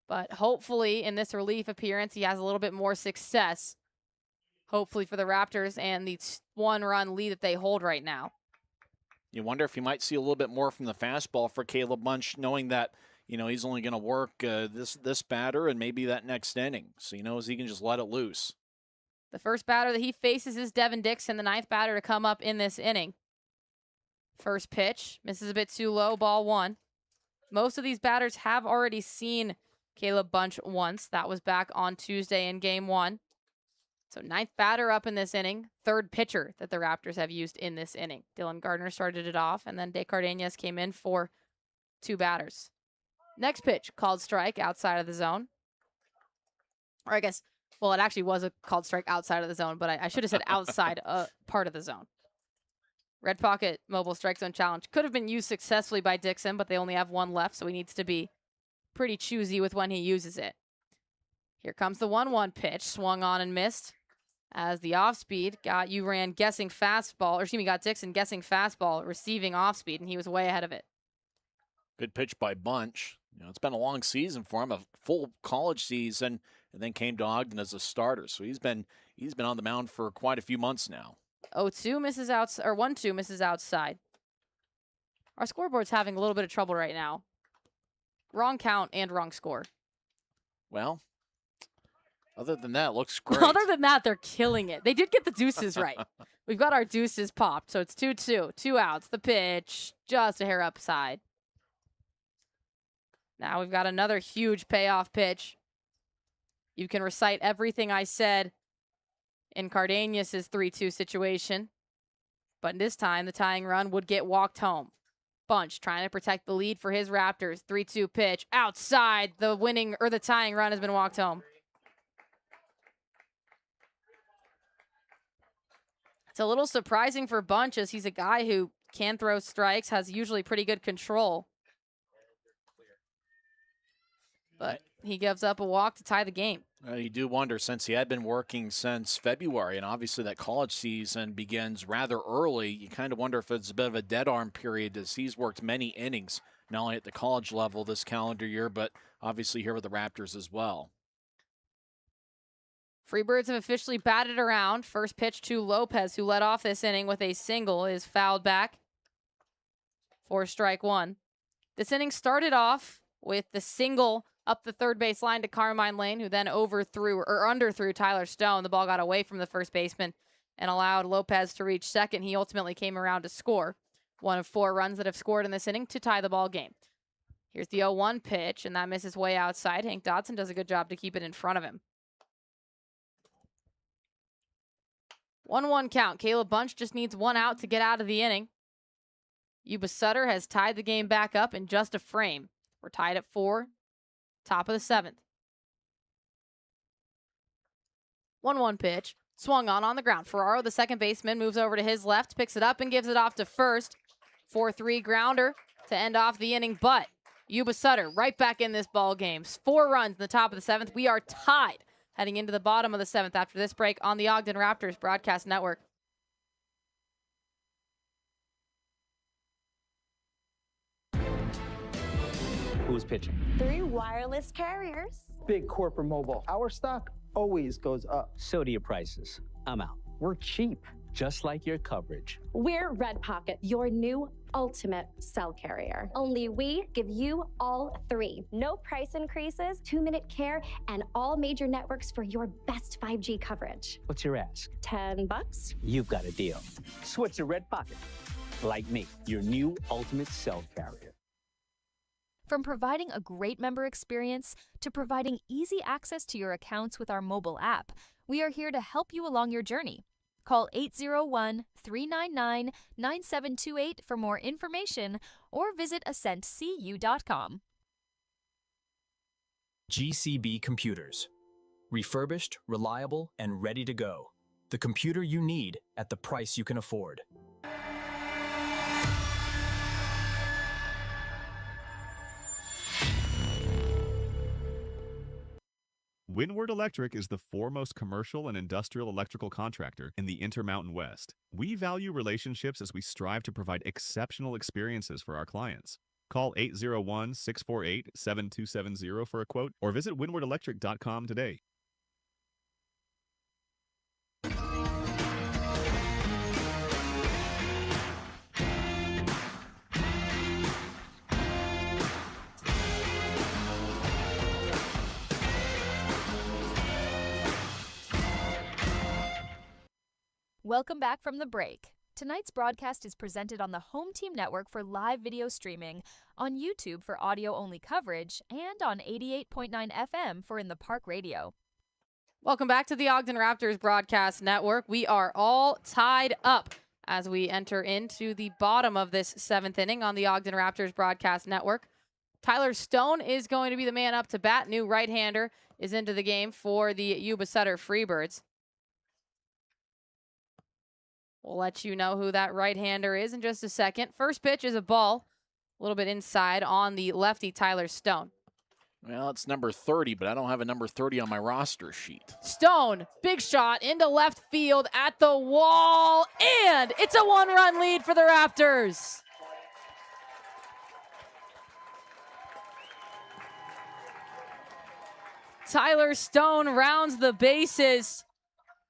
but hopefully in this relief appearance, he has a little bit more success. Hopefully for the Raptors and the 1-run lead that they hold right now. You wonder if you might see a little bit more from the fastball for Caleb Bunch, knowing that, he's only going to work this batter and maybe that next inning. So he knows he can just let it loose. The first batter that he faces is Devin Dixon, the 9th batter to come up in this inning. First pitch, misses a bit too low, ball 1. Most of these batters have already seen Caleb Bunch once. That was back on Tuesday in Game 1. So 9th batter up in this inning. 3rd pitcher that the Raptors have used in this inning. Dylan Gardner started it off, and then De Cardenas came in for 2 batters. Next pitch, called strike outside of the zone. Or I guess, well, it actually was a called strike outside of the zone, but I should have said outside part of the zone. Red Pocket Mobile Strike Zone Challenge could have been used successfully by Dixon, but they only have 1 left, so he needs to be pretty choosy with when he uses it. Here comes the 1-1 pitch, swung on and missed. As the off-speed got Dixon guessing fastball, receiving off-speed, and he was way ahead of it. Good pitch by Bunch. It's been a long season for him, a full college season, and then came to Ogden as a starter. So he's been on the mound for quite a few months now. 0-2 misses out, or 1-2 misses outside. Our scoreboard's having a little bit of trouble right now. Wrong count and wrong score. Well, other than that, it looks great. Other than that, they're killing it. They did get the deuces right. We've got our deuces popped, so it's 2-2. 2 outs. The pitch, just a hair upside. Now we've got another huge payoff pitch. You can recite everything I said in Cardenas' 3-2 situation. But this time, the tying run would get walked home. Bunch trying to protect the lead for his Raptors. 3-2 pitch outside. The tying run has been walked home. It's a little surprising for Bunch as he's a guy who can throw strikes, has usually pretty good control. But he gives up a walk to tie the game. You do wonder, since he had been working since February, and obviously that college season begins rather early, you kind of wonder if it's a bit of a dead arm period as he's worked many innings, not only at the college level this calendar year, but obviously here with the Raptors as well. Freebirds have officially batted around. First pitch to Lopez, who led off this inning with a single, is fouled back for strike 1. This inning started off with the single up the third base line to Carmine Lane, who then underthrew Tyler Stone. The ball got away from the first baseman and allowed Lopez to reach second. He ultimately came around to score. 1 of 4 runs that have scored in this inning to tie the ball game. Here's the 0-1 pitch, and that misses way outside. Hank Dodson does a good job to keep it in front of him. 1-1 count. Caleb Bunch just needs 1 out to get out of the inning. Yuba-Sutter has tied the game back up in just a frame. We're tied at 4. Top of the 7th. 1-1 pitch. Swung on the ground. Ferraro, the second baseman, moves over to his left, picks it up and gives it off to first. 4-3 grounder to end off the inning, but Yuba-Sutter right back in this ball game. 4 runs in the top of the 7th. We are tied heading into the bottom of the 7th after this break on the Ogden Raptors Broadcast Network. Who's pitching? 3 wireless carriers. Big corporate mobile. Our stock always goes up. So do your prices. I'm out. We're cheap. Just like your coverage. We're Red Pocket, your new ultimate cell carrier. Only we give you all 3. No price increases, 2-minute care, and all major networks for your best 5G coverage. What's your ask? $10. You've got a deal. Switch to Red Pocket. Like me, your new ultimate cell carrier. From providing a great member experience to providing easy access to your accounts with our mobile app, we are here to help you along your journey. Call 801-399-9728 for more information or visit ascentcu.com. GCB Computers. Refurbished, reliable, and ready to go. The computer you need at the price you can afford. Windward Electric is the foremost commercial and industrial electrical contractor in the Intermountain West. We value relationships as we strive to provide exceptional experiences for our clients. Call 801-648-7270 for a quote or visit windwardelectric.com today. Welcome back from the break. Tonight's broadcast is presented on the Home Team Network for live video streaming, on YouTube for audio-only coverage, and on 88.9 FM for In the Park Radio. Welcome back to the Ogden Raptors Broadcast Network. We are all tied up as we enter into the bottom of this 7th inning on the Ogden Raptors Broadcast Network. Tyler Stone is going to be the man up to bat. New right-hander is into the game for the Yuba-Sutter Freebirds. We'll let you know who that right-hander is in just a second. First pitch is a ball, a little bit inside on the lefty Tyler Stone. Well, it's number 30, but I don't have a number 30 on my roster sheet. Stone, big shot into left field at the wall, and it's a 1-run lead for the Raptors. Tyler Stone rounds the bases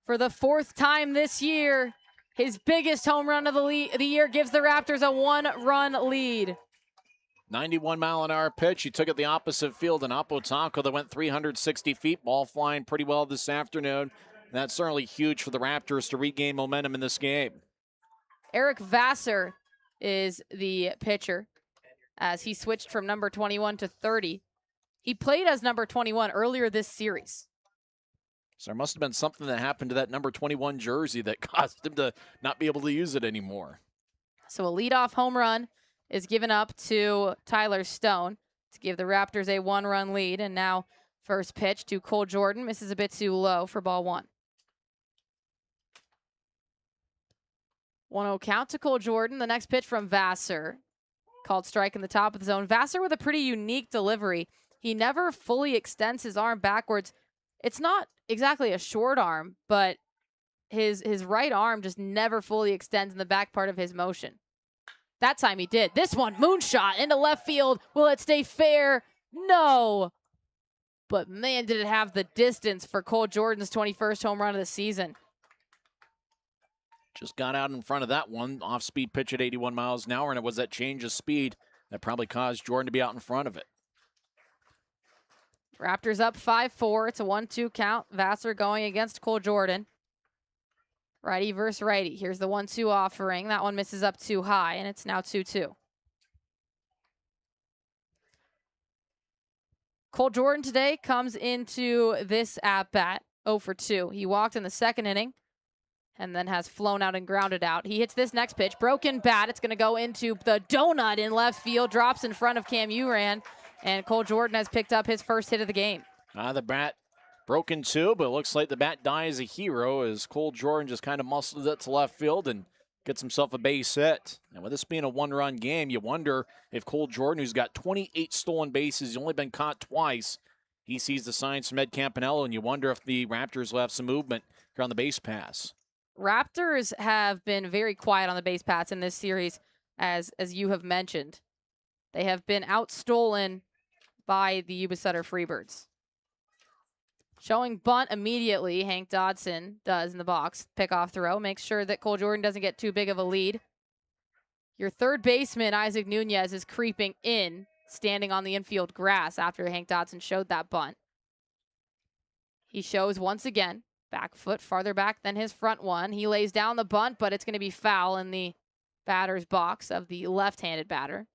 for the 4th time this year. His biggest home run of the year gives the Raptors a 1-run lead. 91-mile-an-hour pitch. He took it the opposite field, and Apotako that went 360 feet. Ball flying pretty well this afternoon. And that's certainly huge for the Raptors to regain momentum in this game. Eric Vassar is the pitcher as he switched from number 21 to 30. He played as number 21 earlier this series. So there must have been something that happened to that number 21 jersey that caused him to not be able to use it anymore. So a leadoff home run is given up to Tyler Stone to give the Raptors a 1-run lead. And now first pitch to Cole Jordan misses a bit too low for ball 1. 1-0 count to Cole Jordan. The next pitch from Vassar. Called strike in the top of the zone. Vassar with a pretty unique delivery. He never fully extends his arm backwards. It's not exactly a short arm, but his right arm just never fully extends in the back part of his motion. That time he did. This one, moonshot into left field. Will it stay fair? No. But man, did it have the distance for Cole Jordan's 21st home run of the season. Just got out in front of that one. Off-speed pitch at 81 miles an hour, and it was that change of speed that probably caused Jordan to be out in front of it. Raptors up 5-4. It's a 1-2 count. Vassar going against Cole Jordan. Righty versus righty. Here's the 1-2 offering. That one misses up too high, and it's now 2-2. Cole Jordan today comes into this at-bat 0 for 2. He walked in the 2nd inning and then has flown out and grounded out. He hits this next pitch. Broken bat. It's going to go into the donut in left field. Drops in front of Cam Uran. And Cole Jordan has picked up his first hit of the game. The bat broken too, but it looks like the bat dies a hero as Cole Jordan just kind of muscles it to left field and gets himself a base hit. And with this being a 1-run game, you wonder if Cole Jordan, who's got 28 stolen bases, he's only been caught twice, He sees the signs from Ed Campanello, and you wonder if the Raptors will have some movement here on the base pass. Raptors have been very quiet on the base pass in this series, as you have mentioned. They have been outstolen by the Yuba-Sutter Freebirds. Showing bunt immediately, Hank Dodson does in the box. Pickoff throw, makes sure that Cole Jordan doesn't get too big of a lead. Your third baseman, Isaac Nunez, is creeping in, standing on the infield grass after Hank Dodson showed that bunt. He shows once again, back foot farther back than his front one. He lays down the bunt, but it's going to be foul in the batter's box of the left-handed batter.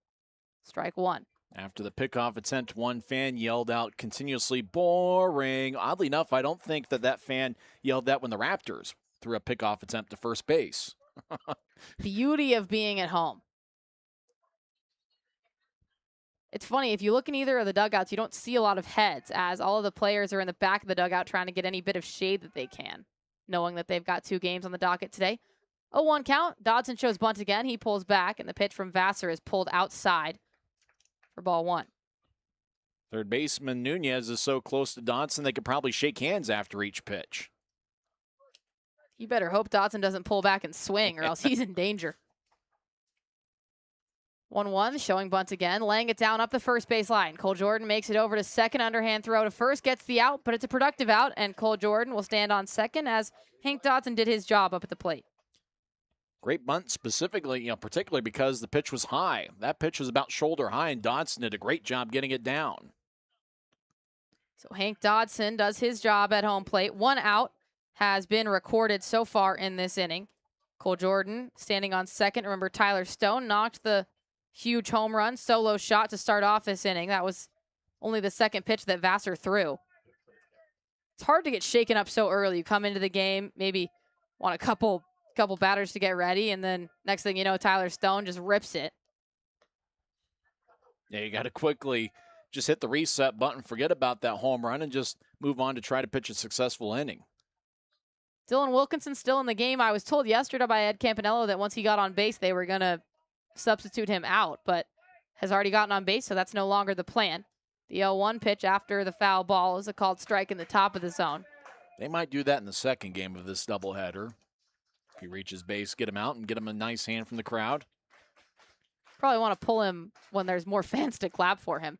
Strike one. After the pickoff attempt, one fan yelled out continuously, boring. Oddly enough, I don't think that fan yelled that when the Raptors threw a pickoff attempt to first base. Beauty of being at home. It's funny, if you look in either of the dugouts, you don't see a lot of heads, as all of the players are in the back of the dugout trying to get any bit of shade that they can, knowing that they've got 2 games on the docket today. 0-1 count. Dodson shows bunt again. He pulls back, and the pitch from Vassar is pulled outside for ball 1. Third baseman Nunez is so close to Dodson they could probably shake hands after each pitch. You better hope Dodson doesn't pull back and swing, or else he's in danger. 1-1, showing bunt again, laying it down up the first base line. Cole Jordan makes it over to second, underhand throw to first, gets the out, but it's a productive out, and Cole Jordan will stand on second as Hank Dodson did his job up at the plate. Great bunt specifically, particularly because the pitch was high. That pitch was about shoulder high, and Dodson did a great job getting it down. So Hank Dodson does his job at home plate. 1 out has been recorded so far in this inning. Cole Jordan standing on second. Remember, Tyler Stone knocked the huge home run, solo shot to start off this inning. That was only the second pitch that Vassar threw. It's hard to get shaken up so early. You come into the game, maybe want a couple batters to get ready, and then next thing you know, Tyler Stone just rips it. Yeah, you got to quickly just hit the reset button, forget about that home run, and just move on to try to pitch a successful inning. Dylan Wilkinson still in the game. I was told yesterday by Ed Campanello that once he got on base, they were going to substitute him out, but has already gotten on base, so that's no longer the plan. The 0-1 pitch after the foul ball is a called strike in the top of the zone. They might do that in the second game of this doubleheader. If he reaches base, get him out and get him a nice hand from the crowd. Probably want to pull him when there's more fans to clap for him.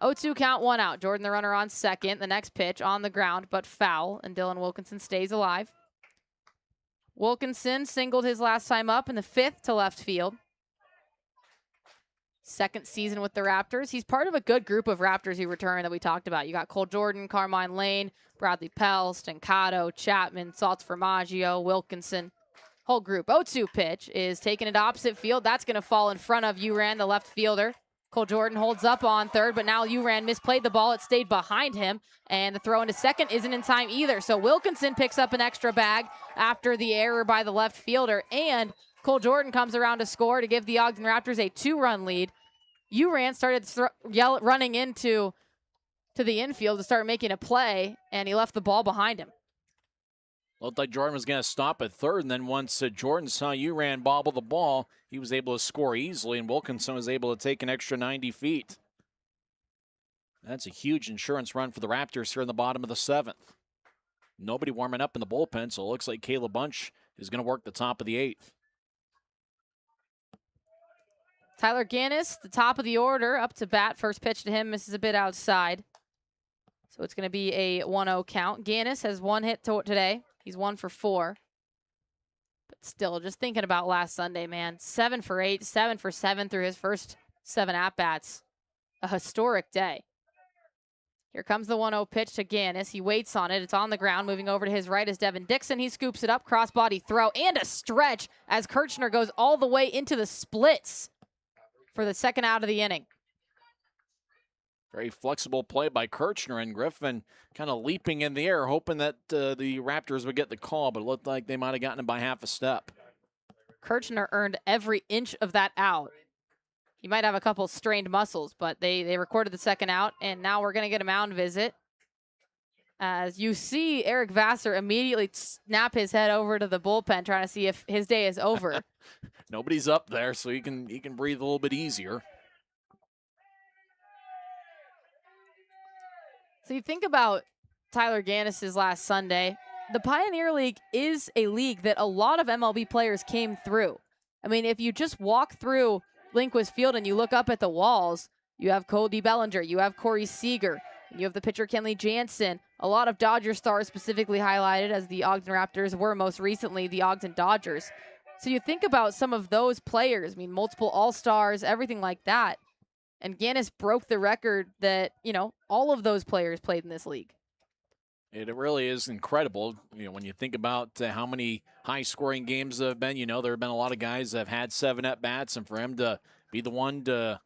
0-2 count, 1 out. Jordan the runner on second. The next pitch on the ground, but foul, and Dylan Wilkinson stays alive. Wilkinson singled his last time up in the 5th to left field. Second season with the Raptors. He's part of a good group of Raptors who return that we talked about. You got Cole Jordan, Carmine Lane, Bradley Pell, Stancato, Chapman, Salts Formaggio, Wilkinson. Whole group. 0-2 pitch is taking it opposite field. That's going to fall in front of Uran, the left fielder. Cole Jordan holds up on third, but now Uran misplayed the ball. It stayed behind him, and the throw into second isn't in time either. So Wilkinson picks up an extra bag after the error by the left fielder, and Cole Jordan comes around to score to give the Ogden Raptors a 2-run lead. Uran started running into the infield to start making a play, and he left the ball behind him. Looked like Jordan was going to stop at third, and then once Jordan saw Uran bobble the ball, he was able to score easily, and Wilkinson was able to take an extra 90 feet. That's a huge insurance run for the Raptors here in the bottom of the 7th. Nobody warming up in the bullpen, so it looks like Caleb Bunch is going to work the top of the 8th. Tyler Gannis, the top of the order, up to bat. First pitch to him misses a bit outside. So it's going to be a 1-0 count. Gannis has 1 hit today. He's 1 for 4. But still, just thinking about last Sunday, man. 7 for 8, 7 for 7 through his first 7 at-bats. A historic day. Here comes the 1-0 pitch to Gannis. He waits on it. It's on the ground. Moving over to his right is Devin Dixon. He scoops it up. Crossbody throw and a stretch as Kirchner goes all the way into the splits for the second out of the inning. Very flexible play by Kirchner, and Griffin kind of leaping in the air, hoping that the Raptors would get the call, but it looked like they might have gotten him by half a step. Kirchner earned every inch of that out. He might have a couple strained muscles, but they recorded the second out, and now we're going to get a mound visit. As you see Eric Vassar immediately snap his head over to the bullpen, trying to see if his day is over. Nobody's up there, so he can breathe a little bit easier. So you think about Tyler Gannis's last Sunday. The Pioneer League is a league that a lot of MLB players came through. I mean, if you just walk through Lindquist Field and you look up at the walls, you have Cody Bellinger, you have Corey Seager, you have the pitcher Kenley Jansen. A lot of Dodger stars specifically highlighted, as the Ogden Raptors were most recently the Ogden Dodgers. So you think about some of those players, I mean, multiple All-Stars, everything like that. And Gannis broke the record that, all of those players played in this league. It really is incredible. When you think about how many high-scoring games there have been, there have been a lot of guys that have had 7 at-bats, and for him to be the one to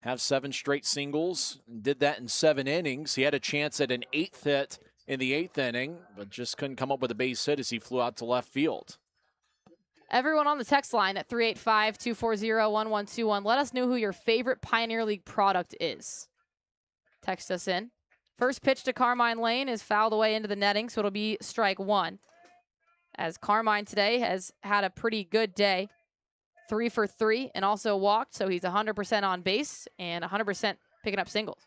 have 7 straight singles, did that in 7 innings. He had a chance at an 8th hit in the 8th inning, but just couldn't come up with a base hit as he flew out to left field. Everyone on the text line at 385-240-1121, let us know who your favorite Pioneer League product is. Text us in. First pitch to Carmine Lane is fouled away into the netting, so it'll be strike 1. As Carmine today has had a pretty good day. 3 for 3 and also walked, so he's 100% on base and 100% picking up singles.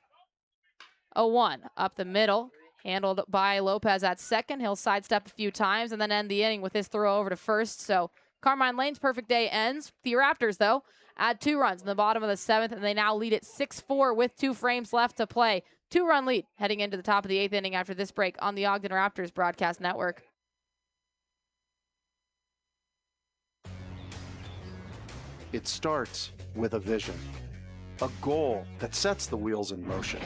0-1 up the middle, handled by Lopez at second. He'll sidestep a few times and then end the inning with his throw over to first. So Carmine Lane's perfect day ends. The Raptors, though, add 2 runs in the bottom of the 7th, and they now lead it 6-4 with 2 frames left to play. 2-run lead heading into the top of the 8th inning after this break on the Ogden Raptors broadcast network. It starts with a vision, a goal that sets the wheels in motion.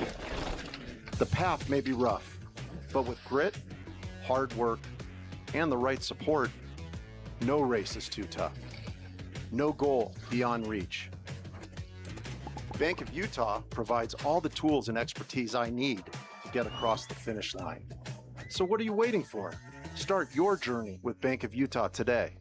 The path may be rough, but with grit, hard work, and the right support, no race is too tough. No goal beyond reach. Bank of Utah provides all the tools and expertise I need to get across the finish line. So what are you waiting for? Start your journey with Bank of Utah today.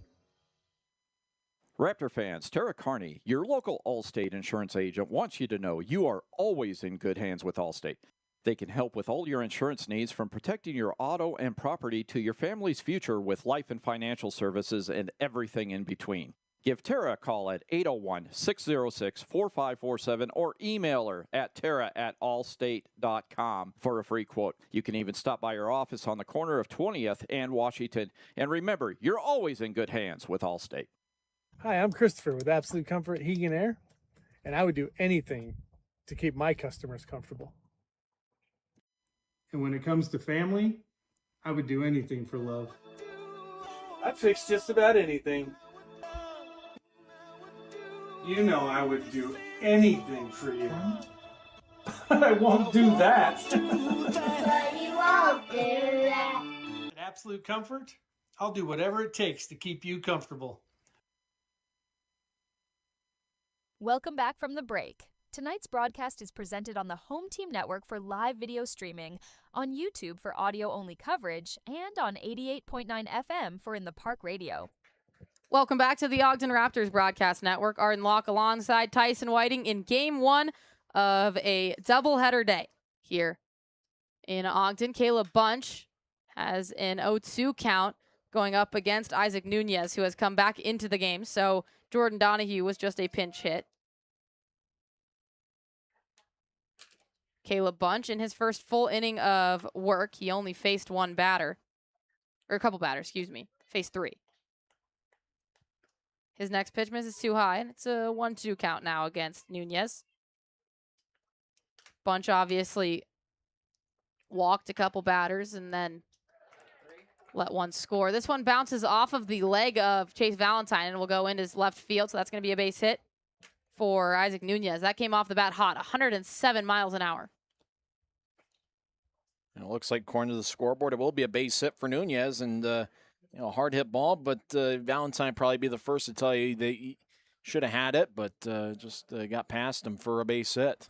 Raptor fans, Tara Carney, your local Allstate insurance agent, wants you to know you are always in good hands with Allstate. They can help with all your insurance needs, from protecting your auto and property to your family's future with life and financial services and everything in between. Give Tara a call at 801-606-4547 or email her at tara@allstate.com for a free quote. You can even stop by her office on the corner of 20th and Washington. And remember, you're always in good hands with Allstate. Hi, I'm Christopher with Absolute Comfort Heating and Air, and I would do anything to keep my customers comfortable. And when it comes to family, I would do anything for love. I'd fix just about anything. You know I would do anything for you. I won't do that. But you won't do that. At Absolute Comfort, I'll do whatever it takes to keep you comfortable. Welcome back from the break. Tonight's broadcast is presented on the Home Team Network for live video streaming, on YouTube for audio-only coverage, and on 88.9 FM for In the Park Radio. Welcome back to the Ogden Raptors broadcast network. Arden Locke alongside Tyson Whiting in Game 1 of a doubleheader day here in Ogden. Caleb Bunch has an 0-2 count going up against Isaac Nunez, who has come back into the game. So Jordan Donahue was just a pinch hit. Caleb Bunch in his first full inning of work, he only faced one batter, or a couple batters, excuse me, faced 3. His next pitch misses too high, and it's a 1-2 count now against Nunez. Bunch obviously walked a couple batters and then let one score. This one bounces off of the leg of Chase Valentine and will go into his left field, so that's going to be a base hit for Isaac Nunez. That came off the bat hot, 107 miles an hour. And it looks like, according to the scoreboard, it will be a base hit for Nunez, and hard hit ball, but Valentine probably be the first to tell you that he should have had it, but just got past him for a base hit.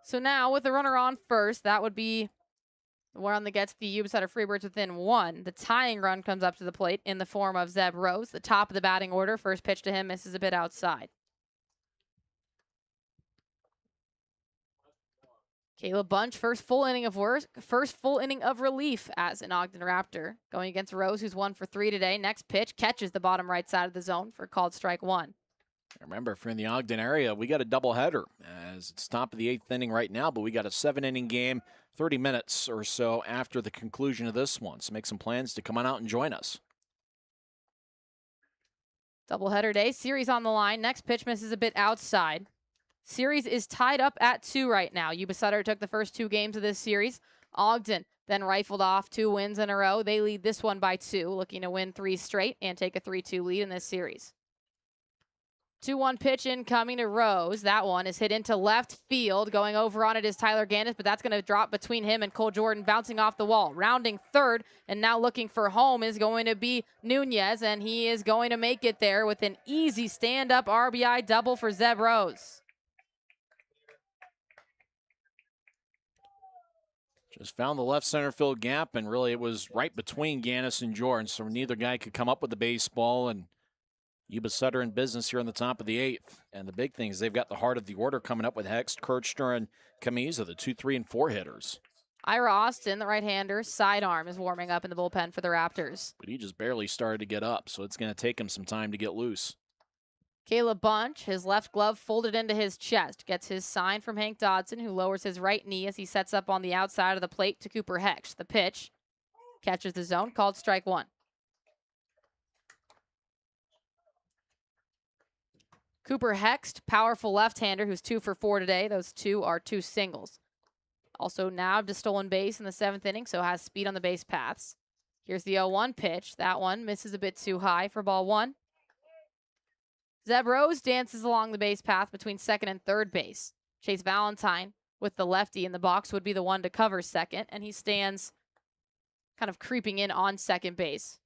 So now with the runner on first, that would be the one that gets the Yuba-Sutter Freebirds within 1. The tying run comes up to the plate in the form of Zeb Rose, the top of the batting order. First pitch to him misses a bit outside. Caleb Bunch, first full inning of relief as an Ogden Raptor, going against Rose, who's 1 for 3 today. Next pitch catches the bottom right side of the zone for called strike 1. Remember, if you're in the Ogden area, we got a doubleheader as it's top of the 8th inning right now, but we got a 7-inning game, 30 minutes or so after the conclusion of this one. So make some plans to come on out and join us. Doubleheader day, series on the line. Next pitch misses a bit outside. Series is tied up at 2 right now. Yuba-Sutter took the first 2 games of this series. Ogden then rifled off 2 wins in a row. They lead this one by 2, looking to win 3 straight and take a 3-2 lead in this series. 2-1 pitch incoming to Rose. That one is hit into left field. Going over on it is Tyler Gannis, but that's going to drop between him and Cole Jordan, bouncing off the wall. Rounding third, and now looking for home is going to be Nunez, and he is going to make it there with an easy stand-up RBI double for Zeb Rose. Just found the left center field gap, and really it was right between Gannis and Jordan, so neither guy could come up with the baseball, and Yuba-Sutter in business here on the top of the 8th. And the big thing is they've got the heart of the order coming up with Hext, Kirchner, and Camiza, the 2, 3, and 4 hitters. Ira Austin, the right-hander, sidearm is warming up in the bullpen for the Raptors. But he just barely started to get up, so it's going to take him some time to get loose. Caleb Bunch, his left glove folded into his chest, gets his sign from Hank Dodson, who lowers his right knee as he sets up on the outside of the plate to Cooper Hecht. The pitch catches the zone, called strike 1. Cooper Hecht, powerful left-hander who's 2 for 4 today. Those 2 are 2 singles. Also nabbed a stolen base in the 7th inning, so has speed on the base paths. Here's the 0-1 pitch. That one misses a bit too high for ball 1. Zeb Rose dances along the base path between 2nd and 3rd base. Chase Valentine with the lefty in the box would be the one to cover 2nd, and he stands kind of creeping in on 2nd base.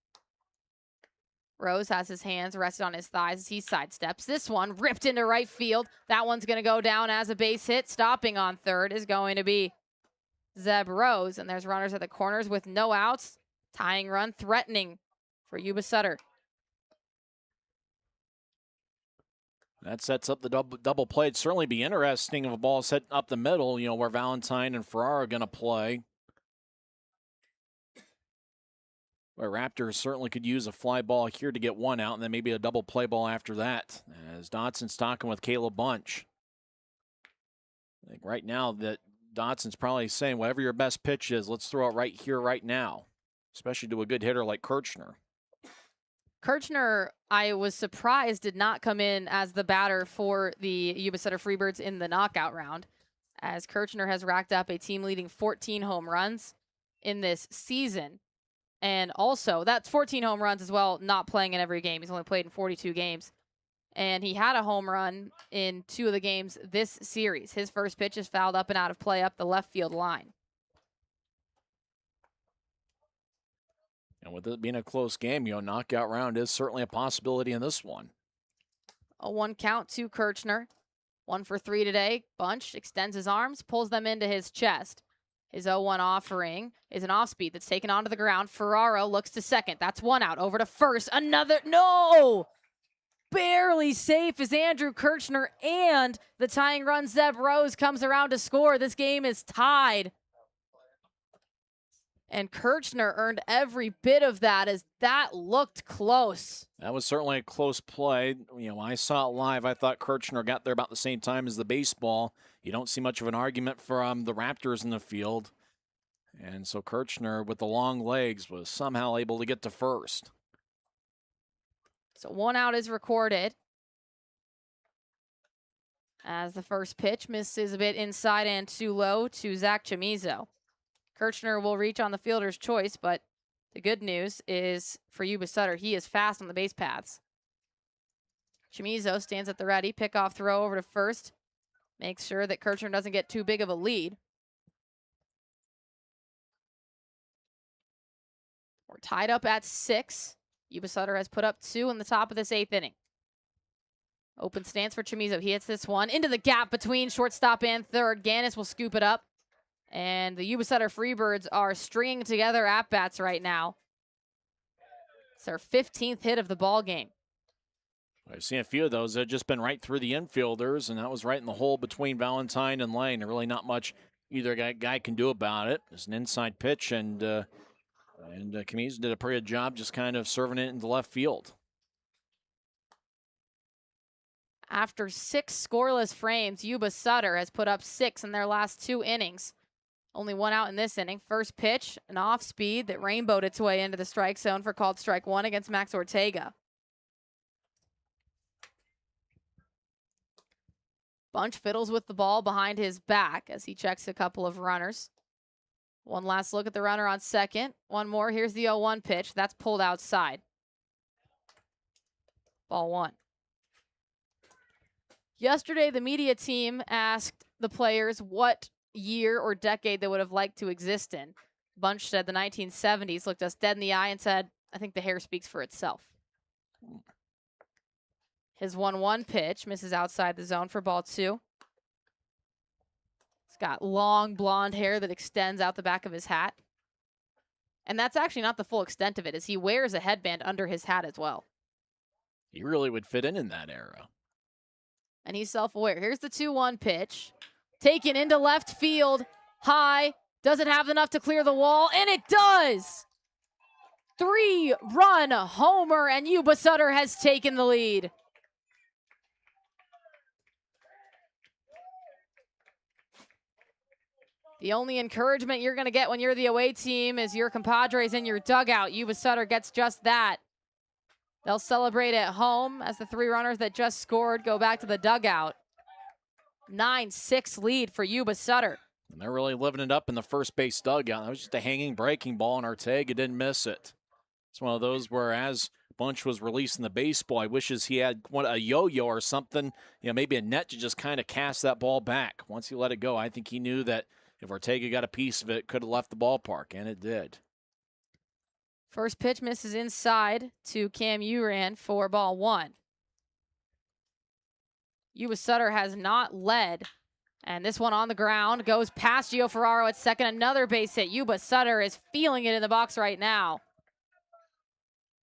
Rose has his hands rested on his thighs as he sidesteps. This one ripped into right field. That one's going to go down as a base hit. Stopping on 3rd is going to be Zeb Rose. And there's runners at the corners with no outs. Tying run threatening for Yuba-Sutter. That sets up the double play. It'd certainly be interesting if a ball set up the middle, where Valentine and Ferrara are going to play. Where Raptors certainly could use a fly ball here to get 1 out, and then maybe a double play ball after that. As Dodson's talking with Caleb Bunch. I think right now that Dodson's probably saying, whatever your best pitch is, let's throw it right here, right now. Especially to a good hitter like Kirchner. Kirchner, I was surprised, did not come in as the batter for the Yuba-Sutter Freebirds in the knockout round, as Kirchner has racked up a team-leading 14 home runs in this season. And also, that's 14 home runs as well, not playing in every game. He's only played in 42 games. And he had a home run in 2 of the games this series. His first pitch is fouled up and out of play up the left field line. And with it being a close game, knockout round is certainly a possibility in this one. A 1 count to Kirchner. 1 for 3 today. Bunch extends his arms, pulls them into his chest. His 0-1 offering is an off-speed that's taken onto the ground. Ferraro looks to 2nd. That's 1 out. Over to 1st. Another. No! Barely safe as Andrew Kirchner, and the tying run, Zeb Rose, comes around to score. This game is tied. And Kirchner earned every bit of that as that looked close. That was certainly a close play. When I saw it live, I thought Kirchner got there about the same time as the baseball. You don't see much of an argument from the Raptors in the field. And so Kirchner, with the long legs, was somehow able to get to 1st. So 1 out is recorded. As the first pitch misses a bit inside and too low to Zach Chamizo. Kirchner will reach on the fielder's choice, but the good news is for Yuba-Sutter, he is fast on the base paths. Chamizo stands at the ready, pickoff throw over to 1st. Makes sure that Kirchner doesn't get too big of a lead. We're tied up at 6. Yuba-Sutter has put up 2 in the top of this 8th inning. Open stance for Chamizo. He hits this one into the gap between shortstop and 3rd. Gannis will scoop it up. And the Yuba-Sutter Freebirds are stringing together at-bats right now. It's their 15th hit of the ball game. I've seen a few of those that have just been right through the infielders, and that was right in the hole between Valentine and Lane. And really not much either guy can do about it. It's an inside pitch, and Camiza did a pretty good job just kind of serving it into left field. After 6 scoreless frames, Yuba-Sutter has put up 6 in their last 2 innings. Only 1 out in this inning. First pitch, an off speed that rainbowed its way into the strike zone for called strike 1 against Max Ortega. Bunch fiddles with the ball behind his back as he checks a couple of runners. One last look at the runner on second. One more. Here's the 0-1 pitch. That's pulled outside. Ball 1. Yesterday, the media team asked the players what year or decade they would have liked to exist in. Bunch said the 1970s, looked us dead in the eye and said, I think the hair speaks for itself. His 1-1 pitch misses outside the zone for ball 2. He's got long blonde hair that extends out the back of his hat. And that's actually not the full extent of it, as he wears a headband under his hat as well. He really would fit in that era. And he's self-aware. Here's the 2-1 pitch. Taken into left field, high. Doesn't have enough to clear the wall, and it does! 3-run homer, and Yuba-Sutter has taken the lead. The only encouragement you're going to get when you're the away team is your compadres in your dugout. Yuba-Sutter gets just that. They'll celebrate at home as the 3 runners that just scored go back to the dugout. 9-6 lead for Yuba-Sutter. And they're really living it up in the first base dugout. That was just a hanging breaking ball, and Ortega didn't miss it. It's one of those where as Bunch was releasing the baseball, I wishes he had a yo-yo or something, maybe a net to just kind of cast that ball back. Once he let it go, I think he knew that if Ortega got a piece of it, could have left the ballpark, and it did. First pitch misses inside to Cam Uran for ball 1. Yuba-Sutter has not led, and this one on the ground goes past Gio Ferraro at second. Another base hit. Yuba-Sutter is feeling it in the box right now.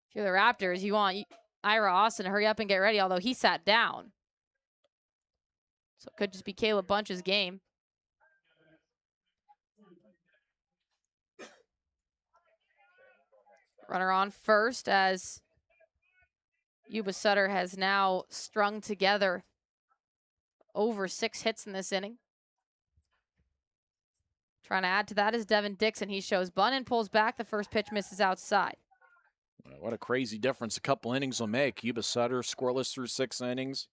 If you're the Raptors, you want Ira Austin to hurry up and get ready, although he sat down. So it could just be Caleb Bunch's game. Runner on first as Yuba-Sutter has now strung together over 6 hits in this inning. Trying to add to that is Devin Dixon. He shows bunt and pulls back. The first pitch misses outside. What a crazy difference a couple innings will make. Yuba-Sutter scoreless through 6 innings.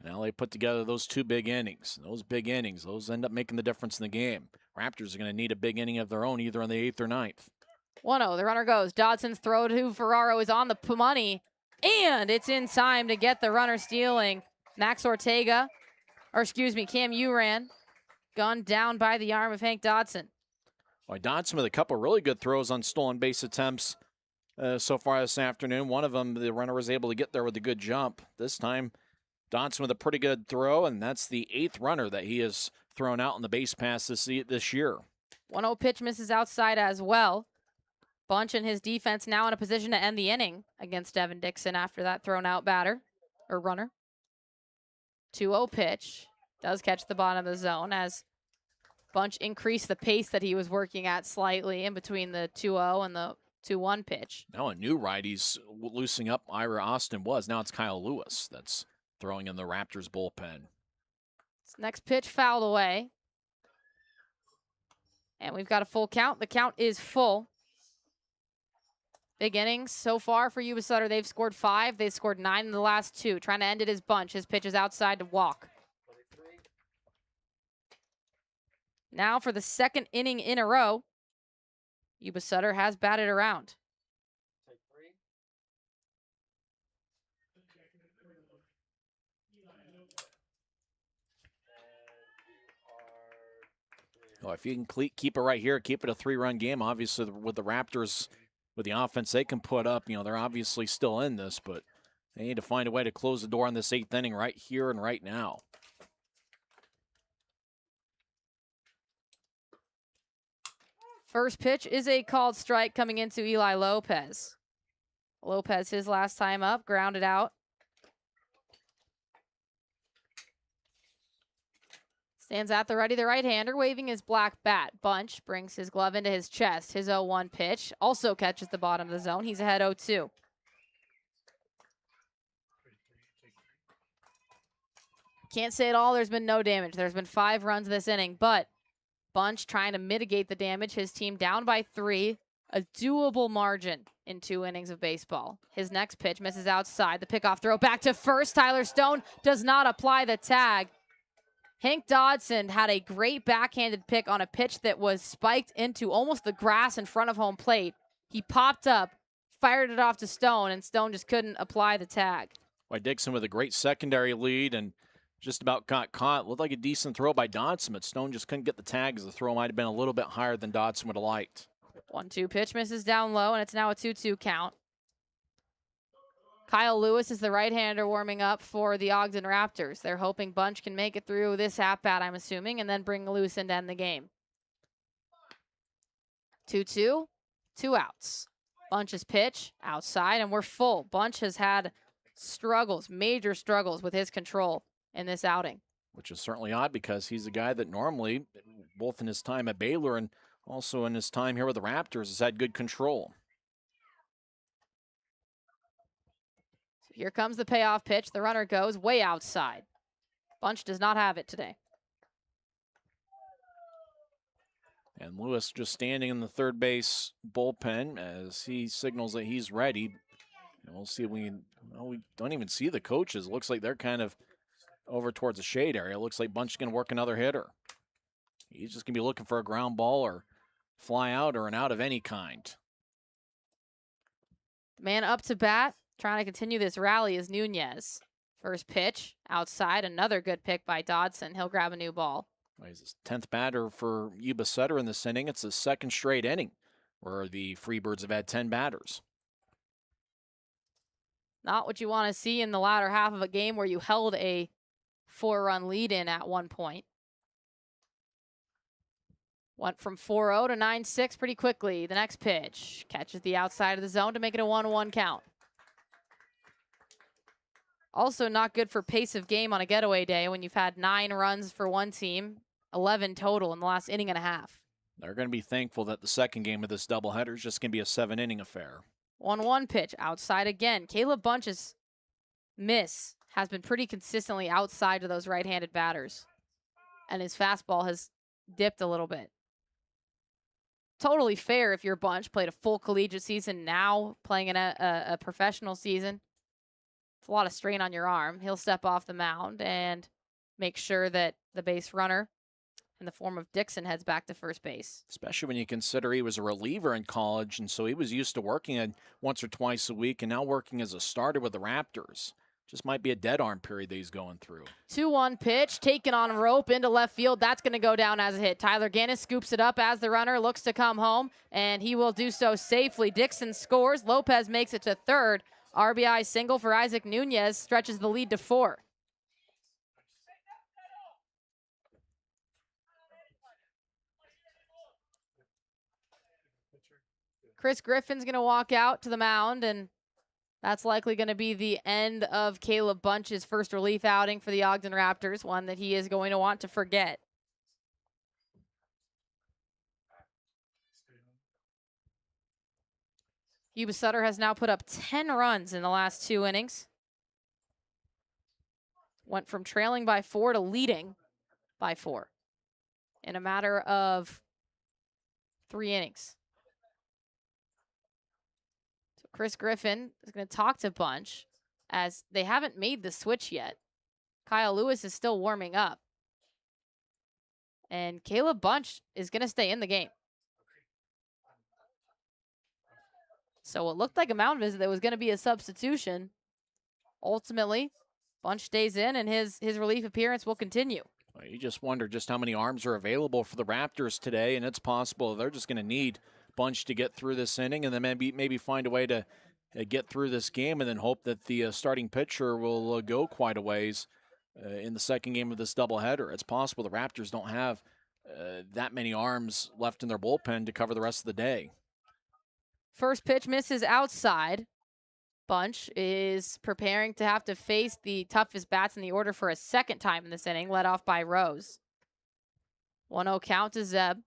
Now they put together those 2 big innings. Those big innings, those end up making the difference in the game. Raptors are going to need a big inning of their own either on the 8th or 9th. 1-0, the runner goes. Dodson's throw to Ferraro is on the money, and it's in time to get the runner stealing. Max Ortega, Cam Uran, gunned down by the arm of Hank Dodson. Well, Dodson with a couple really good throws on stolen base attempts so far this afternoon. One of them, the runner was able to get there with a good jump. This time, Dodson with a pretty good throw, and that's the 8th runner that he has thrown out on the base pass this year. 1-0 pitch misses outside as well. Bunch and his defense now in a position to end the inning against Devin Dixon after that thrown out runner. 2-0 pitch does catch the bottom of the zone as Bunch increased the pace that he was working at slightly in between the 2-0 and the 2-1 pitch. Now a new righty's loosening up. Ira Austin was. Now it's Kyle Lewis that's throwing in the Raptors bullpen. This next pitch fouled away. And we've got a full count. The count is full. Big innings so far for Yuba-Sutter. They've scored 5. They've scored 9 in the last 2. Trying to end it is Bunch. His pitch is outside to walk. Now for the 2nd inning in a row, Yuba-Sutter has batted around. Well, if you can keep it right here, keep it a 3-run game, obviously with the Raptors, with the offense they can put up, they're obviously still in this, but they need to find a way to close the door on this 8th inning right here and right now. First pitch is a called strike coming into Eli Lopez. Lopez, his last time up, grounded out. Stands at the ready, the right-hander, waving his black bat. Bunch brings his glove into his chest. His 0-1 pitch also catches the bottom of the zone. He's ahead 0-2. can't say at all there's been no damage. There's been 5 runs this inning, but Bunch trying to mitigate the damage. His team down by 3, a doable margin in 2 innings of baseball. His next pitch misses outside. The pickoff throw back to first. Tyler Stone does not apply the tag. Hank Dodson had a great backhanded pick on a pitch that was spiked into almost the grass in front of home plate. He popped up, fired it off to Stone, and Stone just couldn't apply the tag. Boy, Dixon with a great secondary lead and just about got caught. Looked like a decent throw by Dodson, but Stone just couldn't get the tag as the throw might have been a little bit higher than Dodson would have liked. 1-2 pitch misses down low, and it's now a 2-2 count. Kyle Lewis is the right-hander warming up for the Ogden Raptors. They're hoping Bunch can make it through this at-bat, I'm assuming, and then bring Lewis in to end the game. 2-2, 2 outs. Bunch's pitch outside, and we're full. Bunch has had struggles, major struggles with his control in this outing. Which is certainly odd because he's a guy that normally, both in his time at Baylor and also in his time here with the Raptors, has had good control. So here comes the payoff pitch. The runner goes way outside. Bunch does not have it today. And Lewis just standing in the third base bullpen as he signals that he's ready. And we'll see if we don't even see the coaches. It looks like they're kind of over towards the shade area. It looks like Bunch is going to work another hitter. He's just going to be looking for a ground ball or fly out or an out of any kind. The man up to bat, trying to continue this rally is Nunez. First pitch, outside, another good pick by Dodson. He'll grab a new ball. He's his 10th batter for Yuba-Sutter in this inning. It's his 2nd straight inning where the Freebirds have had 10 batters. Not what you want to see in the latter half of a game where you held a 4-run lead in at one point. Went from 4-0 to 9-6 pretty quickly. The next pitch catches the outside of the zone to make it a 1-1 count. Also not good for pace of game on a getaway day when you've had 9 runs for one team, 11 total in the last inning and a half. They're going to be thankful that the second game of this doubleheader is just going to be a 7-inning affair. 1-1 pitch outside again. Caleb Bunch's miss has been pretty consistently outside of those right-handed batters. And his fastball has dipped a little bit. Totally fair if you're Bunch, played a full collegiate season, now playing in a professional season. It's a lot of strain on your arm. He'll step off the mound and make sure that the base runner in the form of Dixon heads back to first base. Especially when you consider he was a reliever in college, and so he was used to working once or twice a week and now working as a starter with the Raptors. Just might be a dead arm period that he's going through. 2-1 pitch, taken on rope into left field. That's going to go down as a hit. Tyler Gannis scoops it up as the runner looks to come home, and he will do so safely. Dixon scores. Lopez makes it to third. RBI single for Isaac Nunez stretches the lead to 4. Chris Griffin's going to walk out to the mound, and that's likely going to be the end of Caleb Bunch's first relief outing for the Ogden Raptors, one that he is going to want to forget. Yuba-Sutter has now put up 10 runs in the last 2 innings. Went from trailing by 4 to leading by 4 in a matter of 3 innings. So Chris Griffin is going to talk to Bunch as they haven't made the switch yet. Kyle Lewis is still warming up. And Caleb Bunch is going to stay in the game. So it looked like a mound visit that was going to be a substitution. Ultimately, Bunch stays in, and his relief appearance will continue. Well, you just wonder just how many arms are available for the Raptors today, and it's possible they're just going to need Bunch to get through this inning and then maybe find a way to get through this game and then hope that the starting pitcher will go quite a ways in the second game of this doubleheader. It's possible the Raptors don't have that many arms left in their bullpen to cover the rest of the day. First pitch misses outside. Bunch is preparing to have to face the toughest bats in the order for a second time in this inning, led off by Rose. 1-0 count to Zeb.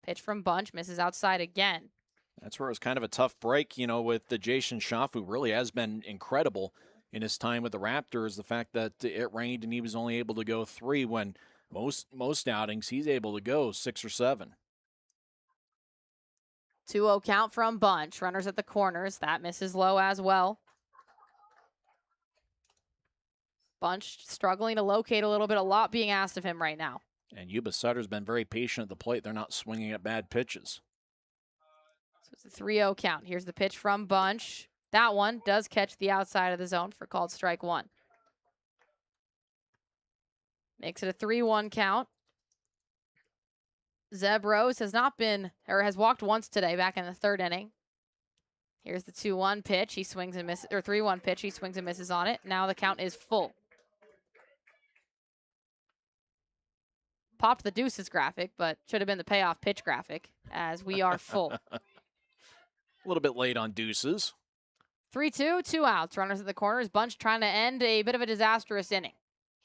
Pitch from Bunch, misses outside again. That's where it was kind of a tough break, with the Jason Schaff, who really has been incredible in his time with the Raptors, the fact that it rained and he was only able to go 3 when most outings he's able to go 6 or 7. 2-0 count from Bunch. Runners at the corners. That misses low as well. Bunch struggling to locate a little bit. A lot being asked of him right now. And Yuba-Sutter's been very patient at the plate. They're not swinging at bad pitches. So it's a 3-0 count. Here's the pitch from Bunch. That one does catch the outside of the zone for called strike 1. Makes it a 3-1 count. Zeb Rose has has walked once today back in the 3rd inning. Here's the 2-1 pitch. He swings and misses, or 3-1 pitch. He swings and misses on it. Now the count is full. Popped the deuces graphic, but should have been the payoff pitch graphic as we are full. A little bit late on deuces. 3-2, 2 outs. Runners at the corners. Bunch trying to end a bit of a disastrous inning.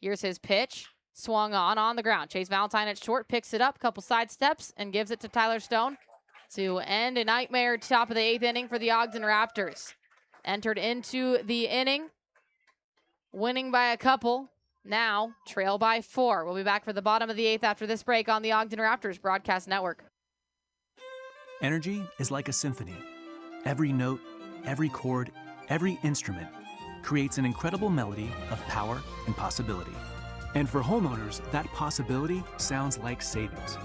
Here's his pitch. Swung on the ground. Chase Valentine at short, picks it up, couple side steps, and gives it to Tyler Stone to end a nightmare top of the 8th inning for the Ogden Raptors. Entered into the inning, winning by a couple. Now, trail by 4. We'll be back for the bottom of the 8th after this break on the Ogden Raptors Broadcast Network. Energy is like a symphony. Every note, every chord, every instrument creates an incredible melody of power and possibility. And for homeowners, that possibility sounds like savings.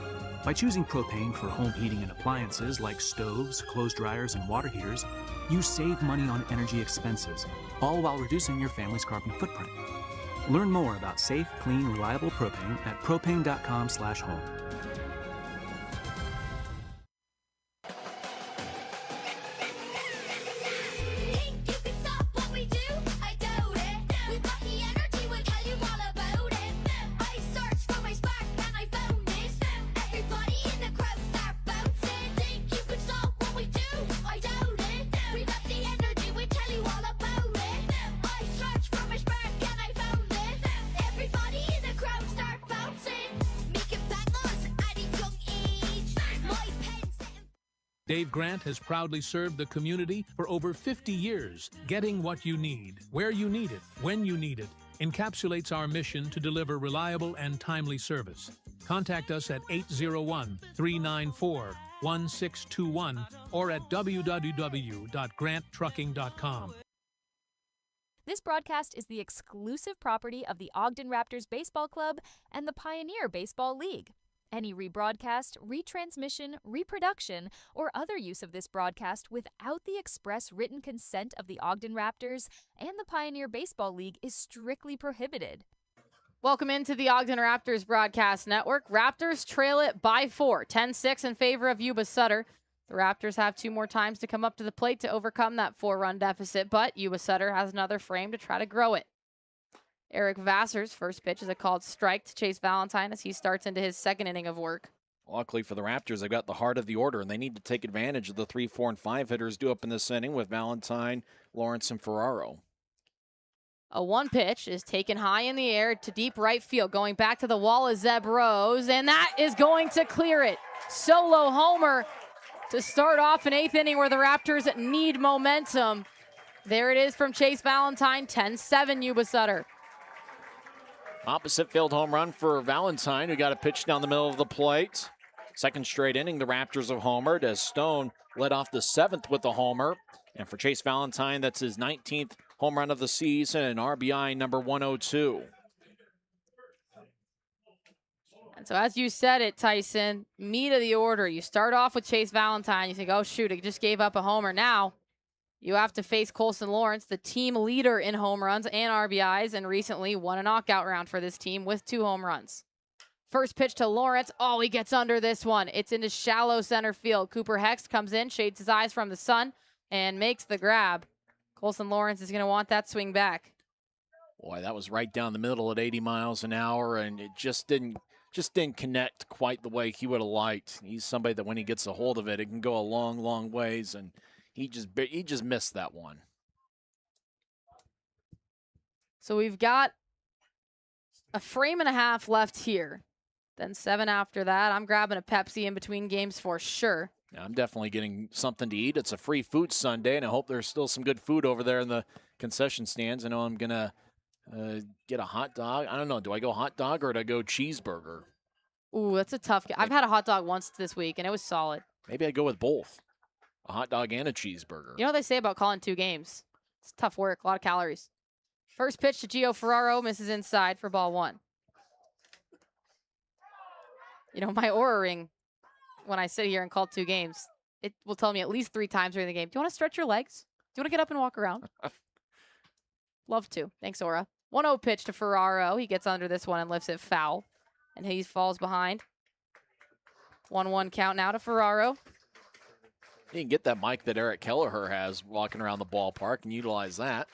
By choosing propane for home heating and appliances like stoves, clothes dryers, and water heaters, you save money on energy expenses, all while reducing your family's carbon footprint. Learn more about safe, clean, reliable propane at propane.com/home. Dave Grant has proudly served the community for over 50 years. Getting what you need, where you need it, when you need it, encapsulates our mission to deliver reliable and timely service. Contact us at 801-394-1621 or at www.granttrucking.com. This broadcast is the exclusive property of the Ogden Raptors Baseball Club and the Pioneer Baseball League. Any rebroadcast, retransmission, reproduction, or other use of this broadcast without the express written consent of the Ogden Raptors and the Pioneer Baseball League is strictly prohibited. Welcome into the Ogden Raptors Broadcast Network. Raptors trail it by 4, 10-6 in favor of Yuba-Sutter. The Raptors have 2 more times to come up to the plate to overcome that 4-run deficit, but Yuba-Sutter has another frame to try to grow it. Eric Vassar's first pitch is a called strike to Chase Valentine as he starts into his 2nd inning of work. Luckily for the Raptors, they've got the heart of the order, and they need to take advantage of the 3, 4, and 5 hitters due up in this inning with Valentine, Lawrence, and Ferraro. A 1 pitch is taken high in the air to deep right field. Going back to the wall is Zeb Rose, and that is going to clear it. Solo homer to start off an 8th inning where the Raptors need momentum. There it is from Chase Valentine, 10-7 Yuba-Sutter. Opposite field home run for Valentine, who got a pitch down the middle of the plate. 2nd straight inning, the Raptors have homered as Stone led off the 7th with a homer. And for Chase Valentine, that's his 19th home run of the season and RBI number 102. And so as you said it, Tyson, meat of the order. You start off with Chase Valentine. You think, oh, shoot, it just gave up a homer. Now you have to face Colson Lawrence, the team leader in home runs and RBIs, and recently won a knockout round for this team with 2 home runs. First pitch to Lawrence. Oh, he gets under this one. It's into shallow center field. Cooper Hext comes in, shades his eyes from the sun, and makes the grab. Colson Lawrence is going to want that swing back. Boy, that was right down the middle at 80 miles an hour, and it just didn't connect quite the way he would have liked. He's somebody that when he gets a hold of it, it can go a long, long ways, and he just missed that one. So we've got a frame and a half left here. Then 7 after that. I'm grabbing a Pepsi in between games for sure. Yeah, I'm definitely getting something to eat. It's a free food Sunday, and I hope there's still some good food over there in the concession stands. I know I'm going to get a hot dog. I don't know. Do I go hot dog or do I go cheeseburger? Ooh, that's a tough. I've had a hot dog once this week, and it was solid. Maybe I go with both, a hot dog and a cheeseburger. You know what they say about calling 2 games? It's tough work, a lot of calories. First pitch to Gio Ferraro, misses inside for ball 1. You know, my Aura ring, when I sit here and call 2 games, it will tell me at least 3 times during the game, do you want to stretch your legs? Do you want to get up and walk around? Love to. Thanks, Aura. 1-0 pitch to Ferraro. He gets under this one and lifts it foul. And he falls behind. 1-1 count now to Ferraro. You can get that mic that Eric Kelleher has walking around the ballpark and utilize that.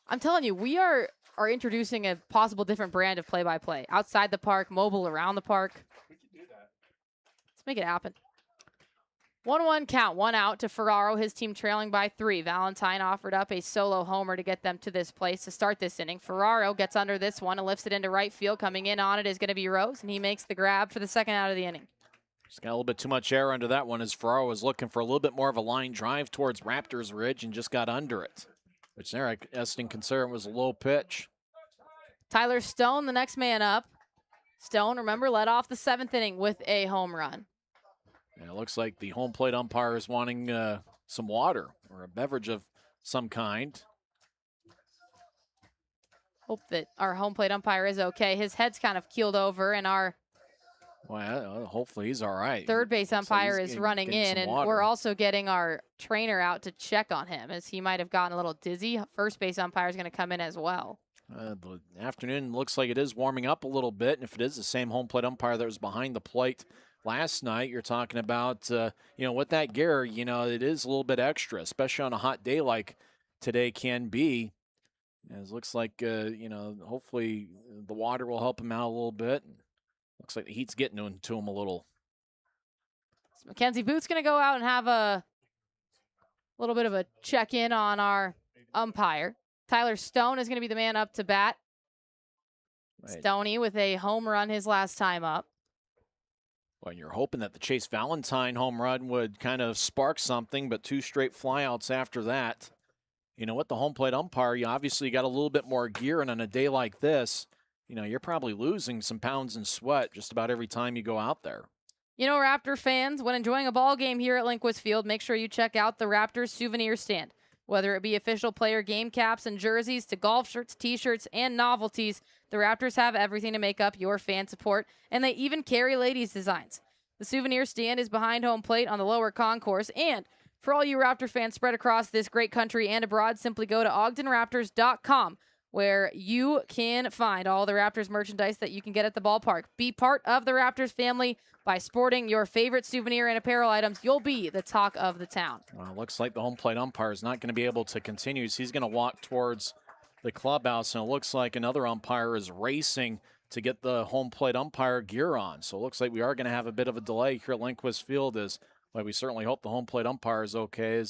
I'm telling you, we are introducing a possible different brand of play-by-play. Outside the park, mobile around the park. We can do that. Let's make it happen. 1-1 count, 1 out to Ferraro, his team trailing by 3. Valentine offered up a solo homer to get them to this place to start this inning. Ferraro gets under this one and lifts it into right field. Coming in on it is going to be Rose, and he makes the grab for the second out of the inning. Just got a little bit too much air under that one as Ferraro was looking for a little bit more of a line drive towards Raptors Ridge and just got under it, which there I estimate concern was a low pitch. Tyler Stone, the next man up. Stone, remember, led off the 7th inning with a home run. And it looks like the home plate umpire is wanting some water or a beverage of some kind. Hope that our home plate umpire is okay. His head's kind of keeled over, and our hopefully he's all right. third base umpire is running in, and water. we're also getting our trainer out to check on him, as he might have gotten a little dizzy. First base umpire is going to come in as well. The afternoon looks like it is warming up a little bit, and if it is the same home plate umpire that was behind the plate last night, you're talking about, with that gear, it is a little bit extra, especially on a hot day like today can be. It looks like, hopefully the water will help him out a little bit. Looks like the heat's getting to him a little. So Mackenzie Booth's going to go out and have a little bit of a check-in on our umpire. Tyler Stone is going to be the man up to bat. Right. Stoney with a home run his last time up. Well, you're hoping that the Chase Valentine home run would kind of spark something, but 2 straight flyouts after that. You know what, the home plate umpire, you obviously got a little bit more gear, and on a day like this, you're probably losing some pounds in sweat just about every time you go out there. Raptor fans, when enjoying a ball game here at Linquist Field, make sure you check out the Raptors souvenir stand. Whether it be official player game caps and jerseys to golf shirts, t-shirts, and novelties, the Raptors have everything to make up your fan support, and they even carry ladies' designs. The souvenir stand is behind home plate on the lower concourse, and for all you Raptor fans spread across this great country and abroad, simply go to OgdenRaptors.com, where you can find all the Raptors merchandise that you can get at the ballpark. Be part of the Raptors family by sporting your favorite souvenir and apparel items. You'll be the talk of the town. Well, looks like the home plate umpire is not going to be able to continue. So he's going to walk towards the clubhouse, and it looks like another umpire is racing to get the home plate umpire gear on. So it looks like we are going to have a bit of a delay here at Linquist Field. We certainly hope the home plate umpire is okay.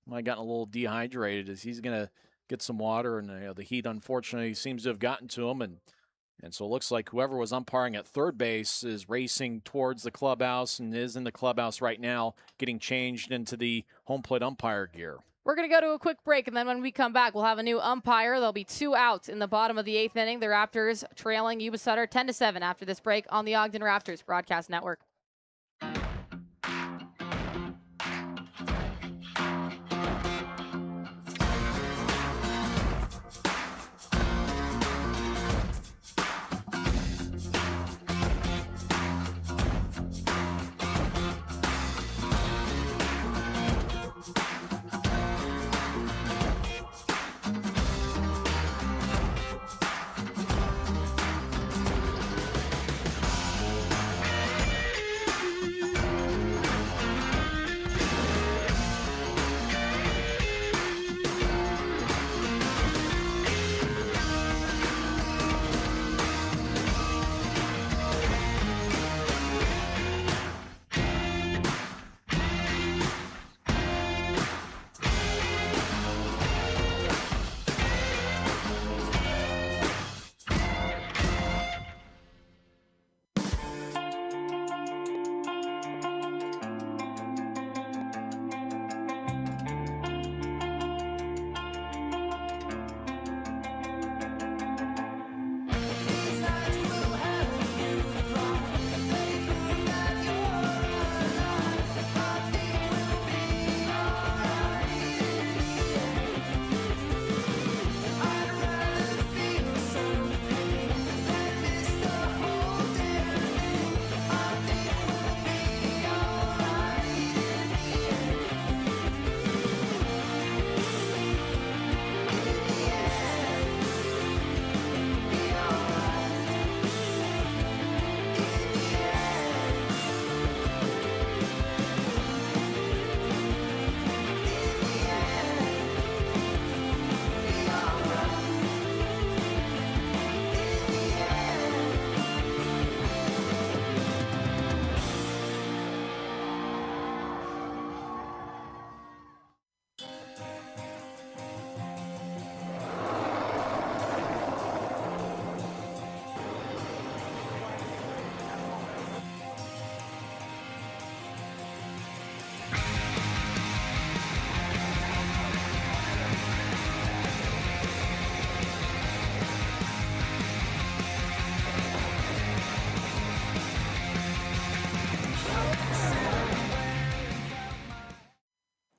Might have gotten a little dehydrated as he's going to get some water, and the heat unfortunately seems to have gotten to him, and so it looks like whoever was umpiring at third base is racing towards the clubhouse and is in the clubhouse right now, getting changed into the home plate umpire gear. We're going to go to a quick break, and then when we come back, we'll have a new umpire. There'll be 2 outs in the bottom of the 8th inning. The Raptors trailing Yuba-Sutter 10-7 after this break on the Ogden Raptors Broadcast Network.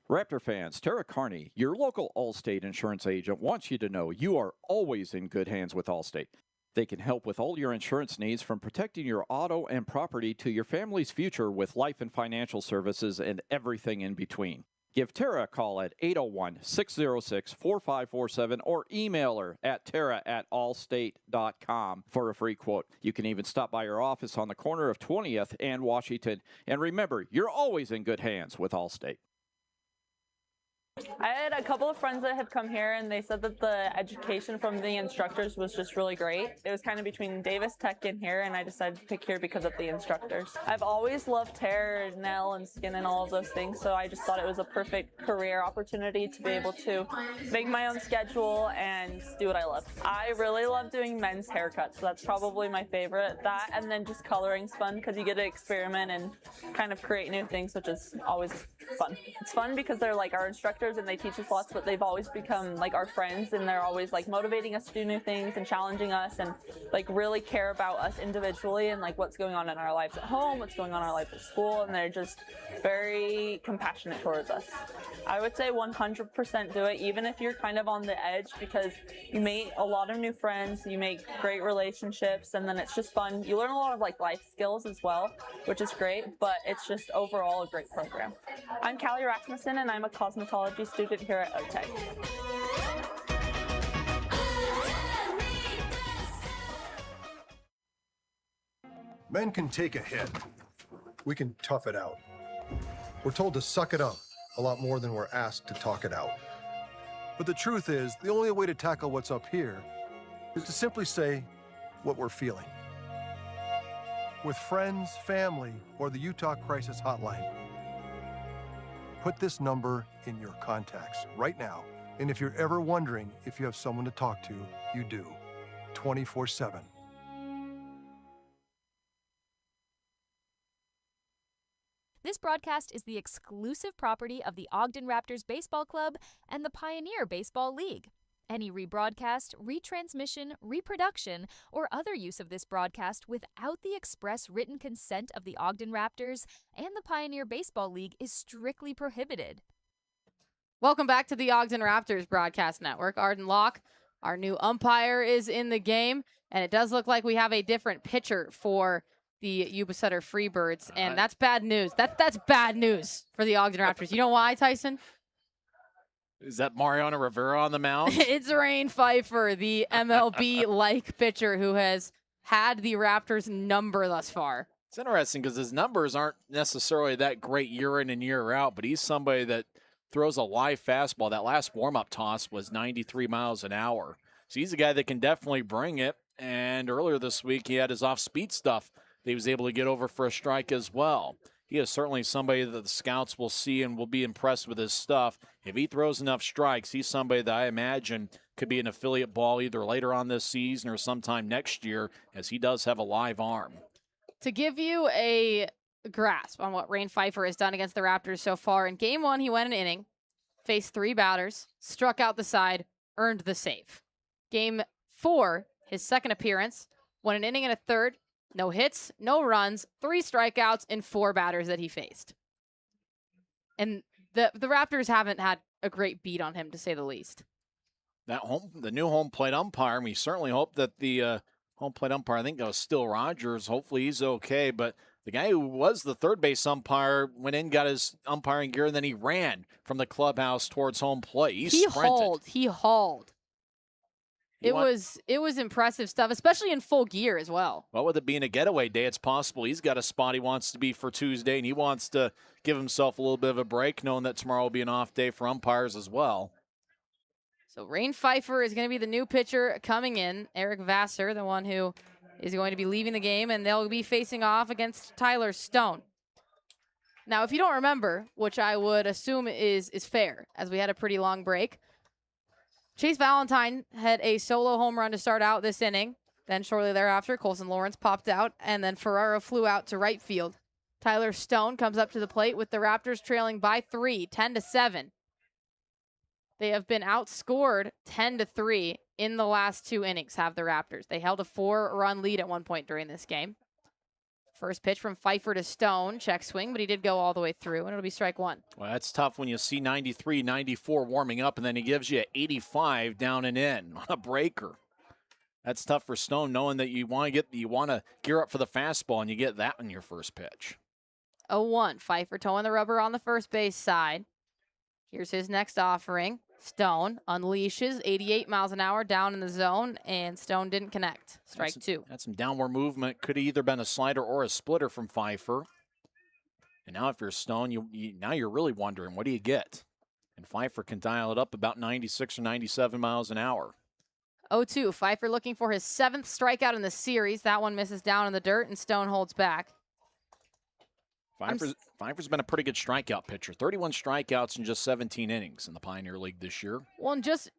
Raptor fans, Tara Carney, your local Allstate insurance agent, wants you to know you are always in good hands with Allstate. They can help with all your insurance needs, from protecting your auto and property to your family's future with life and financial services and everything in between. Give Tara a call at 801-606-4547 or email her at tara@allstate.com for a free quote. You can even stop by her office on the corner of 20th and Washington. And remember, you're always in good hands with Allstate. I had a couple of friends that had come here and they said that the education from the instructors was just really great. It was kind of between Davis Tech and here, and I decided to pick here because of the instructors. I've always loved hair, nail, and skin and all of those things, so I just thought it was a perfect career opportunity to be able to make my own schedule and do what I love. I really love doing men's haircuts, so that's probably my favorite. That, and then just coloring's fun because you get to experiment and kind of create new things, which is always fun. It's fun because they're like our instructors and they teach us lots, but they've always become like our friends, and they're always like motivating us to do new things and challenging us and like really care about us individually and like what's going on in our lives at home, what's going on in our life at school, and they're just very compassionate towards us. I would say 100% do it, even if you're kind of on the edge, because you meet a lot of new friends, you make great relationships, and then it's just fun. You learn a lot of like life skills as well, which is great, but it's just overall a great program. I'm Callie Rasmussen, and I'm a cosmetology student here at OTEC. Men can take a hit. We can tough it out. We're told to suck it up a lot more than we're asked to talk it out. But the truth is, the only way to tackle what's up here is to simply say what we're feeling. With friends, family, or the Utah Crisis Hotline, put this number in your contacts right now. And if you're ever wondering if you have someone to talk to, you do. 24/7. This broadcast is the exclusive property of the Ogden Raptors Baseball Club and the Pioneer Baseball League. Any rebroadcast, retransmission, reproduction, or other use of this broadcast without the express written consent of the Ogden Raptors and the Pioneer Baseball League is strictly prohibited. Welcome back to the Ogden Raptors Broadcast Network. Arden Locke, our new umpire, is in the game, and it does look like we have a different pitcher for the Yuba-Sutter Freebirds, and that's bad news. That's bad news for the Ogden Raptors. You know why, Tyson? Is that Mariano Rivera on the mound? It's Rain Pfeiffer, the MLB-like pitcher who has had the Raptors number thus far. It's interesting because his numbers aren't necessarily that great year in and year out, but he's somebody that throws a live fastball. That last warm-up toss was 93 miles an hour. So he's a guy that can definitely bring it, and earlier this week he had his off-speed stuff that he was able to get over for a strike as well. He is certainly somebody that the scouts will see and will be impressed with his stuff. If he throws enough strikes, he's somebody that I imagine could be an affiliate ball either later on this season or sometime next year, as he does have a live arm. To give you a grasp on what Rain Pfeiffer has done against the Raptors so far, in Game 1, he went an inning, faced 3 batters, struck out the side, earned the save. Game 4, his second appearance, won an inning and a third, no hits, no runs, 3 strikeouts, and 4 batters that he faced. And the Raptors haven't had a great beat on him, to say the least. The new home plate umpire, we certainly hope that the home plate umpire, I think that was Still Rogers, hopefully he's okay. But the guy who was the third base umpire went in, got his umpiring gear, and then he ran from the clubhouse towards home plate. He sprinted. He hauled. It was impressive stuff, especially in full gear as well. Well, with it being a getaway day, it's possible he's got a spot he wants to be for Tuesday, and he wants to give himself a little bit of a break, knowing that tomorrow will be an off day for umpires as well. So Rain Pfeiffer is going to be the new pitcher coming in. Eric Vassar, the one who is going to be leaving the game, and they'll be facing off against Tyler Stone. Now, if you don't remember, which I would assume is fair, as we had a pretty long break, Chase Valentine had a solo home run to start out this inning. Then shortly thereafter, Colson Lawrence popped out, and then Ferraro flew out to right field. Tyler Stone comes up to the plate with the Raptors trailing by 3, 10-7. They have been outscored 10-3 in the last 2 innings, have the Raptors. They held a 4-run lead at one point during this game. First pitch from Pfeiffer to Stone. Check swing, but he did go all the way through, and it'll be strike one. Well, that's tough when you see 93, 94 warming up, and then he gives you 85 down and in on a breaker. That's tough for Stone, knowing that you want to gear up for the fastball, and you get that in your first pitch. 0-1. Pfeiffer towing the rubber on the first base side. Here's his next offering. Stone unleashes 88 miles an hour down in the zone, and Stone didn't connect. Strike two. That's some downward movement. Could have either been a slider or a splitter from Pfeiffer. And now if you're Stone, now you're really wondering, what do you get? And Pfeiffer can dial it up about 96 or 97 miles an hour. 0-2. Pfeiffer looking for his 7th strikeout in the series. That one misses down in the dirt, and Stone holds back. Pfeiffer's been a pretty good strikeout pitcher. 31 strikeouts in just 17 innings in the Pioneer League this year. Well, and just,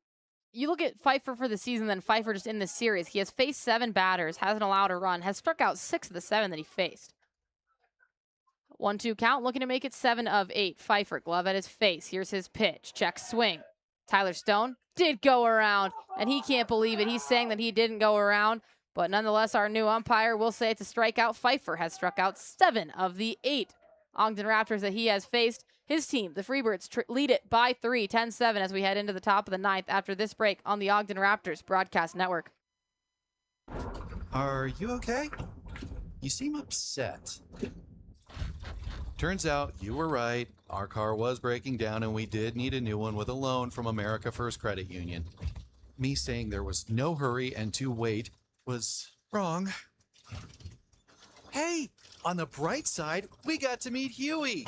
you look at Pfeiffer for the season, then Pfeiffer just in this series. He has faced 7 batters, hasn't allowed a run, has struck out 6 of the 7 that he faced. 1-2 count, looking to make it 7 of 8. Pfeiffer, glove at his face. Here's his pitch. Check swing. Tyler Stone did go around, and he can't believe it. He's saying that he didn't go around. But nonetheless, our new umpire will say it's a strikeout. Pfeiffer has struck out 7 of the 8 Ogden Raptors that he has faced. His team, the Freebirds, lead it by 3, 10-7 as we head into the top of the 9th after this break on the Ogden Raptors Broadcast Network. Are you okay? You seem upset. Turns out you were right. Our car was breaking down and we did need a new one with a loan from America First Credit Union. Me saying there was no hurry and to wait was wrong. Hey, on the bright side, we got to meet Huey.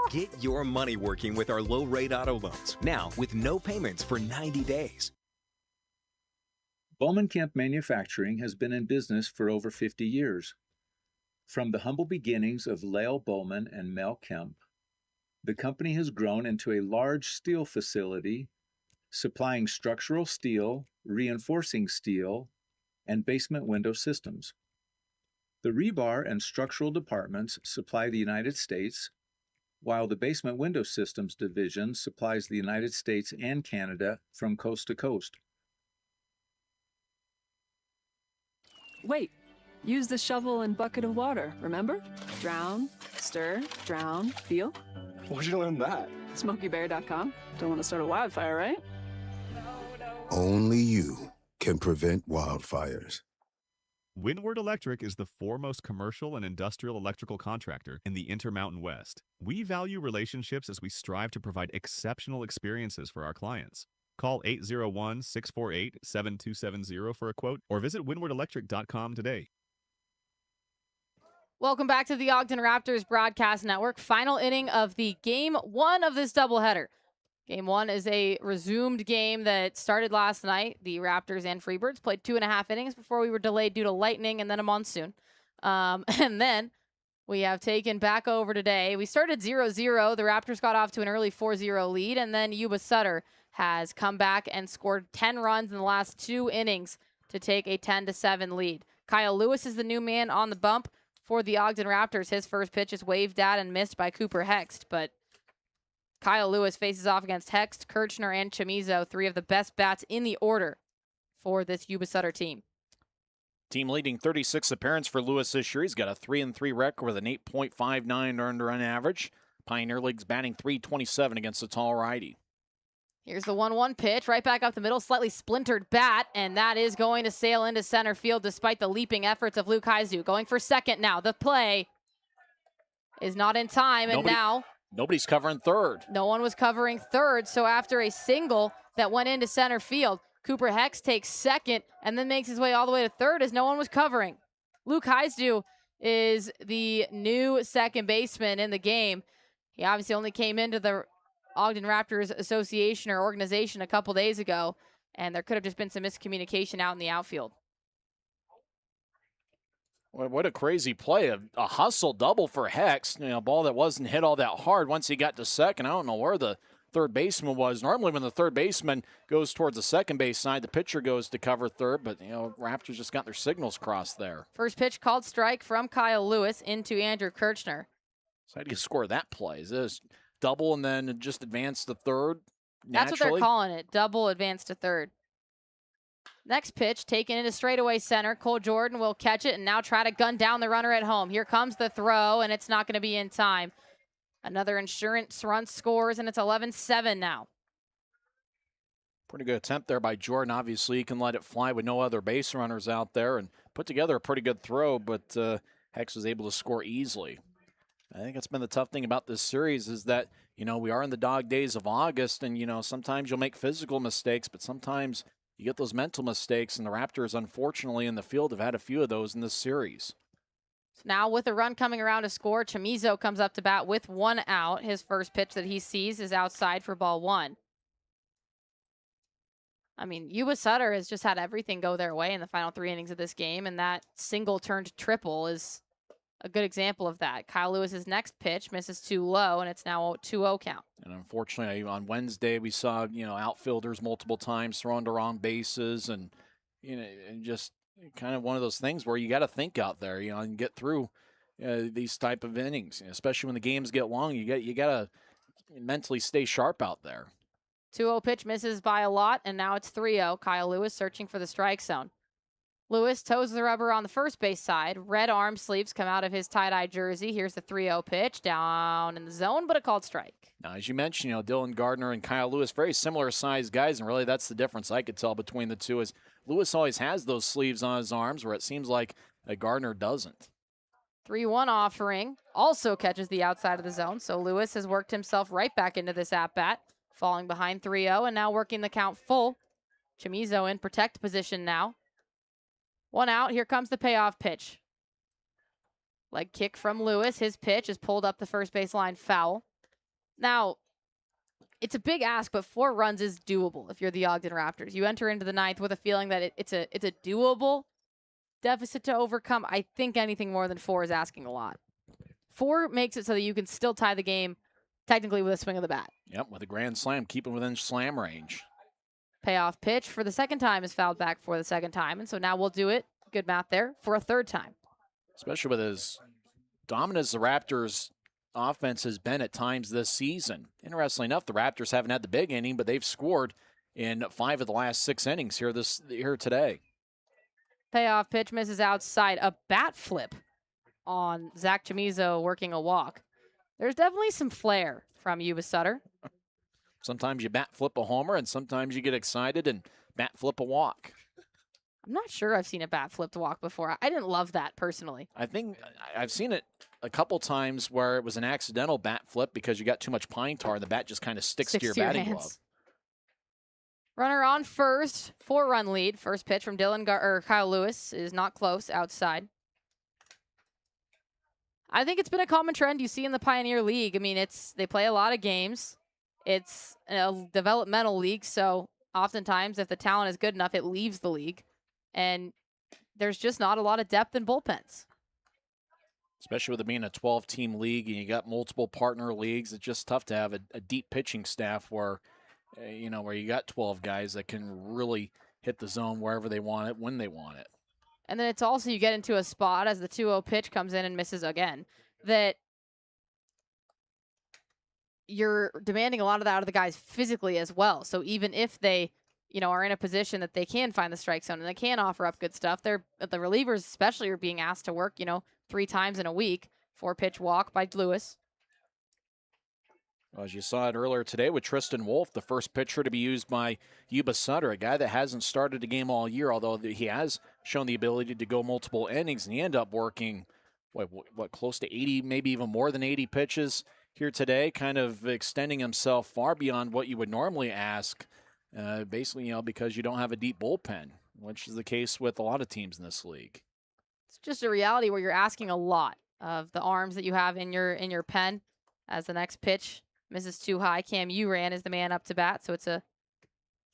Get your money working with our low-rate auto loans, now with no payments for 90 days. Bowman Kemp Manufacturing has been in business for over 50 years. From the humble beginnings of Lael Bowman and Mel Kemp, the company has grown into a large steel facility supplying structural steel, reinforcing steel, and basement window systems. The rebar and structural departments supply the United States, while the basement window systems division supplies the United States and Canada from coast to coast. Wait, use the shovel and bucket of water, remember? Drown, stir, drown, feel. Where'd you learn that? SmokeyBear.com. Don't want to start a wildfire, right? Only you can prevent wildfires. Windward Electric is the foremost commercial and industrial electrical contractor in the Intermountain West. We value relationships as we strive to provide exceptional experiences for our clients. Call 801-648-7270 for a quote or visit windwardelectric.com today. Welcome back to the Ogden Raptors Broadcast Network. Final inning of the Game 1 of this doubleheader. Game 1 is a resumed game that started last night. The Raptors and Freebirds played 2.5 innings before we were delayed due to lightning and then a monsoon. And then we have taken back over today. We started 0-0. The Raptors got off to an early 4-0 lead, and then Yuba-Sutter has come back and scored 10 runs in the last 2 innings to take a 10-7 lead. Kyle Lewis is the new man on the bump for the Ogden Raptors. His first pitch is waved at and missed by Cooper Hext, but Kyle Lewis faces off against Hext, Kirchner, and Chamizo, 3 of the best bats in the order for this Yuba-Sutter team. Team leading 36 appearance for Lewis this year. He's got a 3-3 record with an 8.59 earned run average. Pioneer League's batting .327 against the tall righty. Here's the 1-1 pitch, right back up the middle, slightly splintered bat, and that is going to sail into center field despite the leaping efforts of Luke Heizu. Going for second now. The play is not in time, and now nobody's covering third. No one was covering third, so after a single that went into center field, Cooper Hex takes second and then makes his way all the way to third as no one was covering. Luke Heizu is the new second baseman in the game. He obviously only came into the Ogden Raptors Association or organization a couple days ago, and there could have just been some miscommunication out in the outfield. What a crazy play. A hustle double for Hex. A ball that wasn't hit all that hard. Once he got to second, I don't know where the third baseman was. Normally when the third baseman goes towards the second base side, the pitcher goes to cover third, but Raptors just got their signals crossed there. First pitch called strike from Kyle Lewis into Andrew Kirchner. So how do you score that play? Is this double and then just advance to third naturally? That's what they're calling it, double advance to third. Next pitch taken into straightaway center. Cole Jordan will catch it and now try to gun down the runner at home. Here comes the throw, and it's not going to be in time. Another insurance run scores, and it's 11-7 now. Pretty good attempt there by Jordan. Obviously, he can let it fly with no other base runners out there and put together a pretty good throw, but Hex was able to score easily. I think that's been the tough thing about this series is that, we are in the dog days of August, and, sometimes you'll make physical mistakes, but sometimes you get those mental mistakes, and the Raptors, unfortunately, in the field have had a few of those in this series. Now with a run coming around to score, Chamizo comes up to bat with 1 out. His first pitch that he sees is outside for ball 1. I mean, Yuba-Sutter has just had everything go their way in the final 3 innings of this game, and that single turned triple is a good example of that. Kyle Lewis's next pitch misses too low, and it's now a 2-0 count. And unfortunately, on Wednesday, we saw, outfielders multiple times throwing to wrong bases and, and just kind of one of those things where you got to think out there, and get through these type of innings, especially when the games get long. You got to mentally stay sharp out there. 2-0 pitch misses by a lot, and now it's 3-0. Kyle Lewis searching for the strike zone. Lewis toes the rubber on the first base side. Red arm sleeves come out of his tie-dye jersey. Here's the 3-0 pitch down in the zone, but a called strike. Now, as you mentioned, Dylan Gardner and Kyle Lewis, very similar sized guys, and really that's the difference I could tell between the two is Lewis always has those sleeves on his arms where it seems like Gardner doesn't. 3-1 offering also catches the outside of the zone, so Lewis has worked himself right back into this at-bat, falling behind 3-0 and now working the count full. Chamizo in protect position now. 1 out, here comes the payoff pitch. Leg kick from Lewis. His pitch is pulled up the first baseline foul. Now, it's a big ask, but 4 runs is doable if you're the Ogden Raptors. You enter into the 9th with a feeling that it's a doable deficit to overcome. I think anything more than 4 is asking a lot. 4 makes it so that you can still tie the game technically with a swing of the bat. Yep, with a grand slam, keep him within slam range. Payoff pitch for the second time is fouled back for the second time, and so now we'll do it, good math there, for a third time. Especially with as dominant as the Raptors' offense has been at times this season. Interestingly enough, the Raptors haven't had the big inning, but they've scored in 5 of the last 6 innings here today. Payoff pitch misses outside. A bat flip on Zach Chamizo working a walk. There's definitely some flair from Yuba-Sutter. Sometimes you bat flip a homer, and sometimes you get excited and bat flip a walk. I'm not sure I've seen a bat flipped walk before. I didn't love that personally. I think I've seen it a couple times where it was an accidental bat flip because you got too much pine tar and the bat just kind of sticks to your batting glove. Runner on first, 4-run lead. First pitch from Kyle Lewis is not close, outside. I think it's been a common trend you see in the Pioneer League. I mean, they play a lot of games. It's a developmental league, so oftentimes if the talent is good enough, it leaves the league. And there's just not a lot of depth in bullpens. Especially with it being a 12-team league and you got multiple partner leagues, it's just tough to have a deep pitching staff where, where you got 12 guys that can really hit the zone wherever they want it, when they want it. And then it's also you get into a spot as the 2-0 pitch comes in and misses again, that you're demanding a lot of that out of the guys physically as well. So even if they, are in a position that they can find the strike zone and they can offer up good stuff, the relievers especially are being asked to work, 3 times in a week. 4-pitch walk by Lewis. Well, as you saw it earlier today with Tristan Wolf, the first pitcher to be used by Yuba-Sutter, a guy that hasn't started a game all year, although he has shown the ability to go multiple innings, and he ended up working, what close to 80, maybe even more than 80 pitches here today, kind of extending himself far beyond what you would normally ask, basically, because you don't have a deep bullpen, which is the case with a lot of teams in this league. It's just a reality where you're asking a lot of the arms that you have in your pen. As the next pitch misses too high, Cam Uran is the man up to bat, so it's a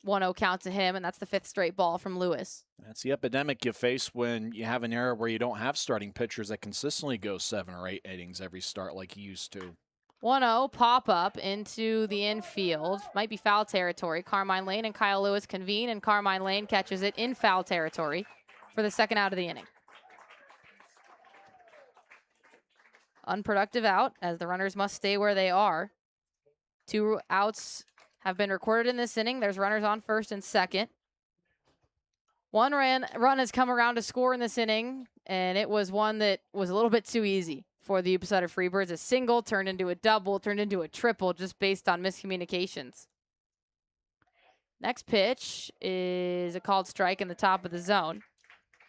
1-0 count to him, and that's the 5th straight ball from Lewis. That's the epidemic you face when you have an era where you don't have starting pitchers that consistently go 7 or 8 innings every start like you used to. 1-0 pop up into the infield. Might be foul territory. Carmine Lane and Kyle Lewis convene, and Carmine Lane catches it in foul territory for the second out of the inning. Unproductive out, as the runners must stay where they are. 2 outs have been recorded in this inning. There's runners on first and second. One run has come around to score in this inning, and it was one that was a little bit too easy for the Yuba-Sutter Freebirds. A single turned into a double, turned into a triple, just based on miscommunications. Next pitch is a called strike in the top of the zone.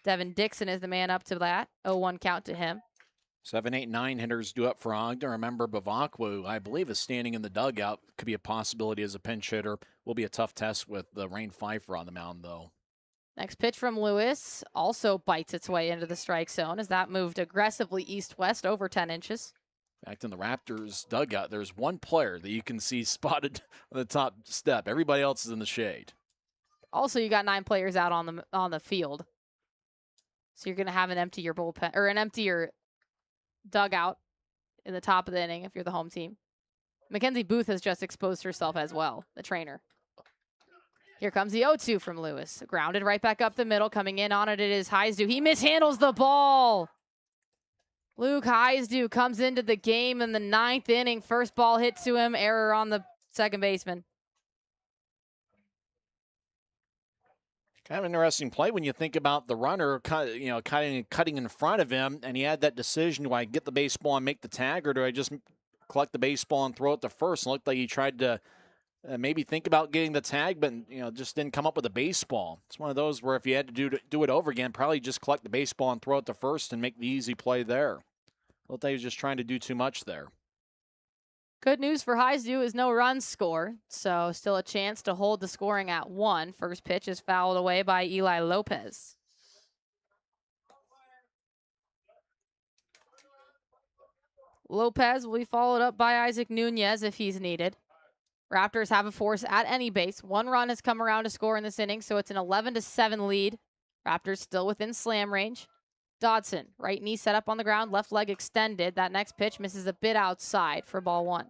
Devin Dixon is the man up to that. 0-1 count to him. 7, 8, 9 hitters due up for Ogden. Remember, Bavakwu, I believe, is standing in the dugout. Could be a possibility as a pinch hitter. Will be a tough test with the Rain Pfeiffer on the mound, though. Next pitch from Lewis also bites its way into the strike zone as that moved aggressively east-west over 10 inches. In fact, in the Raptors dugout, there's one player that you can see spotted on the top step. Everybody else is in the shade. Also, you got 9 players out on the field. So you're going to have an empty your bullpen or an empty your dugout in the top of the inning if you're the home team. Mackenzie Booth has just exposed herself as well, the trainer. Here comes the 0-2 from Lewis. Grounded right back up the middle. Coming in on it, it is Heisdu. He mishandles the ball. Luke Heisdu comes into the game in the 9th inning. First ball hit to him. Error on the second baseman. Kind of an interesting play when you think about the runner, cutting in front of him, and he had that decision: do I get the baseball and make the tag, or do I just collect the baseball and throw it to first? It looked like he tried to maybe think about getting the tag, but just didn't come up with a baseball. It's one of those where if you had to do it over again, probably just collect the baseball and throw it to first and make the easy play there. Looked like he was just trying to do too much there. Good news for Heisdu is no runs scored, so still a chance to hold the scoring at 1. First pitch is fouled away by Eli Lopez. Lopez will be followed up by Isaac Nunez if he's needed. Raptors have a force at any base. 1 run has come around to score in this inning, so it's an 11-7 lead. Raptors still within slam range. Dodson, right knee set up on the ground, left leg extended. That next pitch misses a bit outside for ball 1.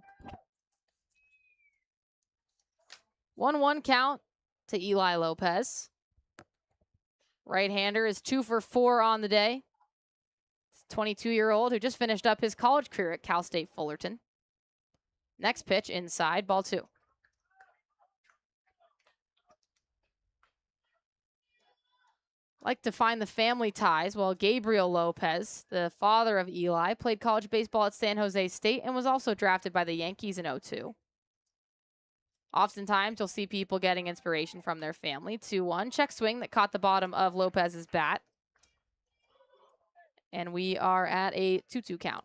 1-1 count to Eli Lopez. Right-hander is 2 for 4 on the day. 22-year-old who just finished up his college career at Cal State Fullerton. Next pitch inside, ball 2. Like to find the family ties. Well, Gabriel Lopez, the father of Eli, played college baseball at San Jose State and was also drafted by the Yankees in 2002. Oftentimes, you'll see people getting inspiration from their family. 2-1, check swing that caught the bottom of Lopez's bat. And we are at a 2-2 count.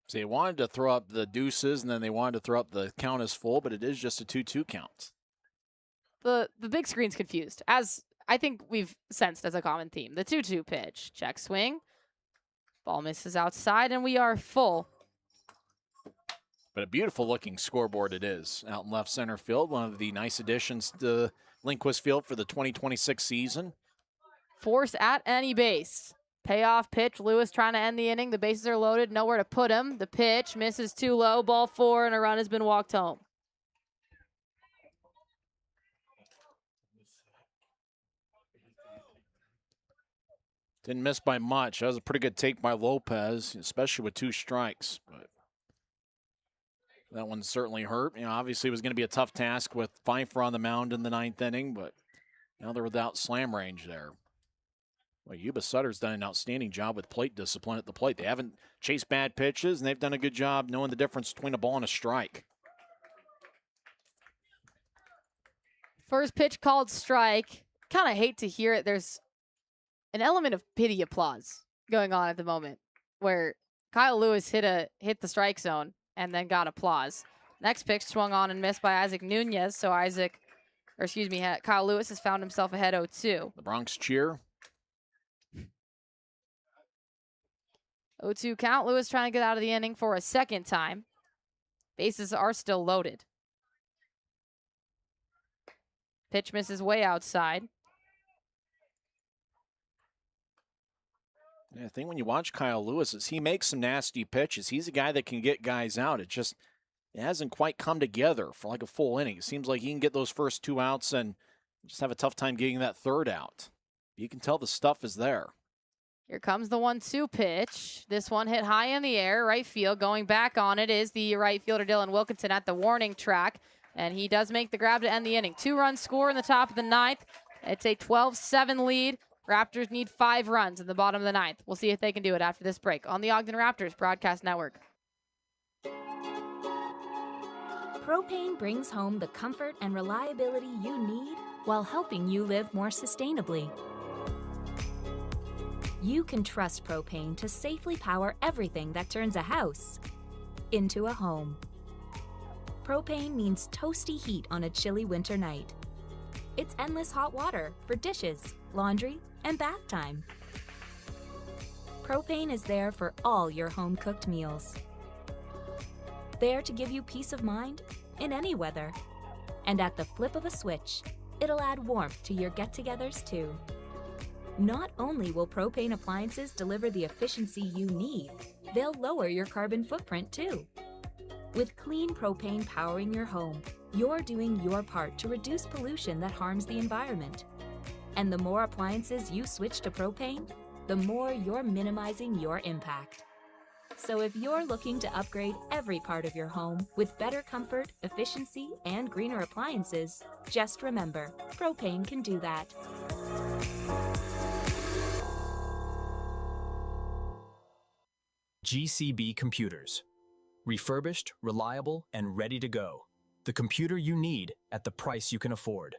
So they wanted to throw up the deuces, and then they wanted to throw up the count as full, but it is just a 2-2 count. The big screen's confused, as I think we've sensed as a common theme. The 2-2 pitch, check swing. Ball misses outside, and we are full. But a beautiful-looking scoreboard it is out in left center field. One of the nice additions to Lindquist Field for the 2026 season. Force at any base. Payoff pitch. Lewis trying to end the inning. The bases are loaded. Nowhere to put him. The pitch misses too low. Ball 4, and a run has been walked home. Didn't miss by much. That was a pretty good take by Lopez, especially with 2 strikes. But that one certainly hurt. Obviously it was going to be a tough task with Pfeiffer on the mound in the 9th inning, but now they're without slam range there. Well, Yuba-Sutter's done an outstanding job with plate discipline at the plate. They haven't chased bad pitches, and they've done a good job knowing the difference between a ball and a strike. First pitch called strike. Kind of hate to hear it. There's an element of pity applause going on at the moment where Kyle Lewis hit the strike zone and then got applause. Next pitch swung on and missed by Isaac Nunez, so Kyle Lewis has found himself ahead 0-2. The Bronx cheer. 0-2 count. Lewis trying to get out of the inning for a second time. Bases are still loaded. Pitch misses way outside. Yeah, I think when you watch Kyle Lewis, is he makes some nasty pitches. He's a guy that can get guys out. It hasn't quite come together for like a full inning. It seems like he can get those first 2 outs and just have a tough time getting that 3rd out. You can tell the stuff is there. Here comes the 1-2 pitch. This one hit high in the air, right field. Going back on it is the right fielder Dylan Wilkinson at the warning track. And he does make the grab to end the inning. 2-run score in the top of the 9th. It's a 12-7 lead. Raptors need 5 runs in the bottom of the 9th. We'll see if they can do it after this break on the Ogden Raptors Broadcast Network. Propane brings home the comfort and reliability you need while helping you live more sustainably. You can trust propane to safely power everything that turns a house into a home. Propane means toasty heat on a chilly winter night. It's endless hot water for dishes, laundry, and bath time. Propane is there for all your home-cooked meals. There to give you peace of mind in any weather. And at the flip of a switch, it'll add warmth to your get-togethers too. Not only will propane appliances deliver the efficiency you need, they'll lower your carbon footprint too. With clean propane powering your home, you're doing your part to reduce pollution that harms the environment. And the more appliances you switch to propane, the more you're minimizing your impact. So if you're looking to upgrade every part of your home with better comfort, efficiency, and greener appliances, just remember, propane can do that. GCB Computers. Refurbished, reliable, and ready to go. The computer you need at the price you can afford.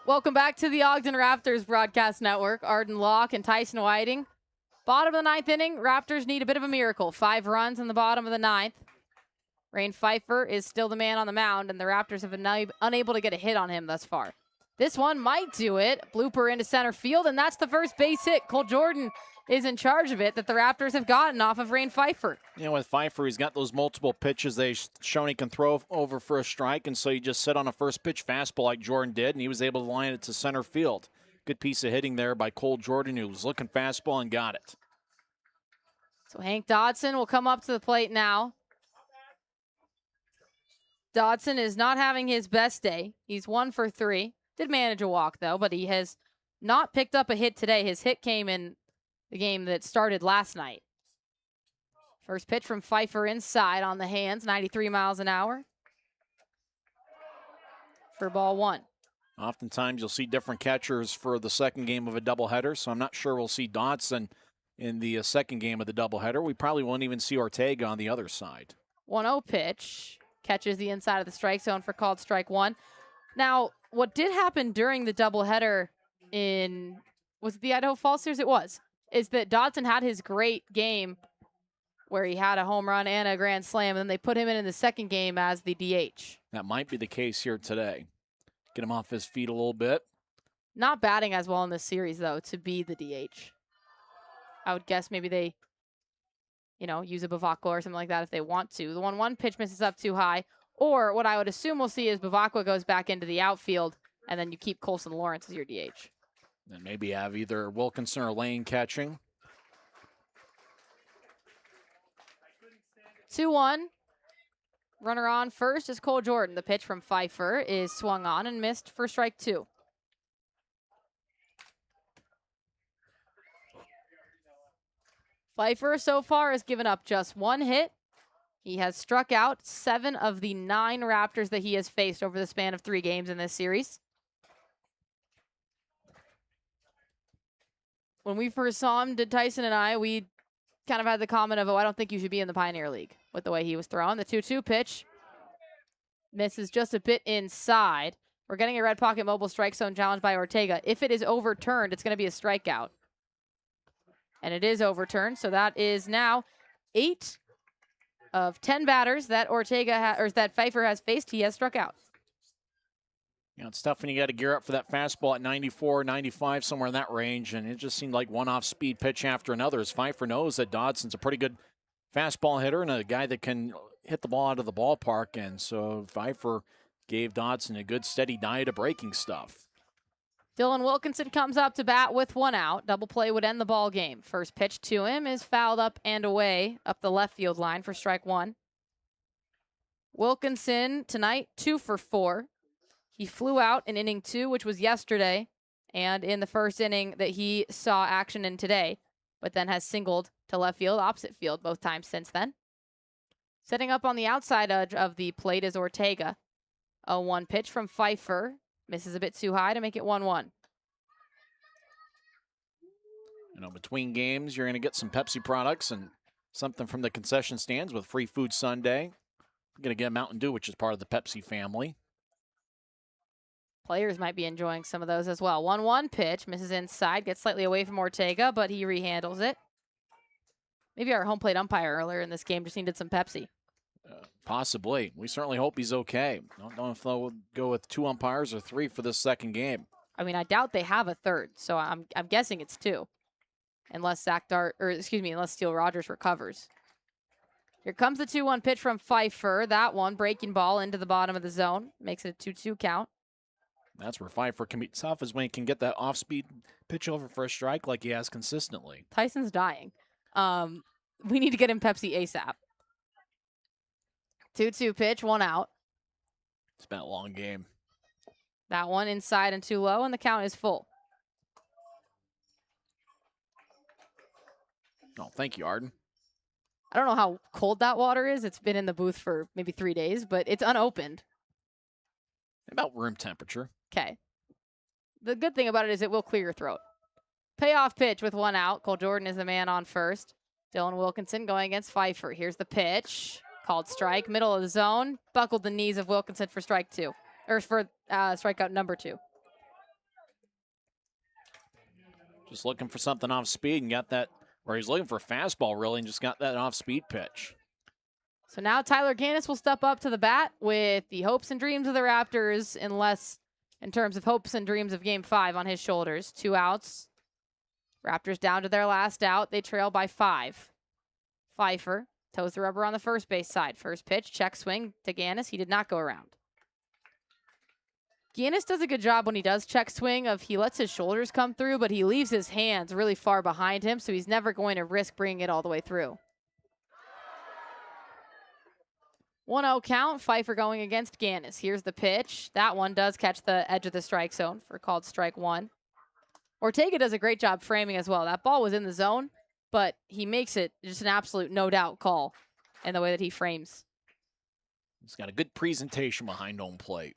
Welcome back to the Ogden Raptors Broadcast Network. Arden Locke and Tyson Whiting. Bottom of the 9th inning, Raptors need a bit of a miracle. 5 runs in the bottom of the 9th. Rain Pfeiffer is still the man on the mound, and the Raptors have been unable to get a hit on him thus far. This one might do it. Blooper into center field, and that's the first base hit. Cole Jordan is in charge of it that the Raptors have gotten off of Rain Pfeiffer. You know, with Pfeiffer, he's got those multiple pitches they've shown he can throw over for a strike, and so you just sit on a first pitch fastball like Jordan did, and he was able to line it to center field. Good piece of hitting there by Cole Jordan, who was looking fastball and got it. So Hank Dodson will come up to the plate now. Dodson is not having his best day. He's 1 for 3. Did manage a walk, though, but he has not picked up a hit today. His hit came in the game that started last night. First pitch from Pfeiffer inside on the hands, 93 miles an hour. For ball 1. Oftentimes you'll see different catchers for the second game of a doubleheader, so I'm not sure we'll see Dodson in the second game of the doubleheader. We probably won't even see Ortega on the other side. 1-0 pitch. Catches the inside of the strike zone for called strike 1. Now, what did happen during the doubleheader was it the Idaho Falls Series? It was. Is that Dodson had his great game where he had a home run and a grand slam, and then they put him in the second game as the DH. That might be the case here today. Get him off his feet a little bit. Not batting as well in this series, though, to be the DH. I would guess maybe they, use a Bavacqua or something like that if they want to. The 1-1 pitch misses up too high. Or what I would assume we'll see is Bavacqua goes back into the outfield, and then you keep Colson Lawrence as your DH. And maybe have either Wilkinson or Lane catching. 2-1. Runner on first is Cole Jordan. The pitch from Pfeiffer is swung on and missed for strike 2. Pfeiffer so far has given up just 1 hit. He has struck out 7 of the 9 Raptors that he has faced over the span of 3 games in this series. When we first saw him, did Tyson and I, we kind of had the comment of, I don't think you should be in the Pioneer League with the way he was throwing. The 2-2 pitch misses just a bit inside. We're getting a red pocket mobile strike zone challenge by Ortega. If it is overturned, it's going to be a strikeout. And it is overturned, so that is now 8 of 10 batters that that Pfeiffer has faced. He has struck out. You know, it's tough when you got to gear up for that fastball at 94, 95, somewhere in that range, and it just seemed like one off-speed pitch after another. As Pfeiffer knows that Dodson's a pretty good fastball hitter and a guy that can hit the ball out of the ballpark, and so Pfeiffer gave Dodson a good steady diet of breaking stuff. Dylan Wilkinson comes up to bat with one out. Double play would end the ball game. First pitch to him is fouled up and away up the left field line for strike one. Wilkinson tonight 2 for 4. He flew out in inning 2, which was yesterday, and in the first inning that he saw action in today, but then has singled to left field, opposite field both times since then. Setting up on the outside edge of the plate is Ortega. A 0-1 pitch from Pfeiffer. Misses a bit too high to make it 1-1. You know, between games, you're going to get some Pepsi products and something from the concession stands with free food Sunday. You're going to get a Mountain Dew, which is part of the Pepsi family. Players might be enjoying some of those as well. 1-1 pitch, misses inside, gets slightly away from Ortega, but he rehandles it. Maybe our home plate umpire earlier in this game just needed some Pepsi. Possibly. We certainly hope he's okay. Don't know if they'll go with 2 umpires or 3 for this second game. I mean, I doubt they have a third, so I'm guessing it's 2. Unless unless Steele Rogers recovers. Here comes the 2-1 pitch from Pfeiffer. That one breaking ball into the bottom of the zone. Makes it a 2-2 count. That's where Pfeiffer can be tough, is when he can get that off-speed pitch over for a strike like he has consistently. Tyson's dying. We need to get him Pepsi ASAP. 2-2 pitch, 1 out. It's been a long game. That one inside and too low, and the count is full. Oh, thank you, Arden. I don't know how cold that water is. It's been in the booth for maybe 3 days, but it's unopened. About room temperature. Okay. The good thing about it is it will clear your throat. Payoff pitch with 1 out. Cole Jordan is the man on first. Dylan Wilkinson going against Pfeiffer. Here's the pitch. Called strike. Middle of the zone. Buckled the knees of Wilkinson for strike 2. Or for strikeout number 2. Just looking for something off speed and got that, or he's looking for a fastball really and just got that off speed pitch. So now Tyler Gannis will step up to the bat with the hopes and dreams of the Raptors, in terms of hopes and dreams of Game 5 on his shoulders. 2 outs. Raptors down to their last out. They trail by 5. Pfeiffer toes the rubber on the first base side. First pitch, check swing to Gannis. He did not go around. Gannis does a good job when he does check swing of he lets his shoulders come through, but he leaves his hands really far behind him, so he's never going to risk bringing it all the way through. 1-0 count. Pfeiffer going against Gannis. Here's the pitch. That one does catch the edge of the strike zone for called strike 1. Ortega does a great job framing as well. That ball was in the zone, but he makes it just an absolute no doubt call in the way that he frames. He's got a good presentation behind home plate.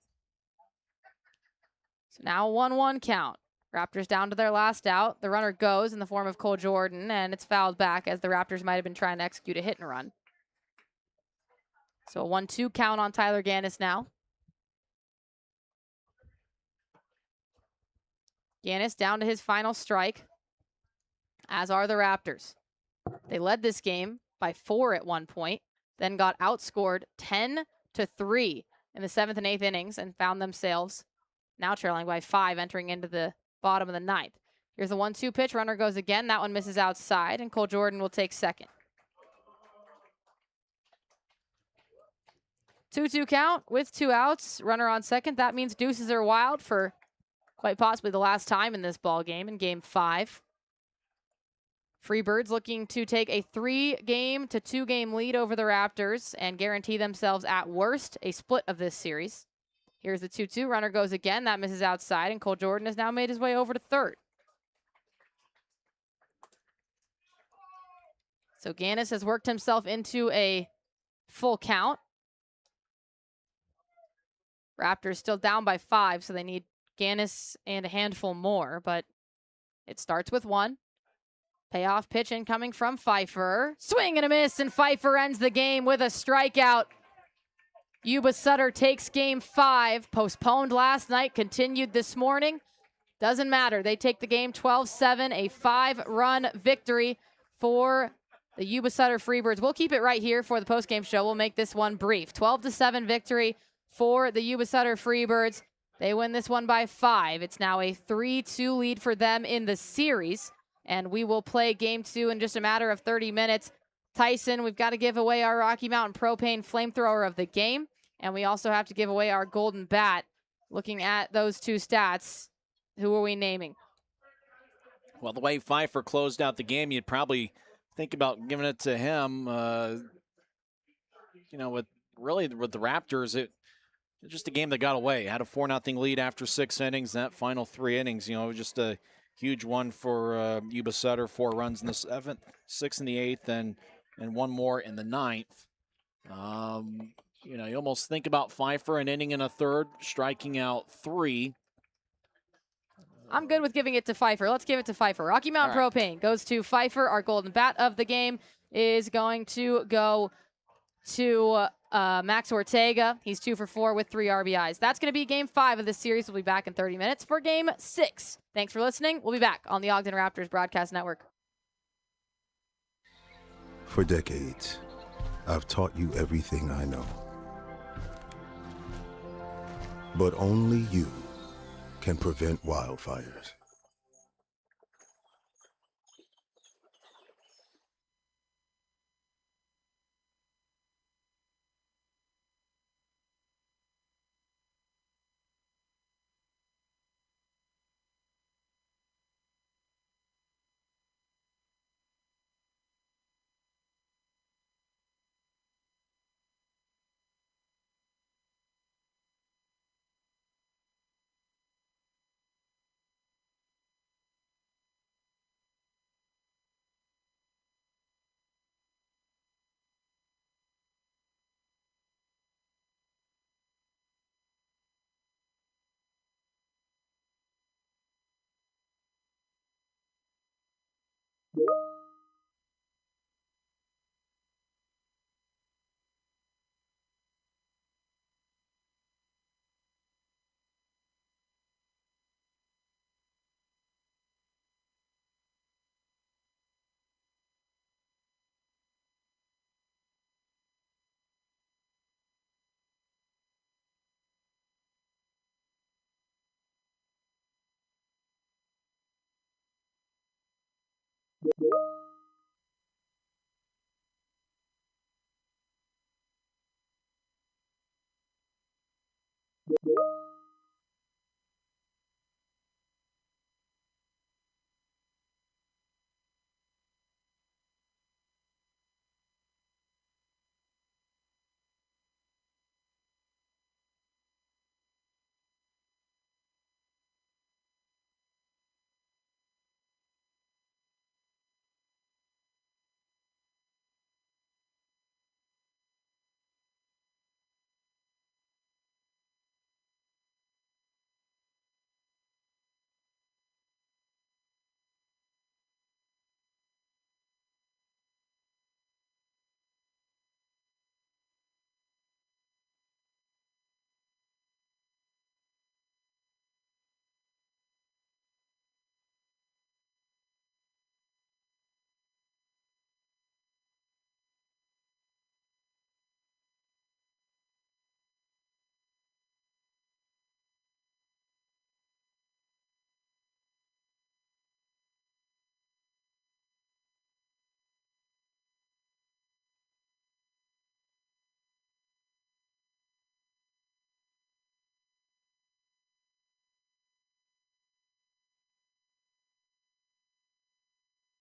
So now 1-1 count. Raptors down to their last out. The runner goes in the form of Cole Jordan, and it's fouled back as the Raptors might have been trying to execute a hit and run. So a 1-2 count on Tyler Gannis now. Gannis down to his final strike, as are the Raptors. They led this game by 4 at one point, then got outscored 10-3 in the 7th and 8th innings and found themselves now trailing by 5 entering into the bottom of the 9th. Here's the 1-2 pitch. Runner goes again. That one misses outside, and Cole Jordan will take second. 2-2 count with 2 outs. Runner on second. That means deuces are wild for quite possibly the last time in this ball game in Game 5. Freebirds looking to take a 3-game to 2-game lead over the Raptors and guarantee themselves at worst a split of this series. Here's the 2-2. Runner goes again. That misses outside, and Cole Jordan has now made his way over to third. So Gannis has worked himself into a full count. Raptors still down by 5, so they need Gannis and a handful more, but it starts with 1. Payoff pitch incoming from Pfeiffer. Swing and a miss, and Pfeiffer ends the game with a strikeout. Yuba-Sutter takes Game 5, postponed last night, continued this morning. Doesn't matter. They take the game 12-7, a 5-run victory for the Yuba-Sutter Freebirds. We'll keep it right here for the postgame show. We'll make this one brief. 12-7 victory for the Yuba-Sutter Freebirds. They win this one by 5. It's now a 3-2 lead for them in the series. And we will play game 2 in just a matter of 30 minutes. Tyson, we've got to give away our Rocky Mountain Propane Flamethrower of the game. And we also have to give away our Golden Bat. Looking at those two stats, who are we naming? Well, the way Pfeiffer closed out the game, you'd probably think about giving it to him. With the Raptors, it's just a game that got away. Had a 4-0 lead after 6 innings. That final 3 innings, just a huge one for Yuba-Sutter. 4 runs in the 7th, 6 in the 8th, and 1 more in the 9th. You almost think about Pfeiffer an inning and a third, striking out 3. I'm good with giving it to Pfeiffer. Let's give it to Pfeiffer. Rocky Mountain Propane goes to Pfeiffer. Our Golden Bat of the game is going to go to Max Ortega. He's 2 for 4 with 3 RBIs. That's going to be game 5 of this series. We'll be back in 30 minutes for game 6. Thanks for listening. We'll be back on the Ogden Raptors Broadcast Network. For decades, I've taught you everything I know. But only you can prevent wildfires.